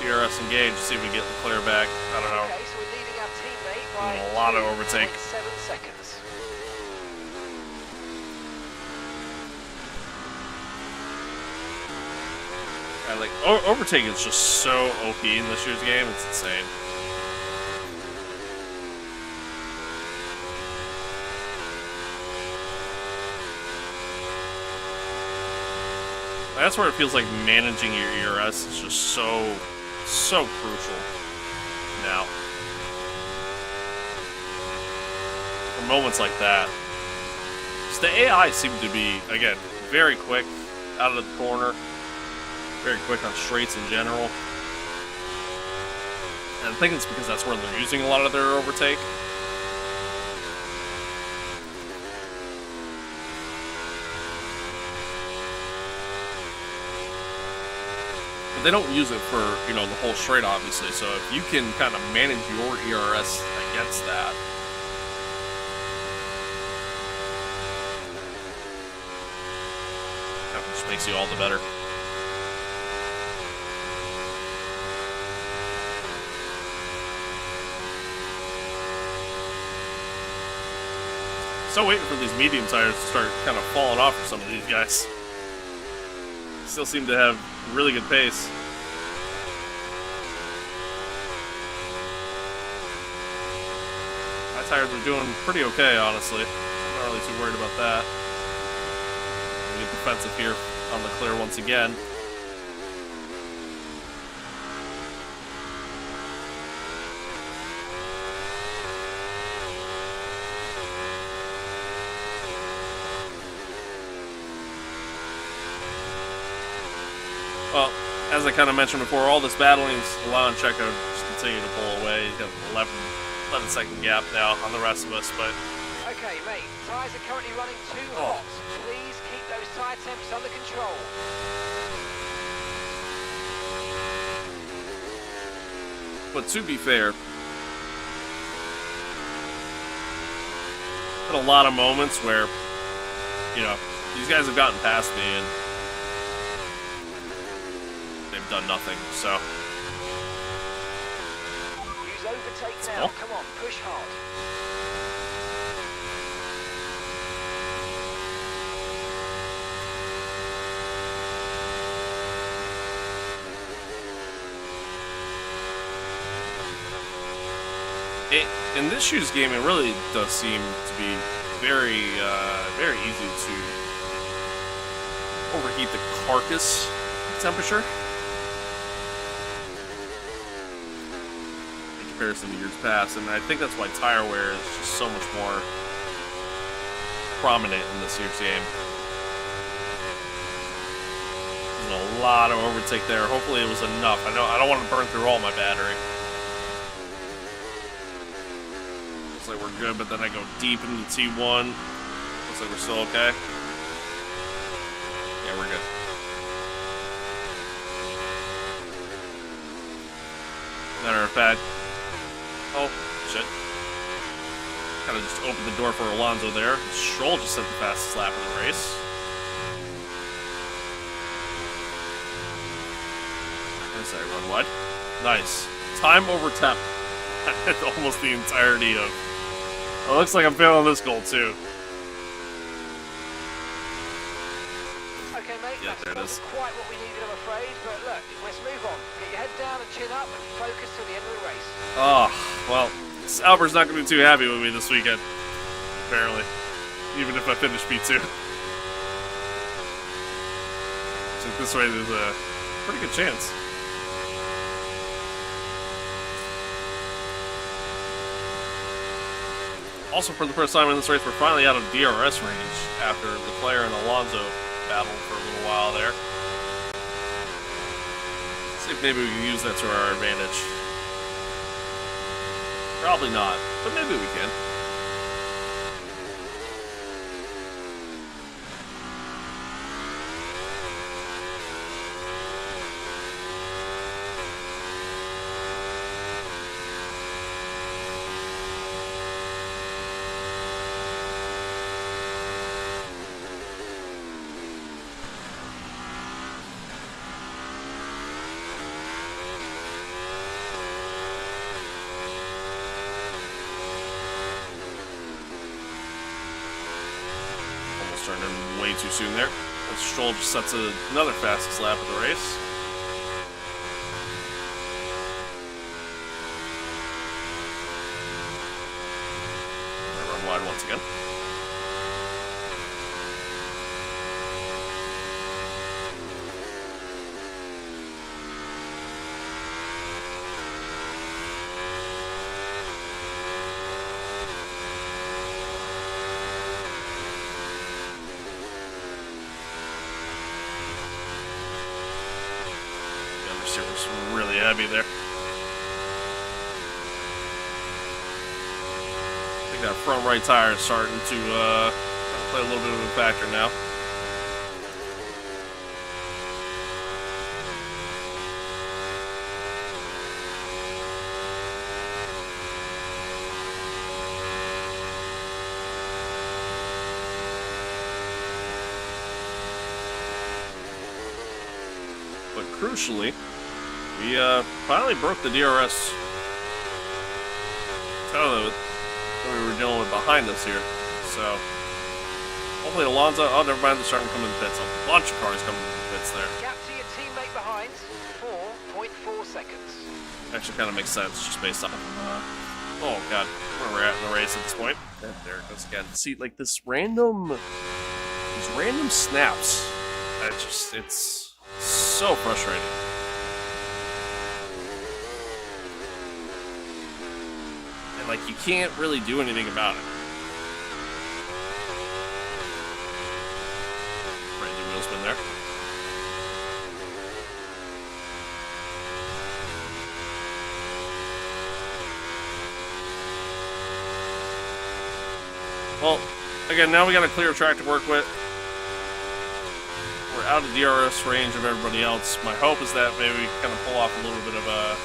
DRS engage, see if we get Leclerc back. I don't know. Okay, so we're leading our teammate by A lot of overtake. 7 seconds. Like, overtake is just so OP in this year's game. It's insane. That's where it feels like managing your ERS is just so crucial now. For moments like that. So the AI seemed to be, again, very quick out of the corner. Very quick on straights in general. And I think it's because that's where they're using a lot of their overtake. But they don't use it for, you know, the whole straight, obviously. So if you can kind of manage your ERS against that, that just makes you all the better. Still waiting for these medium tires to start kind of falling off for some of these guys. Still seem to have really good pace. My tires are doing pretty okay, honestly. I'm not really too worried about that. I'm gonna get defensive here on the clear once again. Well, as I kind of mentioned before, all this battling is allowing Checo to just continue to pull away. He's got an 11-second gap now on the rest of us, but... Okay, mate, tyres are currently running too hot. Please keep those tyre temps under control. But to be fair, had a lot of moments where, you know, these guys have gotten past me and they've done nothing, so. Use overtake now. Come on, push hard. in this shoes game, it really does seem to be very, very easy to overheat the carcass temperature in comparison to years past, and I think that's why tire wear is just so much more prominent in this year's game. There's a lot of overtake there. Hopefully it was enough. I don't want to burn through all my battery. Looks like we're good, but then I go deep into T1. Looks like we're still okay. Yeah, we're good. Matter of fact, oh shit! Kind of just opened the door for Alonso there. Stroll just set the fastest lap of the race. Nice, I run wide. Nice. Time over temp. Almost the entirety of. Well, it looks like I'm failing this goal too. Okay, mate, Yeah, that's there it not is. quite what we needed, I'm afraid, but look, let's move on. Get your head down and chin up and focus till the end of the race. Oh, well, Albert's not going to be too happy with me this weekend, apparently, even if I finish P2. So this way, there's a pretty good chance. Also, for the first time in this race, we're finally out of DRS range after Leclerc and Alonso battled for a little while there. See if maybe we can use that to our advantage. Probably not, but maybe we can. Turned in way too soon there. As Stroll just sets another fastest lap of the race. I run wide once again. Was really heavy there. I think that front right tire is starting to play a little bit of a factor now. But crucially, we finally broke the DRS total that we were dealing with behind us here. So, hopefully Alonso, oh, never mind, they're starting to come in the pits. A bunch of cars coming in the pits there. Gap to your teammate behind, 4.4 seconds. Actually kind of makes sense, just based on, oh god, where we're at in the race at this point. There it goes again. See, like these random snaps, it's so frustrating. Like, you can't really do anything about it. Right, the wheel spin there. Well, again, now we got a clear track to work with. We're out of DRS range of everybody else. My hope is that maybe we can kind of pull off a little bit of a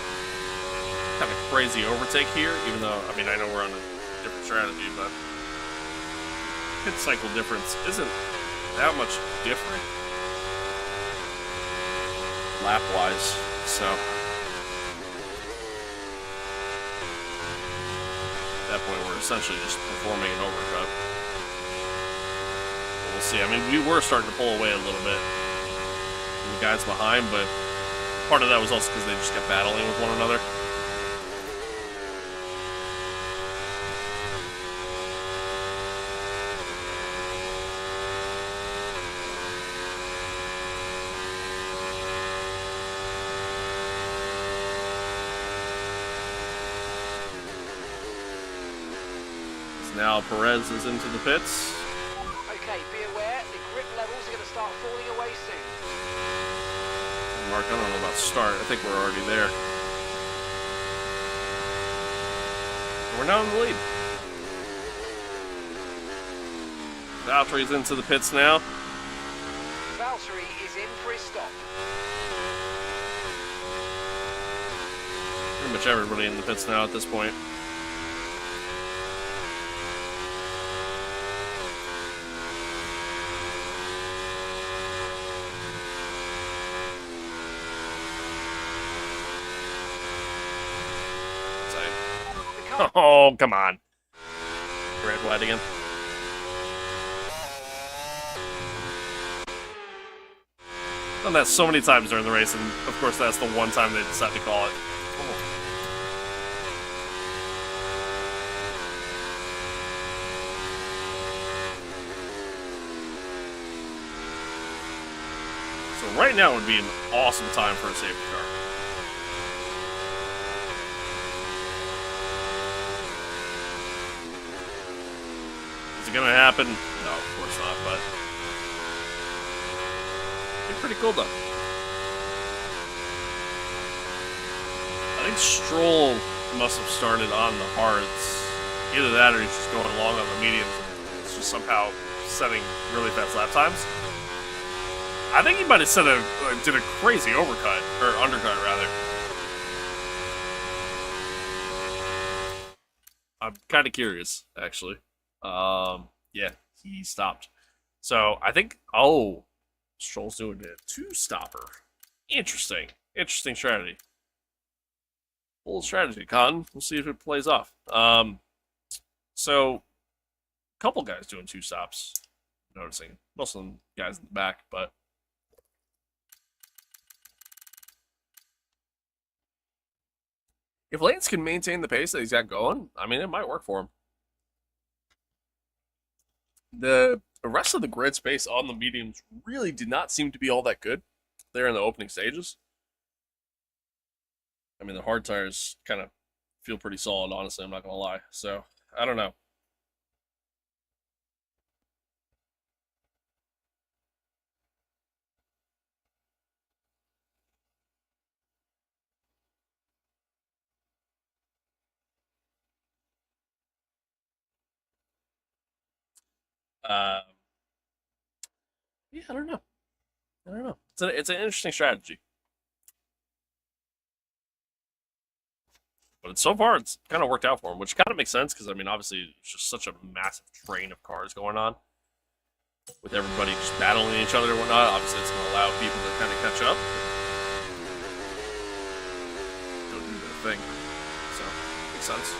kind of crazy overtake here, even though, I mean, I know we're on a different strategy, but pit cycle difference isn't that much different lap-wise, so at that point we're essentially just performing an overcut. We'll see. I mean, we were starting to pull away a little bit from the guys behind, but part of that was also because they just kept battling with one another. So now Perez is into the pits. Okay, be aware, the grip levels are going to start falling away soon. Mark, I don't know about start. I think we're already there. We're now in the lead. Valtteri's into the pits now. Valtteri is in for his stop. Pretty much everybody in the pits now at this point. Oh, come on. Red, white again. Done that so many times during the race, and of course that's the one time they decided to call it. So right now would be an awesome time for a safety car. Is it gonna happen? No, of course not, but it'd be pretty cool though. I think Stroll must have started on the hards. Either that or he's just going along on the mediums and it's just somehow setting really fast lap times. I think he might have did a crazy overcut, or undercut rather. I'm kind of curious, actually. Yeah, he stopped. So I think, oh, Stroll's doing a two-stopper. Interesting. Interesting strategy. Bold strategy, Cotton. We'll see if it plays off. So, a couple guys doing two stops. Noticing. Most of them guys in the back, but if Lance can maintain the pace that he's got going, I mean, it might work for him. The rest of the grid space on the mediums really did not seem to be all that good there in the opening stages. I mean, the hard tires kind of feel pretty solid, honestly, I'm not going to lie. So, I don't know. Yeah, I don't know. I don't know. It's an interesting strategy. But so far, it's kind of worked out for him, which kind of makes sense because, I mean, obviously, it's just such a massive train of cars going on. With everybody just battling each other and whatnot, obviously, it's going to allow people to kind of catch up. Don't do their thing. So, makes sense.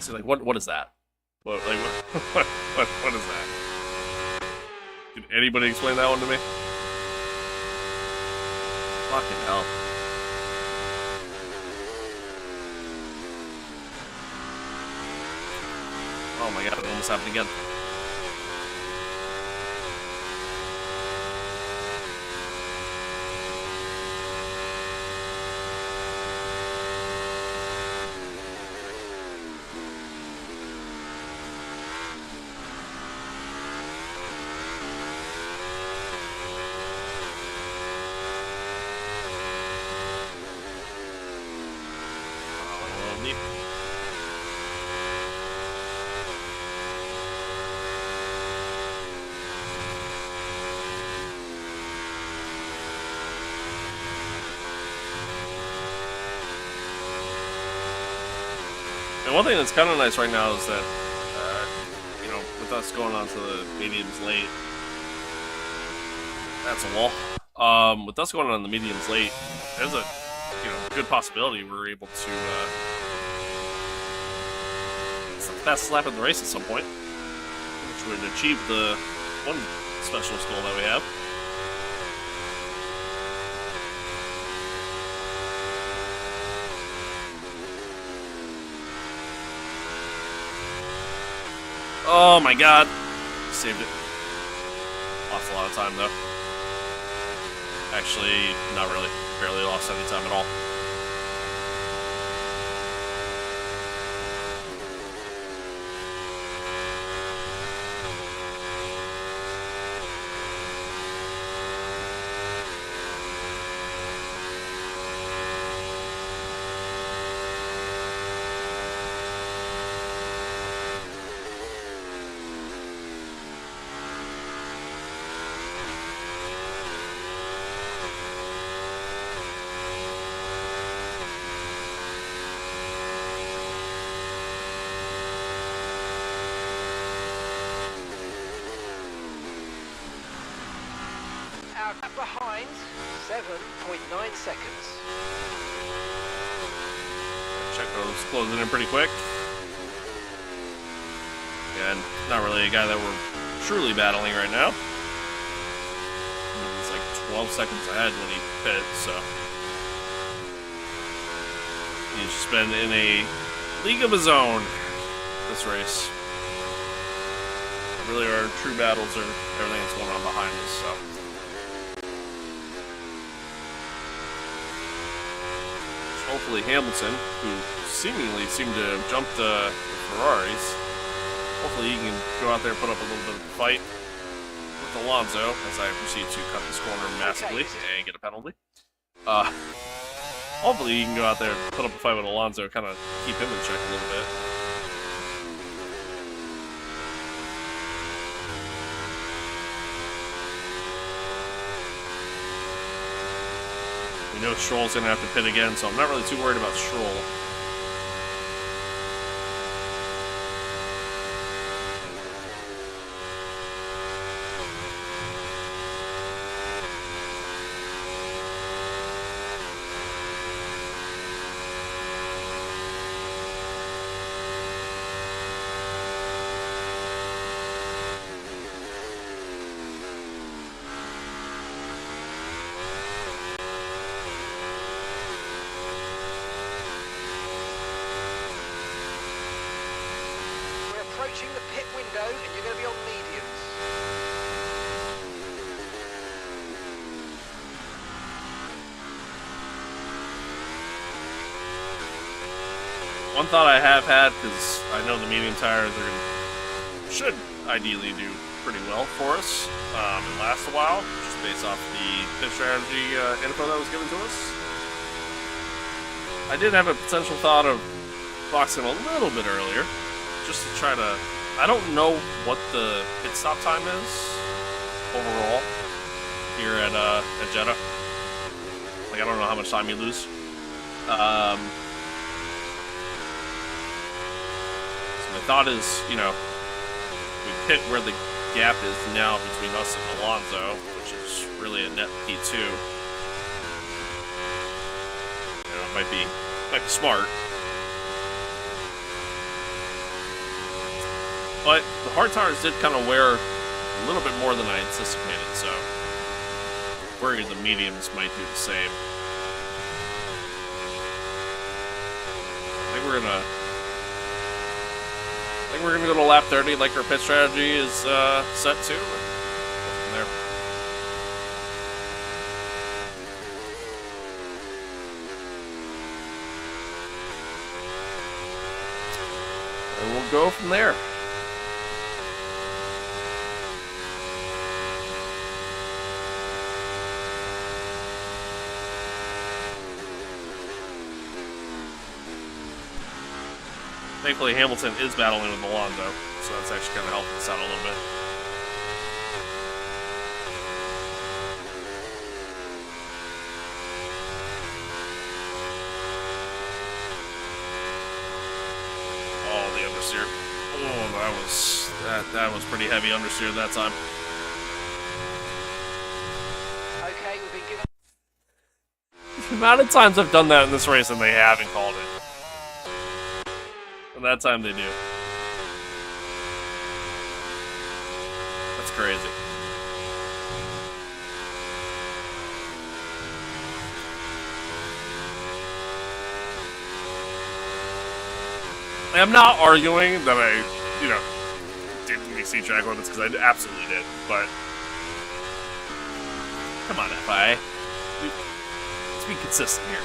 So, like, what is that? What is that? Can anybody explain that one to me? Fucking hell. Oh my god, it almost happened again. Oh, neat. And one thing that's kind of nice right now is that, you know, with us going on to the mediums late, that's a wall. With us going on the mediums late, there's a, you know, good possibility we're able to, it's the fastest lap of the race at some point, which would achieve the one specialist goal that we have. Oh my god. Saved it. Lost a lot of time though. Actually, not really. Barely lost any time at all. lap behind, 7.9 seconds. Check those closing in pretty quick. And not really a guy that we're truly battling right now. He's like 12 seconds ahead when he pits, so he's just been in a league of his own this race. Really, our true battles are everything that's going on behind us, so. Hopefully Hamilton, who seemingly seemed to have jumped the Ferraris, hopefully he can go out there and put up a little bit of a fight with Alonso as I proceed to cut this corner massively and get a penalty. Hopefully he can go out there and put up a fight with Alonso, kind of keep him in check a little bit. We know Stroll's going to have to pit again, so I'm not really too worried about Stroll. Approaching the pit window, and you're going to be on mediums. One thought I have had, because I know the medium tires are should ideally do pretty well for us and last a while, just based off the pit strategy info that was given to us. I did have a potential thought of boxing a little bit earlier, just to try to. I don't know what the pit stop time is overall here at Jeddah. Like, I don't know how much time you lose. So my thought is, you know, we pit where the gap is now between us and Alonso, which is really a net P2. You know, it might be smart. But the hard tires did kind of wear a little bit more than I anticipated, so I'm worried the mediums might do the same. I think we're gonna go to lap 30 like our pit strategy is set to. From there. And we'll go from there. Thankfully, Hamilton is battling with Alonso, so that's actually kind of helping us out a little bit. Oh, the understeer. Oh, that was pretty heavy understeer that time. Okay, we've been given. The amount of times I've done that in this race and they haven't called it. And that time they do. That's crazy. I'm not arguing that I, didn't exceed track limits, because I absolutely did, but come on, FI. Let's be consistent here.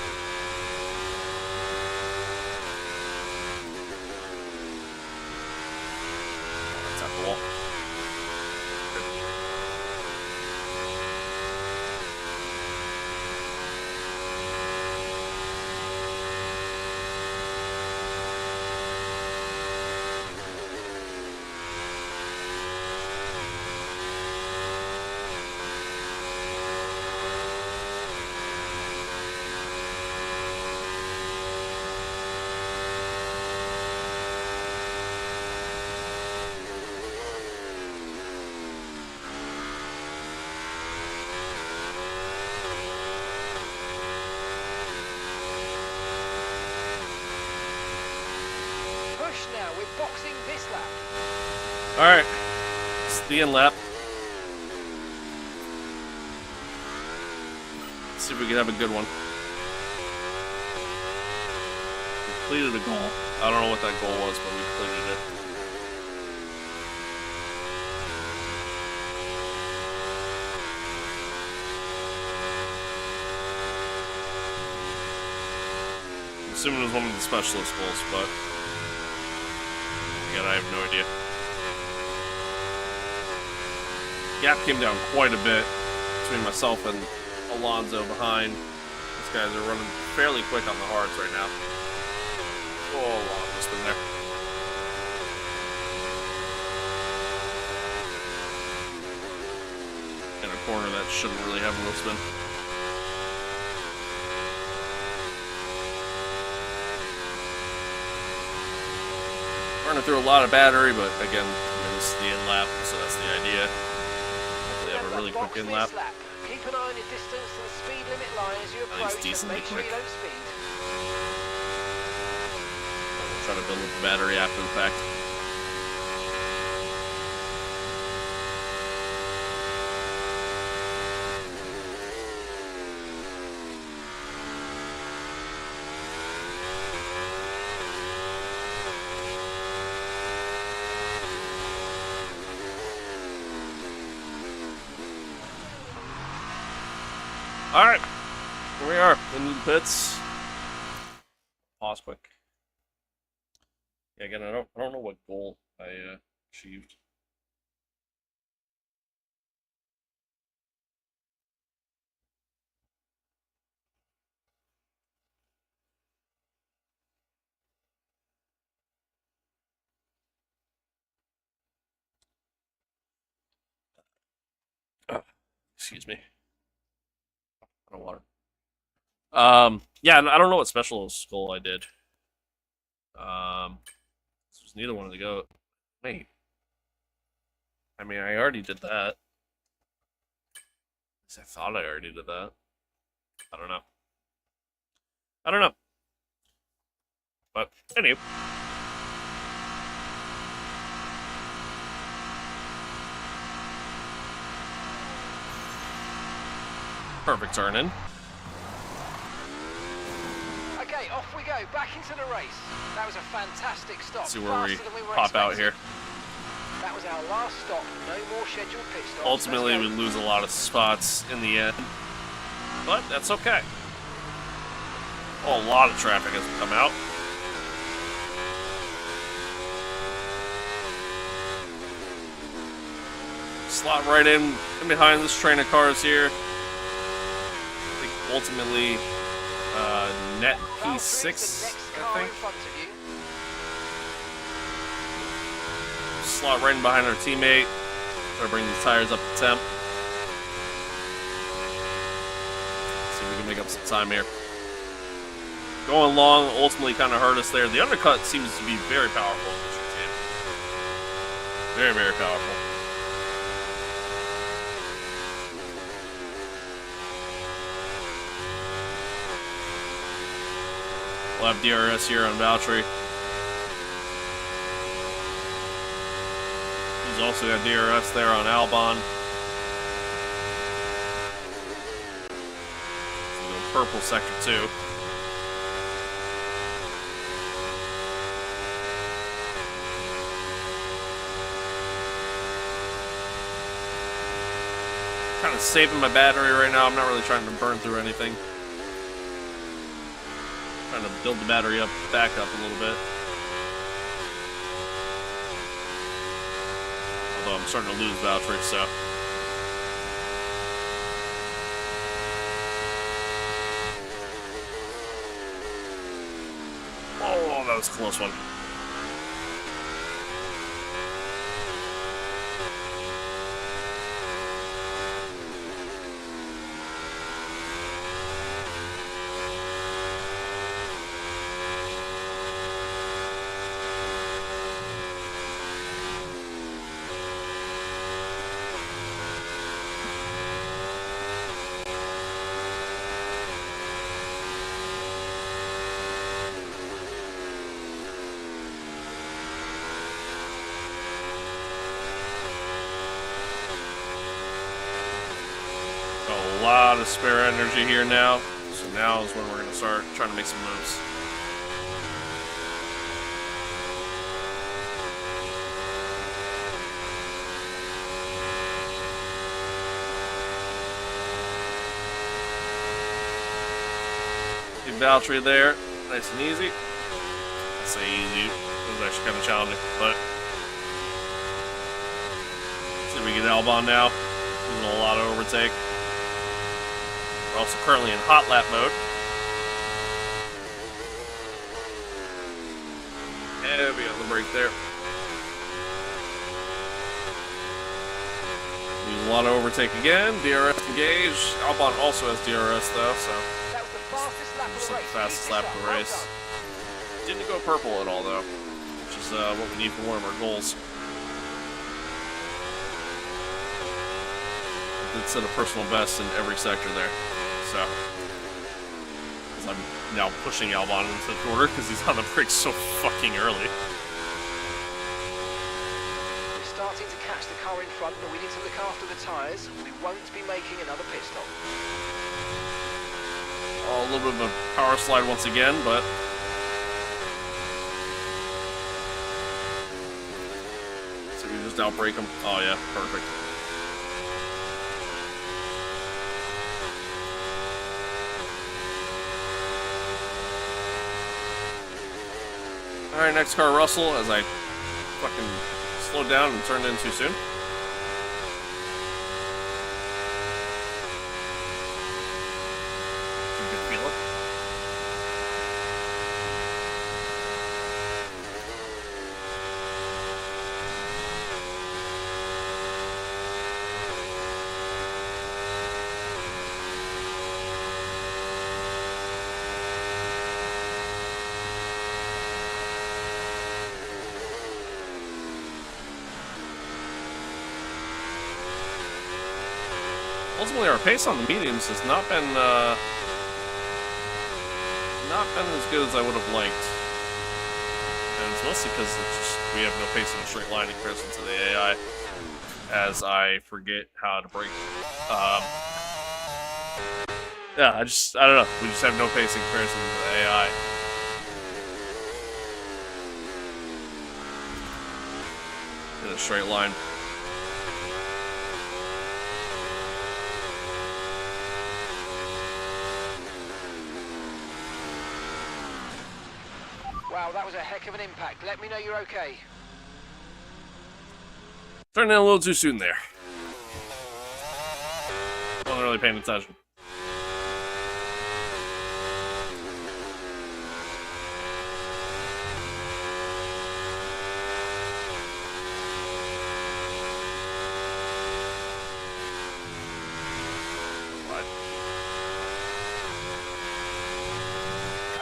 We're boxing this lap. Alright. It's the end lap. Let's see if we can have a good one. Completed a goal. I don't know what that goal was, but we completed it. I'm assuming it was one of the specialist goals, but again, I have no idea. Gap came down quite a bit between myself and Alonso behind. These guys are running fairly quick on the hards right now. Oh, long what's been there. In a corner that shouldn't really have a wheel spin. Running through a lot of battery, but again, this is the end lap, so that's the idea. Hopefully have a really quick end lap. Keep an eye on your distance to the speed limit line as you approach, and decently make sure quick. you don't speed. We'll try to build up the battery after the fact. Alright, here we are, into the pits. Pause quick. Yeah, again, I don't know what goal I achieved. Oh, excuse me. No water. Yeah, I don't know what special goal I did. This was neither one of the go. Wait. I mean, I already did that. At least I thought I already did that. I don't know. I don't know. But, anyway. Perfect turn in. Okay, off we go, back into the race. That was a fantastic stop. Let's see where we Faster than were pop out expecting. here. That was our last stop. No more scheduled pit stops. Ultimately, we Let's go. lose a lot of spots in the end. But that's okay. Oh, a lot of traffic has come out. Slot right in behind this train of cars here. I think ultimately net Valtteri P6, is the next I car think. in front of you. Slot right in behind our teammate. Try to bring the tires up to temp. See if we can make up some time here. Going long ultimately kind of hurt us there. The undercut seems to be very powerful in this routine. Very, very powerful. We'll have DRS here on Valtteri. He's also got DRS there on Albon. So go purple sector 2. Kind of saving my battery right now. I'm not really trying to burn through anything. Trying to build the battery up, back up a little bit. Although I'm starting to lose Valtteri, so. Oh, that was a close one. lot of spare energy here now. So now is when we're going to start trying to make some moves. Valtteri there, nice and easy. I say easy, it was actually kind of challenging, but see if we get Albon now. Using a lot of overtake. We're also currently in hot lap mode. And we got the brake there. Use a lot of overtake again. DRS engaged. Albon also has DRS though, so. Just like the fastest lap of the race. Didn't go purple at all though, which is what we need for one of our goals. I did set a personal best in every sector there, so because I'm now pushing Albon into the corner because he's on the brakes so fucking early. We're starting to catch the car in front, but we need to look after the tyres. We won't be making another pit stop. Oh, a little bit of a power slide once again, but so we just outbrake him. Oh yeah, perfect. All right, next car, Russell. As I fucking slowed down and turned in too soon. Ultimately, our pace on the mediums has not been as good as I would have liked, and it's mostly because we have no pace in a straight line in comparison to the AI, as I forget how to brake. Yeah, I don't know. We just have no pace in comparison to the AI. In a straight line. Wow, that was a heck of an impact. Let me know you're okay. Turned in a little too soon there. Wasn't really paying attention.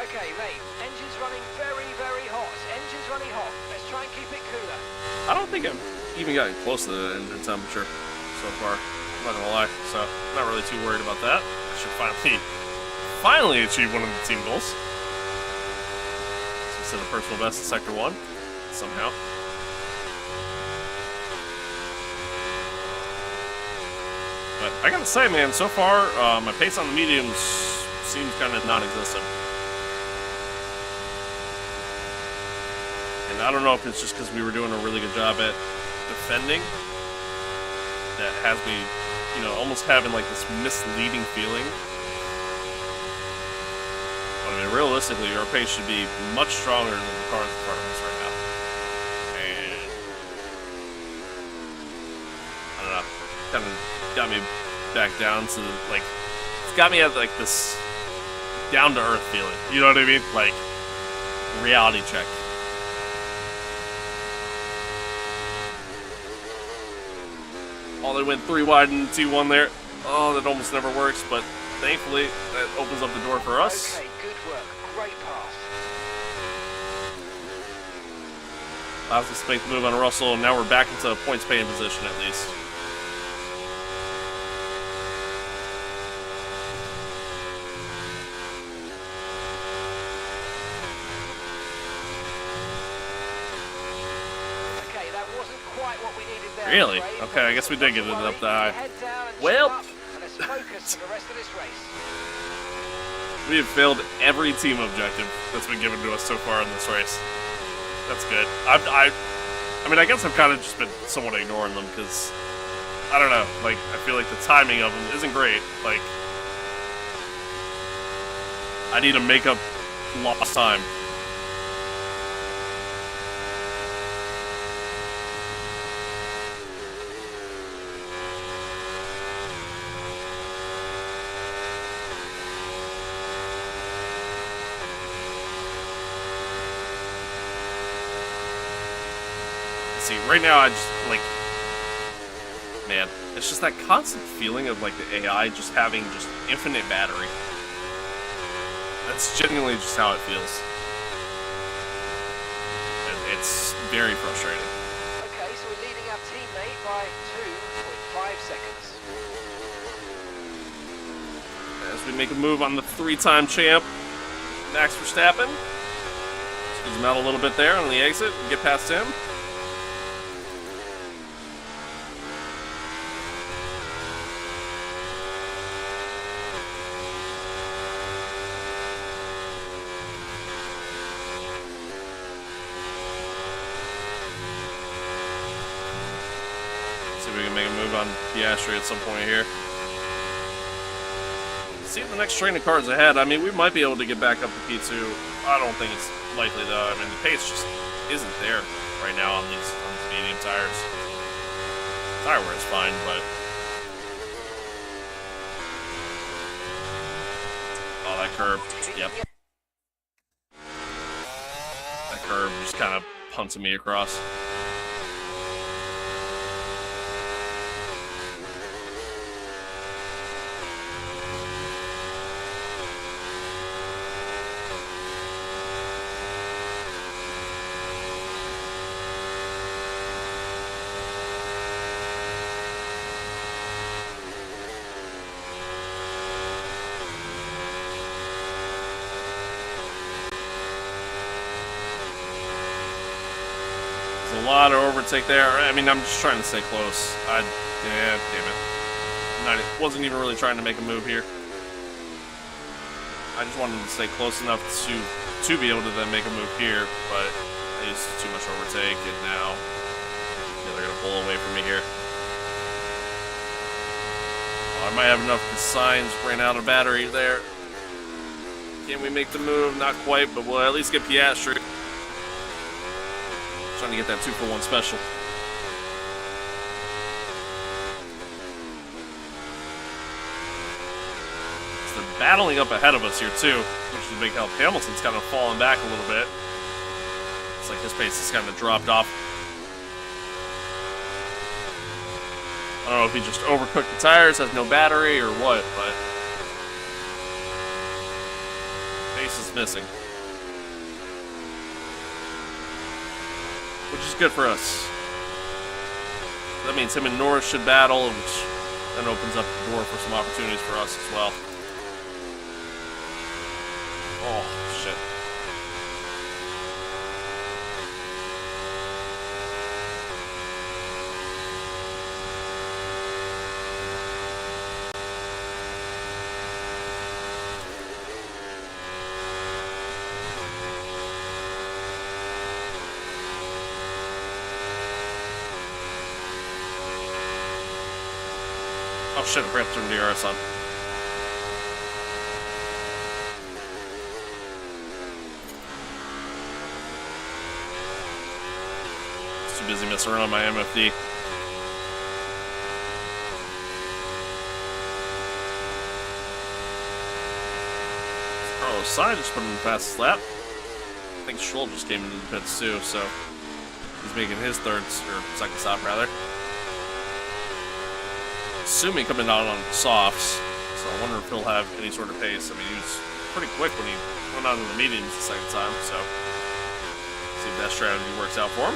Okay, mate. Engine's running very, very hot. Engine's running hot. Let's try and keep it cooler. I don't think I've even gotten close to the engine temperature so far. I'm not gonna lie. So, not really too worried about that. I should finally achieve one of the team goals. So, set a personal best in Sector 1. Somehow. But I gotta say, man, so far, my pace on the mediums seems kind of non-existent. And I don't know if it's just because we were doing a really good job at defending that has me, you know, almost having like this misleading feeling. But I mean, realistically, our pace should be much stronger than the cars in front of us right now. And I don't know, kind of got me back down to like, it's got me at like this down to earth feeling. You know what I mean? Like reality check. Oh, they went 3 wide and 2-1 there. Oh, that almost never works, but thankfully that opens up the door for us. Okay, good work. Great pass. Allows us to make the move on Russell, and now we're back into a points paying position at least. Okay, that wasn't quite what we needed there. Really? I'm afraid, Okay, I but guess we did get it not to up worry. that high. Head down and Well, chin up, and let's Let's focus for the rest of this race. We have failed every team objective that's been given to us so far in this race. That's good. I mean, I guess I've kind of just been somewhat ignoring them because, I don't know, like, I feel like the timing of them isn't great. Like, I need to make up lost time. See, right now I just, like, man, it's just that constant feeling of, like, the AI just having just infinite battery. That's genuinely just how it feels. And it's very frustrating. Okay, so we're leading our teammate by 2.5 seconds. As we make a move on the 3-time champ, Max Verstappen. Squeeze him out a little bit there on the exit and get past him. See if we can make a move on Piastri at some point here. See the next train of cars ahead. I mean, we might be able to get back up to P2. I don't think it's likely though. I mean, the pace just isn't there right now on these medium tires. Tire wear is fine, but oh, that curb. Yep. That curb just kind of punted me across. A lot of overtake there. I mean, I'm just trying to stay close. Yeah, damn it. Wasn't even really trying to make a move here. I just wanted to stay close enough to be able to then make a move here, but I used too much overtake, and now they're gonna pull away from me here. Oh, I might have enough because Sainz ran out of battery there. Can we make the move? Not quite, but we'll at least get Piastri. Trying to get that 2-for-1 special. So they're battling up ahead of us here too, which is a big help. Hamilton's kind of falling back a little bit. It's like his pace has kind of dropped off. I don't know if he just overcooked the tires, has no battery, or what, but pace is missing. Which is good for us. That means him and Norris should battle, which then opens up the door for some opportunities for us as well. Oh, shit. Oh shit, I forgot to turn the DRS on. Just too busy messing around on my MFD. Carlos Sainz just put in the fastest lap. I think Stroll just came into the pits too, so he's making his second stop rather. Assuming coming out on softs, so I wonder if he'll have any sort of pace. I mean, he was pretty quick when he went on to the mediums the second time, so see if that strategy works out for him.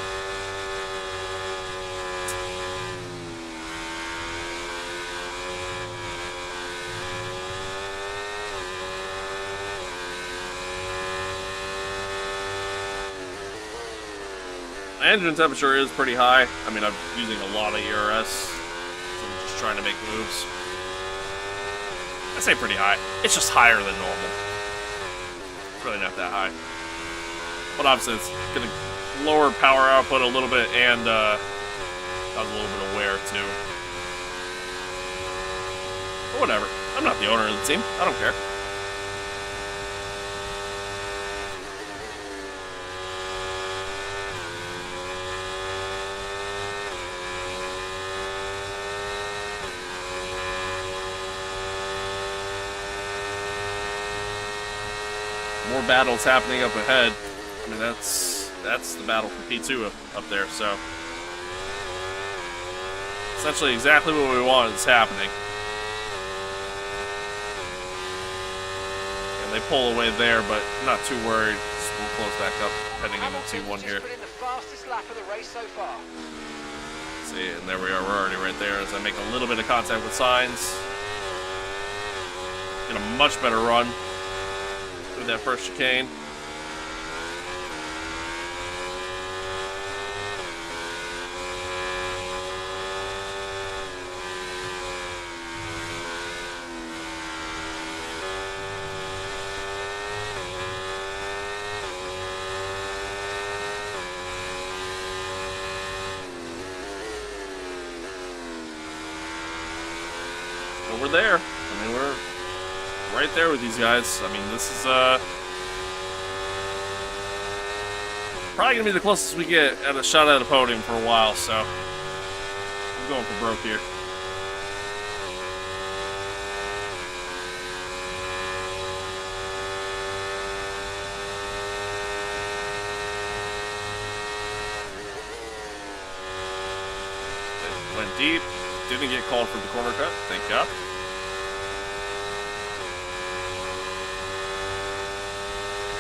My engine temperature is pretty high. I mean, I'm using a lot of ERS. Trying to make moves. I say pretty high. It's just higher than normal. It's really not that high. But obviously it's going to lower power output a little bit and cause a little bit of wear too. But whatever. I'm not the owner of the team. I don't care. More battles happening up ahead. I mean, that's the battle for P2 up there, so essentially exactly what we want is happening. And they pull away there, but I'm not too worried. We'll close back up heading into T1 here. Put in the fastest lap of the race so far. See, and there we are. We're already right there as I make a little bit of contact with signs. Get a much better run through that first chicane. We're there. I mean, we're right there with these guys. I mean, this is probably gonna be the closest we get at a shot at a podium for a while. So I'm going for broke here. Went deep. Didn't get called for the corner cut. Thank God.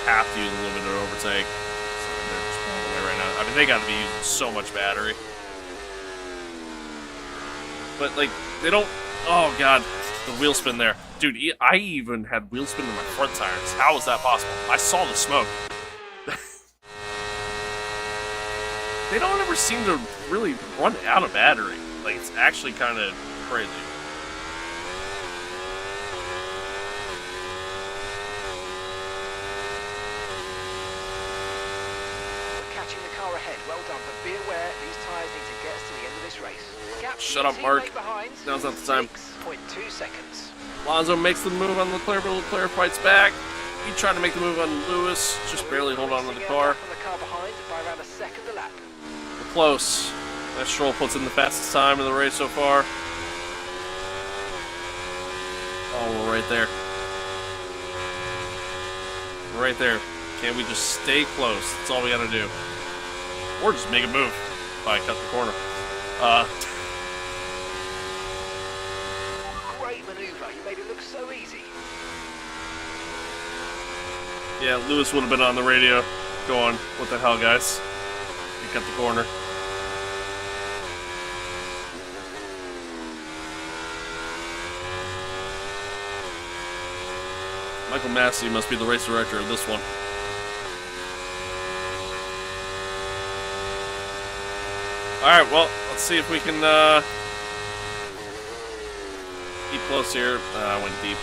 Have to use a little bit of overtake. So they're just pulling away right now. I mean, they got to be using so much battery. But, like, they don't... Oh, God. The wheel spin there. Dude, I even had wheel spin in my front tires. How is that possible? I saw the smoke. They don't ever seem to really run out of battery. Like, it's actually kind of crazy. Catching the car ahead, well done, but be aware these tyres need to get us to the end of this race. Gap Shut up, Mark. behind, Now's not the time. 6.2 seconds. Alonso makes the move on Leclerc, but Leclerc fights back. He tried to make the move on Lewis, just barely hold on to the car. From the car behind by around a second a lap. We're close. That Stroll puts in the fastest time in the race so far. Oh, we're right there. We're right there. Can we just stay close? That's all we gotta do. Or just make a move if I cut the corner. Great maneuver. You made it look so easy. Yeah, Lewis would have been on the radio going, what the hell, guys? You cut the corner. Michael Massey must be the race director of this one. Alright, well, let's see if we can keep close here. I went deep.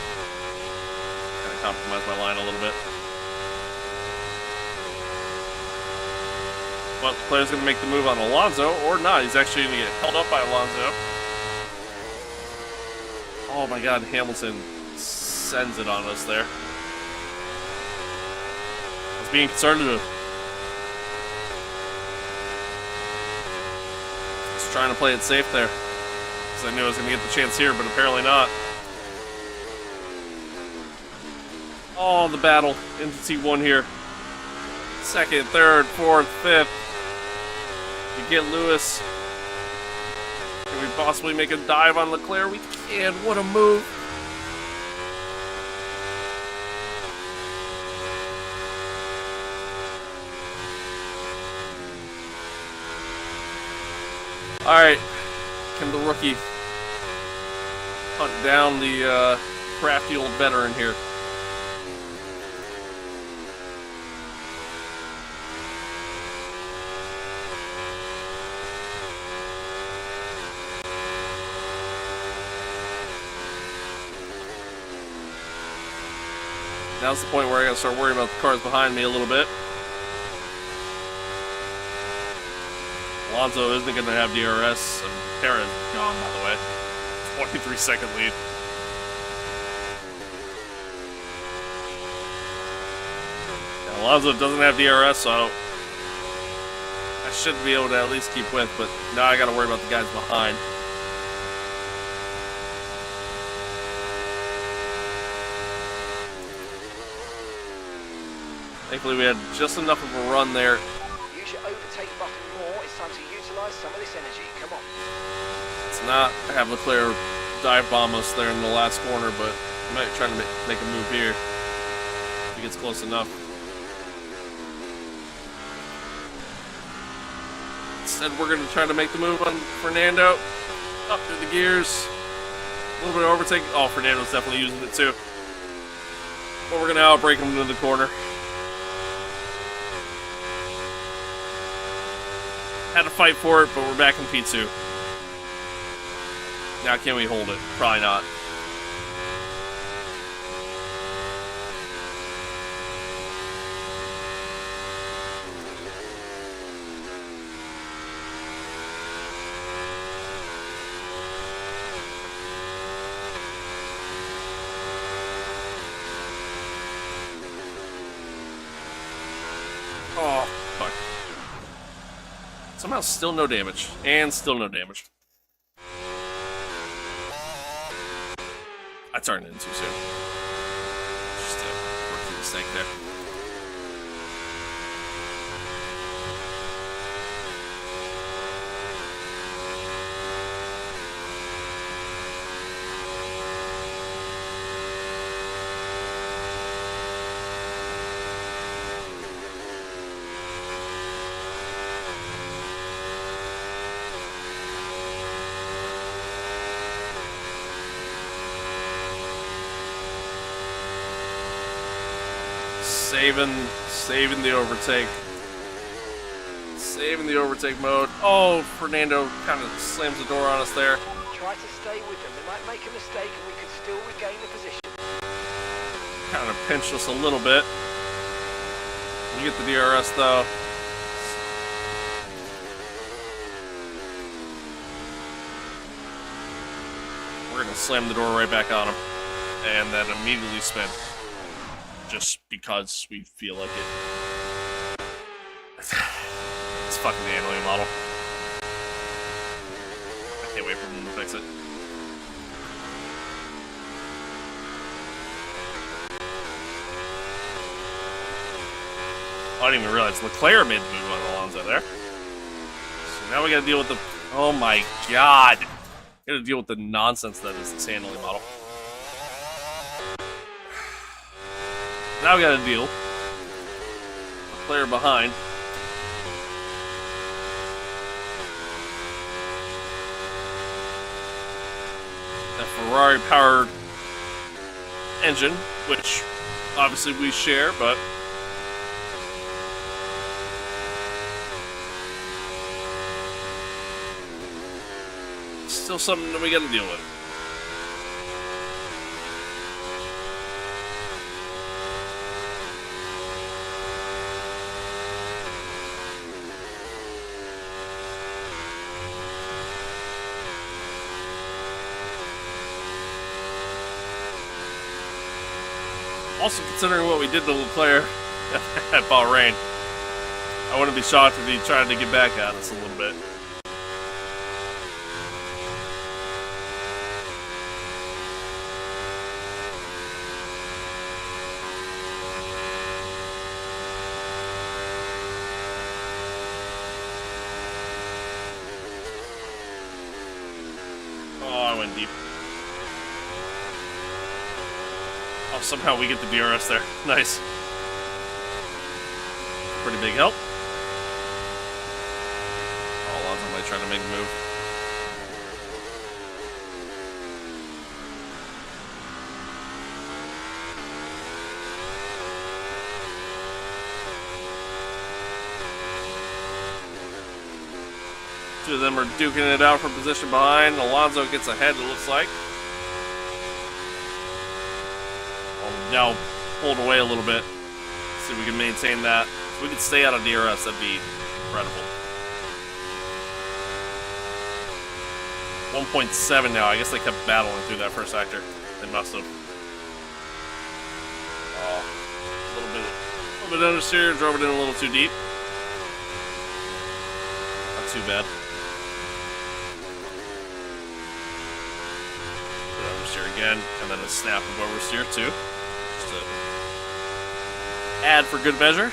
Kind of compromised my line a little bit. But the player's going to make the move on Alonso, or not. He's actually going to get held up by Alonso. Oh my god, Hamilton sends it on us there. I was being conservative. Just trying to play it safe there. Because I knew I was going to get the chance here, but apparently not. Oh, the battle into T1 here. Second, third, fourth, fifth. You get Lewis. Can we possibly make a dive on Leclerc? We can. What a move. Alright. Can the rookie hunt down the crafty old veteran here? Now's the point where I gotta start worrying about the cars behind me a little bit. Alonso isn't gonna have DRS, and Perez gone, by the way. 23-second lead. Now, Alonso doesn't have DRS, so I should be able to at least keep with, but now I gotta worry about the guys behind. Thankfully, we had just enough of a run there. Use your overtake button more. It's time to utilize some of this energy. Come on. It's not have Leclerc dive bomb us there in the last corner, but I might try to make a move here if he gets close enough. Instead, we're going to try to make the move on Fernando. Up through the gears. A little bit of overtake. Oh, Fernando's definitely using it too. But we're going to outbrake him into the corner. Had to fight for it, but we're back in P2. Now can we hold it? Probably not. Oh, fuck. Somehow still no damage. And still no damage. I turned it in too soon. Just a rookie mistake there. Saving the overtake. Saving the overtake mode. Oh, Fernando kind of slams the door on us there. Try to stay with them. They might make a mistake and we could still regain the position. Kind of pinched us a little bit. We get the DRS though. We're going to slam the door right back on him. And then immediately spin. Just because we feel like it. It's fucking the alien model. I can't wait for them to fix it. I didn't even realize Leclerc made the move on Alonso there. So now we gotta deal with the... Oh my god! We gotta deal with the nonsense that is this handling model. Now we gotta deal. Leclerc behind. That Ferrari-powered engine, which obviously we share, but still something that we gotta deal with. Also, considering what we did to Leclerc at Bahrain, I wouldn't be shocked if he tried to get back at us a little bit. Oh, I went deep. Oh, somehow we get the DRS there. Nice. Pretty big help. Oh, Alonso might try to make a move. Two of them are duking it out from position behind. Alonso gets ahead, it looks like. Oh, no. pulled away a little bit. See if we can maintain that. If we could stay out of DRS, that'd be incredible. 1.7 now. I guess they kept battling through that first sector. They must have. Oh, a little bit understeer. Drove it in a little too deep. Not too bad. Oversteer again, and then a snap of oversteer too. Just to add for good measure.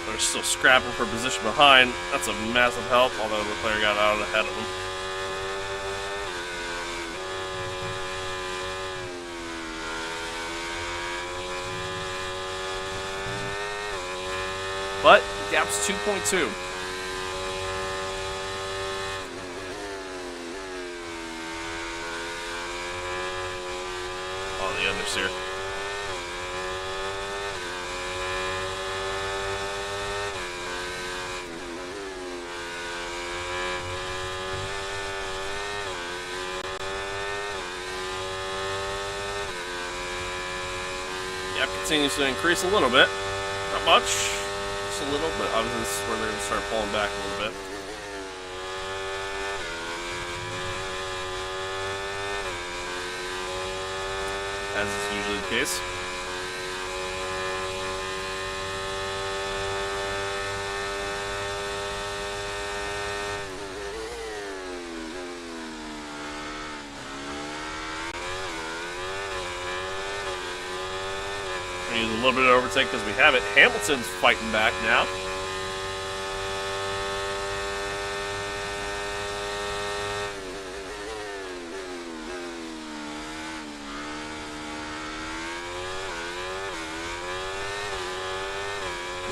They're still scrapping for position behind. That's a massive help, although the player got out ahead of him. But gap's 2.2. Oh, the understeer. Gap continues to increase a little bit. Not much. Just a little, but obviously this is where they're going to start pulling back a little bit. As is usually the case. Use a little bit of overtake because we have it. Hamilton's fighting back now.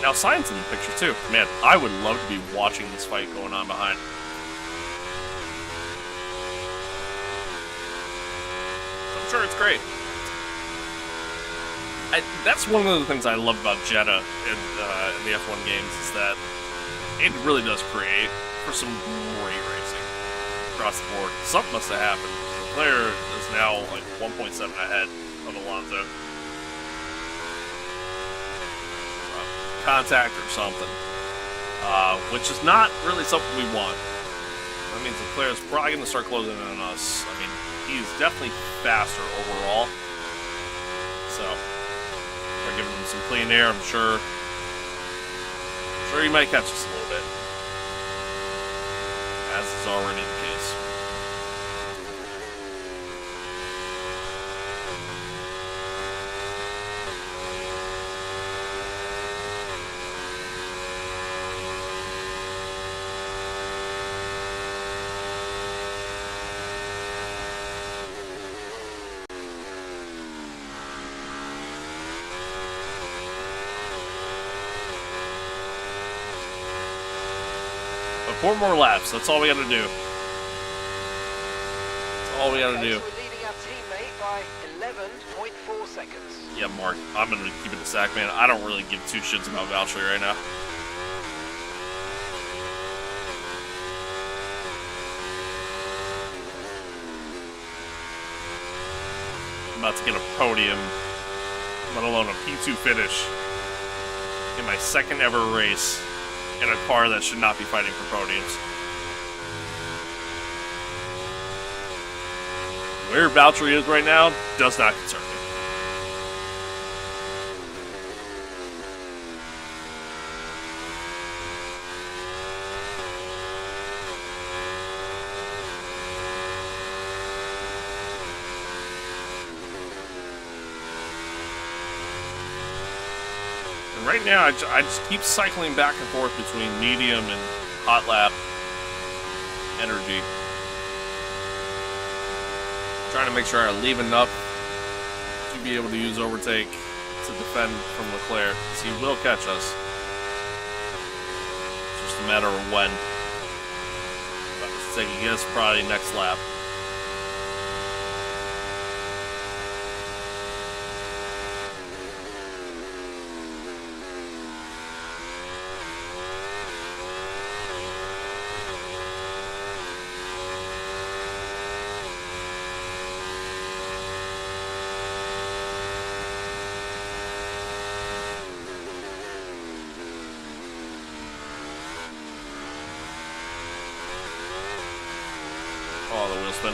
Now Science in the picture too. Man, I would love to be watching this fight going on behind. I'm sure it's great. That's one of the things I love about Jeddah in the F1 games is that it really does create for some great racing across the board. Something must have happened. The player is now like 1.7 ahead of Alonso. Contact or something, which is not really something we want. That means the player's probably going to start closing in on us. I mean, he's definitely faster overall. So. We're giving him some clean air, I'm sure. He might catch us a little bit. As is already the case. But 4 more laps, that's all we gotta do. That's all we gotta do. We're leading our teammate by 11.4 seconds. Yeah, Mark, I'm gonna keep it a sack, man. I don't really give 2 shits about Valtteri right now. I'm about to get a podium, let alone a P2 finish in my second ever race in a car that should not be fighting for podiums. Where Valtteri is right now does not concern me. Right now, I just keep cycling back and forth between medium and hot lap energy. Trying to make sure I leave enough to be able to use overtake to defend from Leclerc, because he will catch us. It's just a matter of when. But let's take a guess, probably next lap. Oh, the wheel spin.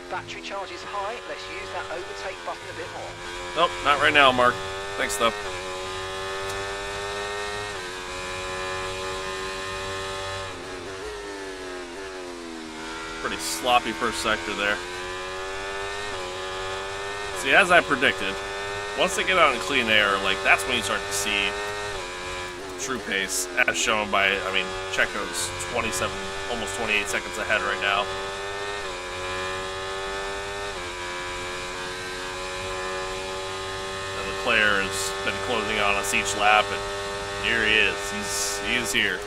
Battery charge is high. Let's use that overtake button a bit more. Nope, not right now, Mark. Thanks, though. Pretty sloppy first sector there. See, as I predicted, once they get out in clean air, like, that's when you start to see true pace, as shown by, I mean, Checo's 27, almost 28 seconds ahead right now. And Leclerc has been closing on us each lap, and here he is. He is here.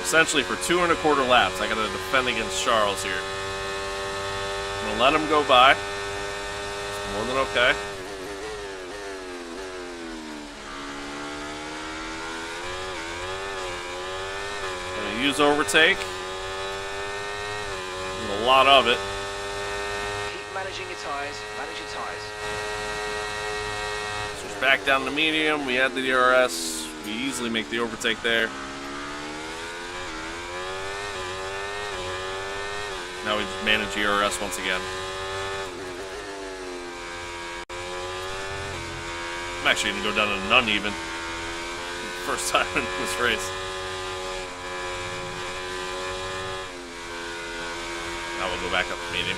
Essentially, for 2.25 laps, I got to defend against Charles here. I'm going to let him go by. It's more than okay. Going to use overtake. And a lot of it. Keep managing your tyres. Manage your tyres. Switch back down to medium. We add the DRS. We easily make the overtake there. Now we just manage ERS once again. I'm actually going to go down to none even. First time in this race. Now we'll go back up to medium.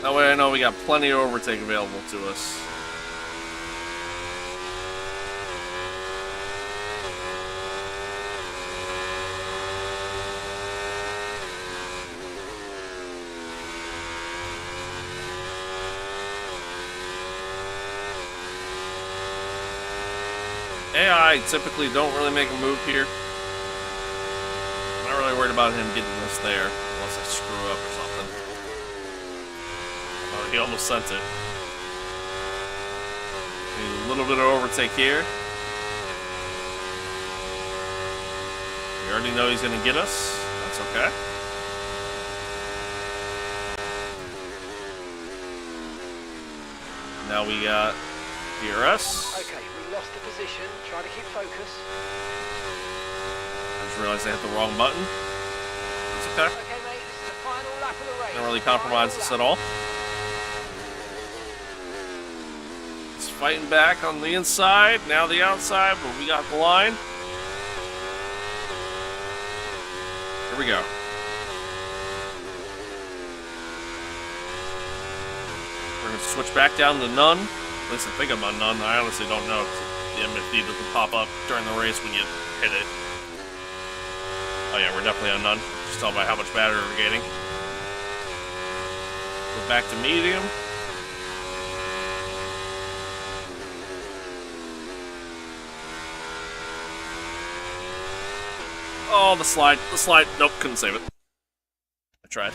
That way I know we got plenty of overtake available to us. AI typically don't really make a move here. I'm not really worried about him getting this there, unless I screw up or something. Oh, he almost sent it. Need a little bit of overtake here. We already know he's going to get us. That's okay. Now we got DRS. Okay, we lost the position. Try to keep focus. I just realized I hit the wrong button. It's okay. Okay, mate, this is the final lap of the race. Don't really compromise this at all. It's fighting back on the inside, now the outside, but we got the line. Here we go. We're going to switch back down to none. At least I think I'm on none. I honestly don't know. The MFD doesn't pop up during the race when you hit it. Oh yeah, we're definitely on none. Just tell by how much battery we're getting. Go back to medium. Oh, the slide. The slide. Nope, couldn't save it. I tried.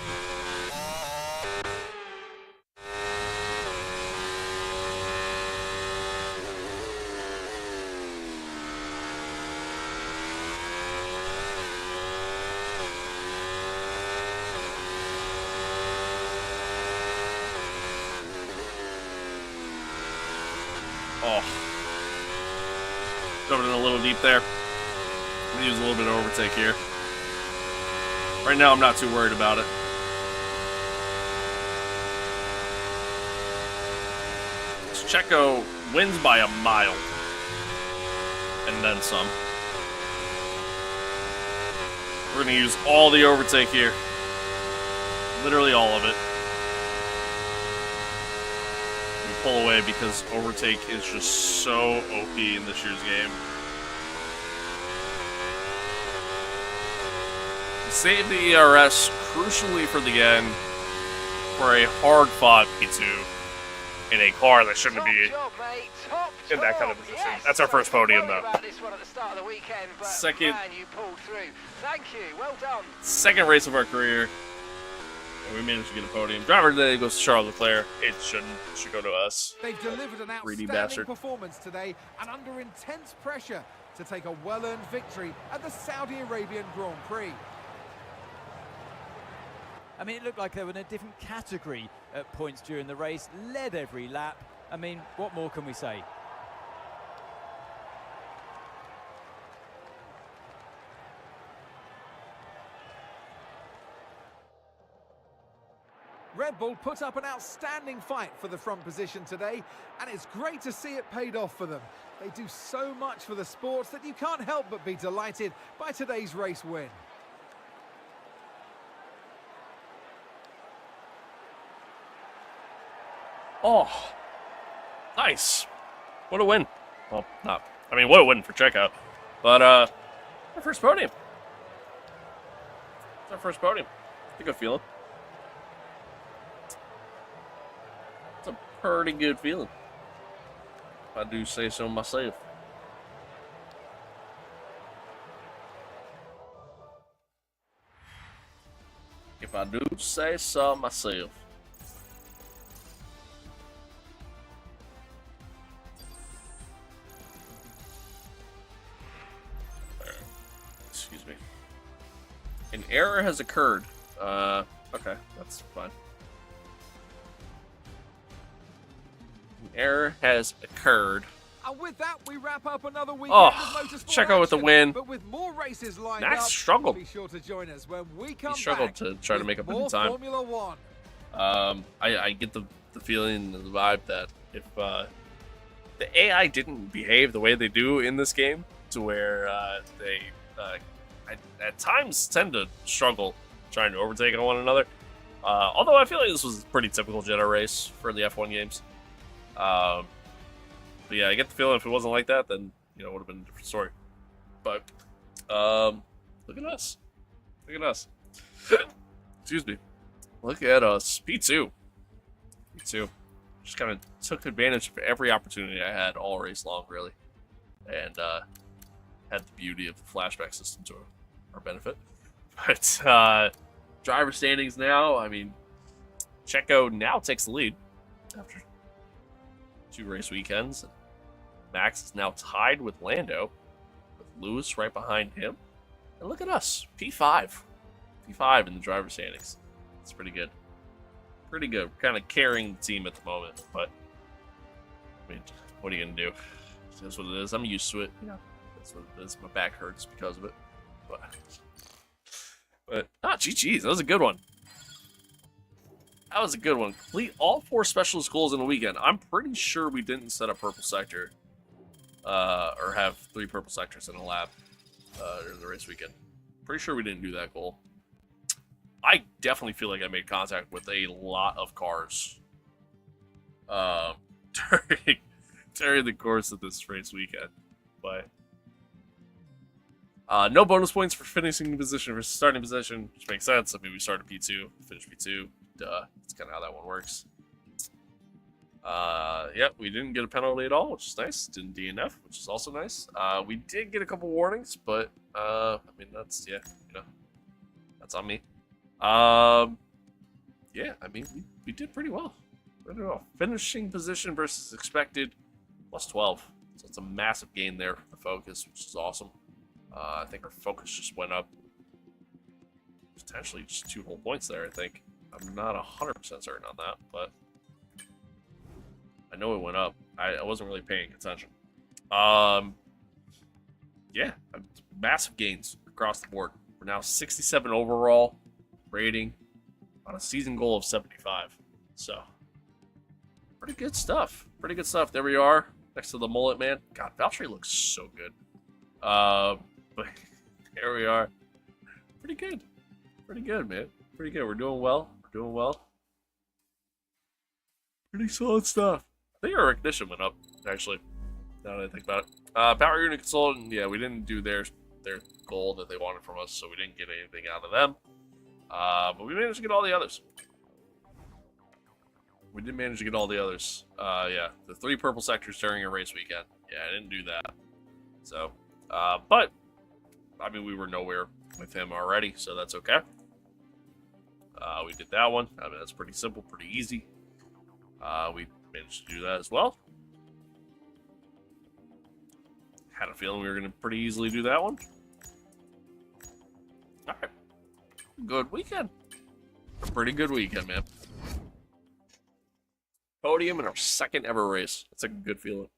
Oh. Jumped in a little deep there. gonna use a little bit of overtake here. Right now, I'm not too worried about it. Checo wins by a mile. And then some. We're going to use all the overtake here. Literally all of it. We pull away because overtake is just so OP in this year's game. Save the ERS crucially for the end for a hard-fought P2 in a car that shouldn't be in that kind of position. Yes, That's our first podium, though. Second, Thank you. Well done. second race of our career, and we managed to get a podium. Driver today goes to Charles Leclerc. It should go to us. They've delivered an outstanding performance today and under intense pressure to take a well-earned victory at the Saudi Arabian Grand Prix. I mean, it looked like they were in a different category at points during the race, led every lap. I mean, what more can we say? Red Bull put up an outstanding fight for the front position today, and it's great to see it paid off for them. They do so much for the sport that you can't help but be delighted by today's race win. Oh, nice. What a win. Well, not. I mean, what a win for Checo. But, our first podium. It's our first podium. It's a good feeling. It's a pretty good feeling. If I do say so myself. If I do say so myself. Excuse me. An error has occurred. Okay, that's fine. An error has occurred. And with that, we wrap up another weekend Oh, of motorsport Checo with the action. win. But with more races lined Max up, struggled. be sure to join us when we come He struggled back to try to with make up more any time. Formula One. I get the feeling and the vibe that if the AI didn't behave the way they do in this game, to where they at times tend to struggle trying to overtake on one another. Although I feel like this was a pretty typical Jeddah race for the F1 games. But yeah, I get the feeling if it wasn't like that, then it would have been a different story. But look at us. Look at us. Excuse me. Look at us. P2. P2. Just kind of took advantage of every opportunity I had all race long, really. And had the beauty of the flashback system to our benefit. But driver standings now, I mean, Checo now takes the lead after 2 race weekends. Max is now tied with Lando, with Lewis right behind him. And look at us, P5. P5 in the driver standings. It's pretty good. Pretty good. We're kind of carrying the team at the moment, but I mean, what are you going to do? That's what it is. I'm used to it. Yeah. That's what it is. My back hurts because of it. But GG's. That was a good one. That was a good one. Complete all 4 specialist goals in a weekend. I'm pretty sure we didn't set up purple sector. Or have 3 purple sectors in a lap during the race weekend. Pretty sure we didn't do that goal. I definitely feel like I made contact with a lot of cars during the course of this race weekend. But no bonus points for finishing position versus starting position, which makes sense. I mean, we started P2, finished P2. Duh. That's kind of how that one works. Yep, we didn't get a penalty at all, which is nice. Didn't DNF, which is also nice. We did get a couple warnings, but I mean, that's that's on me. Yeah, I mean, we did pretty well. Pretty well. Finishing position versus expected, plus 12. So it's a massive gain there for the focus, which is awesome. I think our focus just went up potentially just 2 whole points there, I think. I'm not 100% certain on that, but I know it went up. I wasn't really paying attention. Yeah, massive gains across the board. We're now 67 overall rating on a season goal of 75. So, pretty good stuff. Pretty good stuff. There we are, next to the mullet man. God, Valtteri looks so good. But there we are. Pretty good. Pretty good, man. Pretty good. We're doing well. We're doing well. Pretty solid stuff. I think our recognition went up, actually, now that I think about it. Power unit consultant, yeah, we didn't do their goal that they wanted from us, so we didn't get anything out of them. But we managed to get all the others. We did manage to get all the others. Yeah, the 3 purple sectors during a race weekend. Yeah, I didn't do that. So, but, I mean, we were nowhere with him already, so that's okay. We did that one. I mean, that's pretty simple, pretty easy. We managed to do that as well. Had a feeling we were going to pretty easily do that one. Alright. Good weekend. A pretty good weekend, man. Podium in our 2nd ever race. That's a good feeling.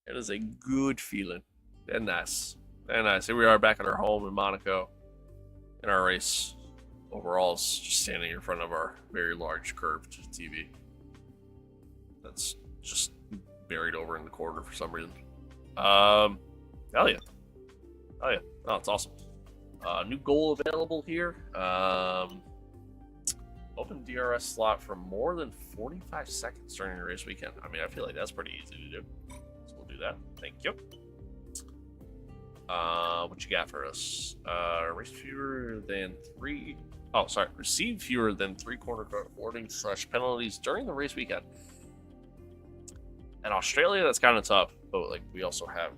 It is a good feeling. And nice. And nice. Here we are back at our home in Monaco. In our race. Overall, it's just standing in front of our very large curved TV. That's just buried over in the corner for some reason. Hell yeah. Hell yeah. Oh, it's awesome. New goal available here. Open DRS slot for more than 45 seconds during a race weekend. I mean, I feel like that's pretty easy to do. So we'll do that. Thank you. What you got for us? Race fewer than 3... Oh, sorry. Receive fewer than 3 corner code warnings / penalties during the race weekend. In Australia, that's kind of tough, but like we also have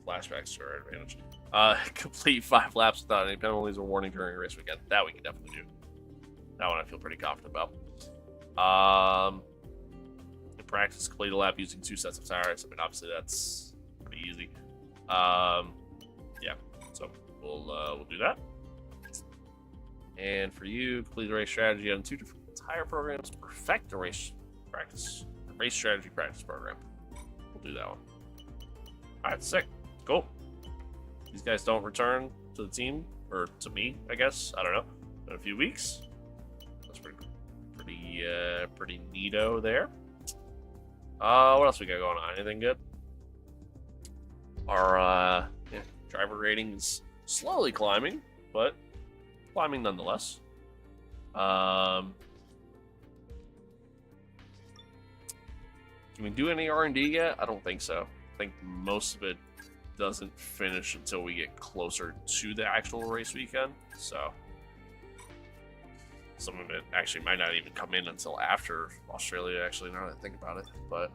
flashbacks to our advantage. Complete 5 laps without any penalties or warning during a race weekend. That we can definitely do. That one I feel pretty confident about. In practice, complete a lap using 2 sets of tires. I mean, obviously that's pretty easy. Yeah, so we'll do that. And for you, complete the race strategy on 2 different tire programs. Perfect the race strategy practice program. We'll do that one. Alright, sick. Cool. These guys don't return to the team, or to me, I guess. I don't know. In a few weeks. That's pretty neato there. What else we got going on? Anything good? Our driver rating is slowly climbing, but climbing nonetheless. Can we do any R&D yet? I don't think so. I think most of it doesn't finish until we get closer to the actual race weekend. So some of it actually might not even come in until after Australia, actually, now that I think about it. But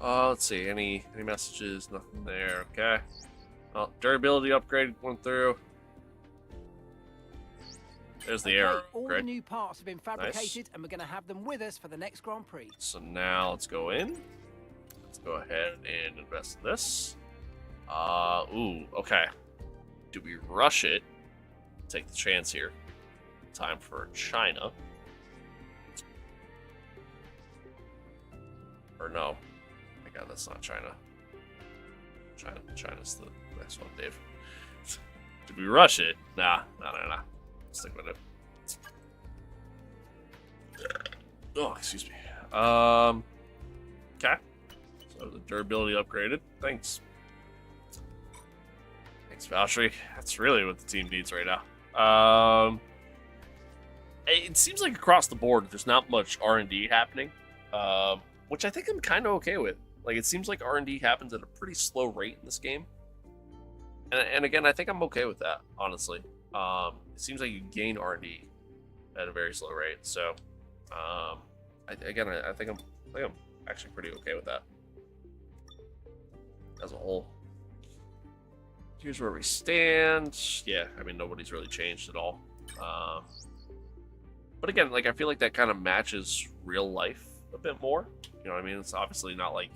let's see, any messages? Nothing there. Okay. Well, durability upgrade went through. There's the arrow. All Great. the new parts have been fabricated, and we're going to have them with us for the next Grand Prix. So now let's go in. Let's go ahead and invest in this. Ooh, okay. Do we rush it? Take the chance here. Time for China. Or no. Oh my god, that's not China. China's the next one, Dave. Did we rush it? Nah. Stick with it. Oh, excuse me. Okay. So the durability upgraded. Thanks, Valtteri. That's really what the team needs right now. It seems like across the board, there's not much R&D happening, which I think I'm kind of okay with. Like, it seems like R&D happens at a pretty slow rate in this game. And again, I think I'm okay with that, honestly. It seems like you gain R&D at a very slow rate, so I think I'm actually pretty okay with that as a whole. Here's where we stand. Yeah, I mean, nobody's really changed at all. But again, like, I feel like that kind of matches real life a bit more. You know what I mean? It's obviously not like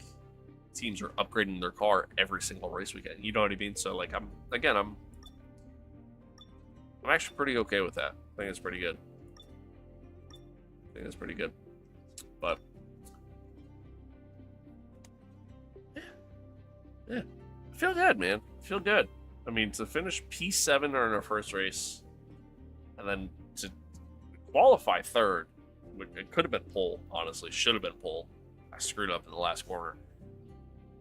teams are upgrading their car every single race weekend. You know what I mean? So, like, I'm actually pretty okay with that. I think it's pretty good. But yeah, I feel good, man. I feel good. I mean, to finish P7 in our first race, and then to qualify third, it could have been pole, honestly. Should have been pole. I screwed up in the last corner.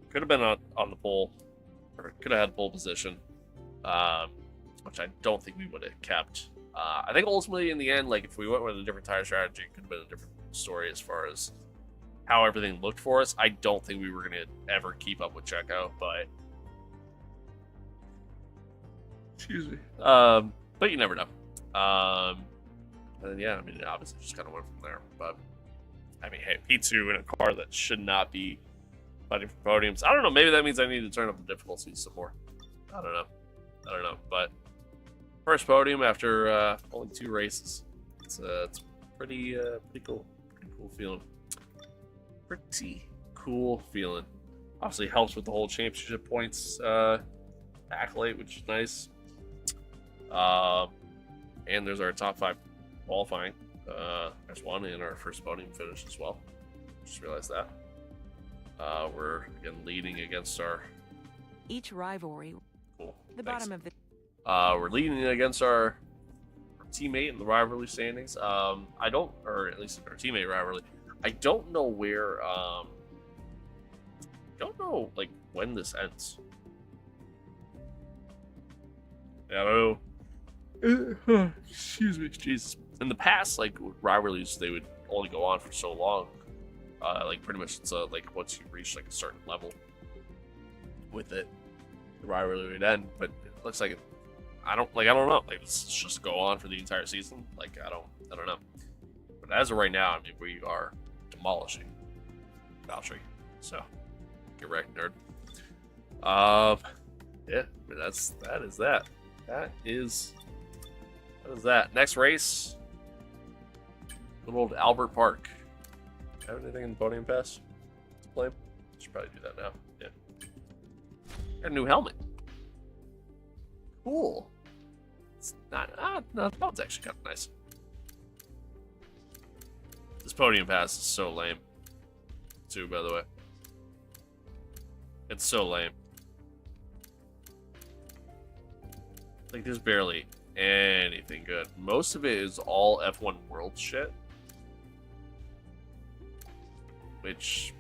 Could have been on the pole, or could have had pole position, which I don't think we would have kept. I think ultimately, in the end, like if we went with a different tire strategy, it could have been a different story as far as how everything looked for us. I don't think we were going to ever keep up with Checo, but excuse me. But you never know. And then, yeah, I mean, obviously just kind of went from there. But I mean, hey, P2 in a car that should not be fighting for podiums. I don't know. Maybe that means I need to turn up the difficulty some more. I don't know. But first podium after only 2 races. It's pretty cool. Pretty cool feeling. Pretty cool feeling. Obviously helps with the whole championship points accolade, which is nice. And there's our top 5 qualifying. There's one in our first podium finish as well. Just realized that. We're again leading against our Each rivalry, cool. the Thanks. bottom of the We're leading against our teammate in the rivalry standings. Or at least in our teammate rivalry. I don't know where. Don't know like when this ends. Yeah, I don't know. Excuse me, Jesus. In the past, like rivalries, they would only go on for so long. Like pretty much, it's like once you reach like a certain level with it, the rivalry would end. But it looks like I don't know. Like let's just go on for the entire season. Like I don't know. But as of right now, I mean, we are demolishing Valtteri. So get wrecked, nerd. Yeah, I mean, that is that. That is that. Next race. Good old Albert Park. Have anything in the podium pass to play? Should probably do that now. Yeah. Got a new helmet. Cool. It's not. No, that one's actually kind of nice. This podium pass is so lame. Too, by the way. It's so lame. Like, there's barely anything good. Most of it is all F1 World shit. Which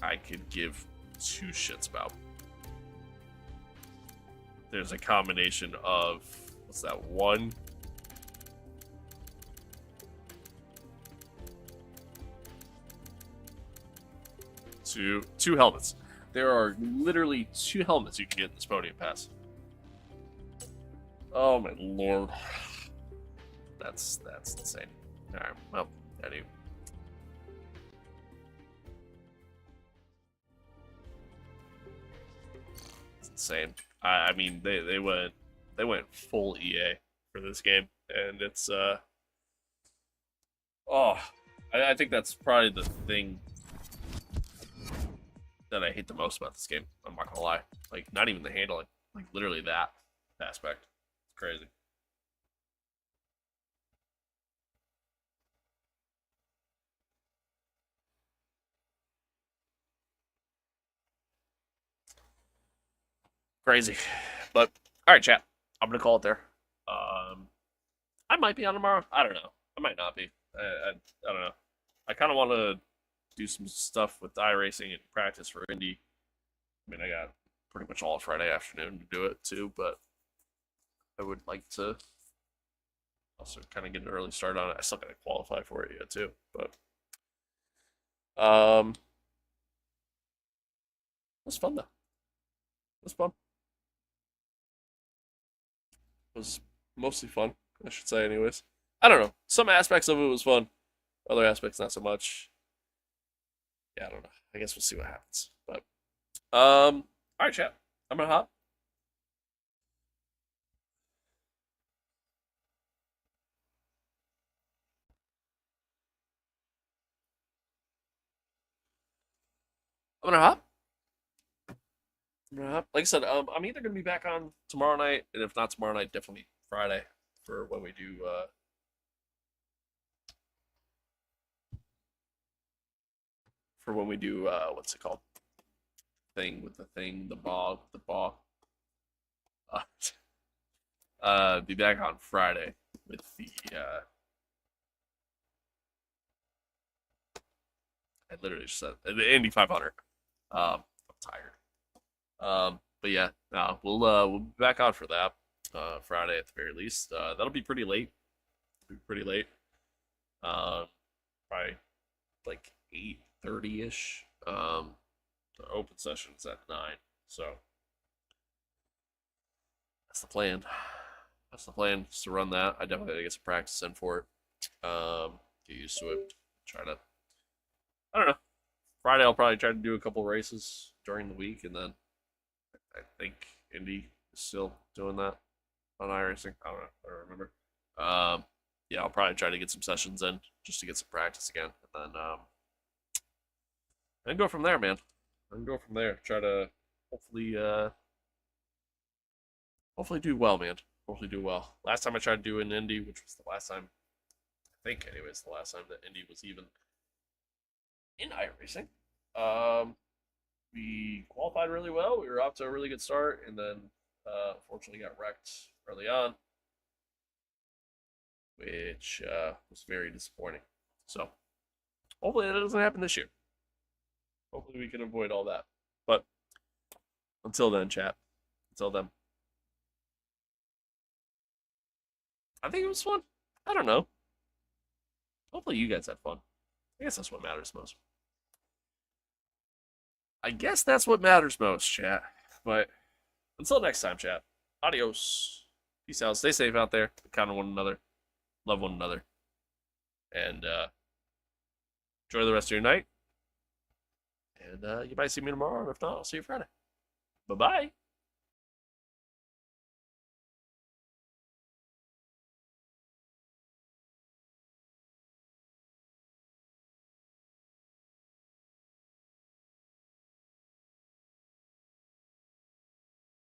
I could give 2 shits about. There's a combination of, what's that, 1? Two helmets. There are literally 2 helmets you can get in this podium pass. Oh my lord. That's insane. Alright, well, anyway. It's insane. I mean they went full EA for this game, and it's I think that's probably the thing that I hate the most about this game. I'm not gonna lie. Like, not even the handling. Like, literally that aspect. It's crazy. Crazy. But, alright, chat. I'm gonna call it there. I might be on tomorrow. I don't know. I might not be. I don't know. I kind of want to do some stuff with iRacing and practice for Indy. I mean, I got pretty much all Friday afternoon to do it too, but I would like to also kind of get an early start on it. I still got to qualify for it yet too, but it was fun though. It was fun. It was mostly fun, I should say, anyways. I don't know. Some aspects of it was fun. Other aspects, not so much. Yeah, I don't know. I guess we'll see what happens. But, alright, chat. I'm gonna hop. Like I said, I'm either gonna be back on tomorrow night, and if not tomorrow night, definitely Friday for when we do for when we do what's it called? Thing with the thing, the ball. Be back on Friday with the I literally just said the Indy 500. I'm tired. But yeah, no, we'll be back on for that Friday at the very least. That'll be pretty late. Probably like 8:30 ish. The open session's at 9, so that's the plan. That's the plan, is to run that. I definitely gotta get some practice in for it. Get used to it. Try to, I don't know. Friday I'll probably try to do a couple races during the week, and then I think Indy is still doing that on iRacing. I don't know. I don't remember. Yeah, I'll probably try to get some sessions in just to get some practice again, and then go from there, man. And go from there. Try to hopefully do well, man. Hopefully do well. Last time I tried to do an Indy, which was the last time, I think, anyways, the last time that Indy was even in iRacing. We qualified really well. We were off to a really good start, and then unfortunately got wrecked early on, which was very disappointing. So hopefully that doesn't happen this year. Hopefully we can avoid all that. But until then, chat. Until then. I think it was fun. I don't know. Hopefully you guys had fun. I guess that's what matters most. I guess that's what matters most, chat. But until next time, chat. Adios. Peace out. Stay safe out there. Count on one another. Love one another. And enjoy the rest of your night. And you might see me tomorrow. If not, I'll see you Friday. Bye-bye.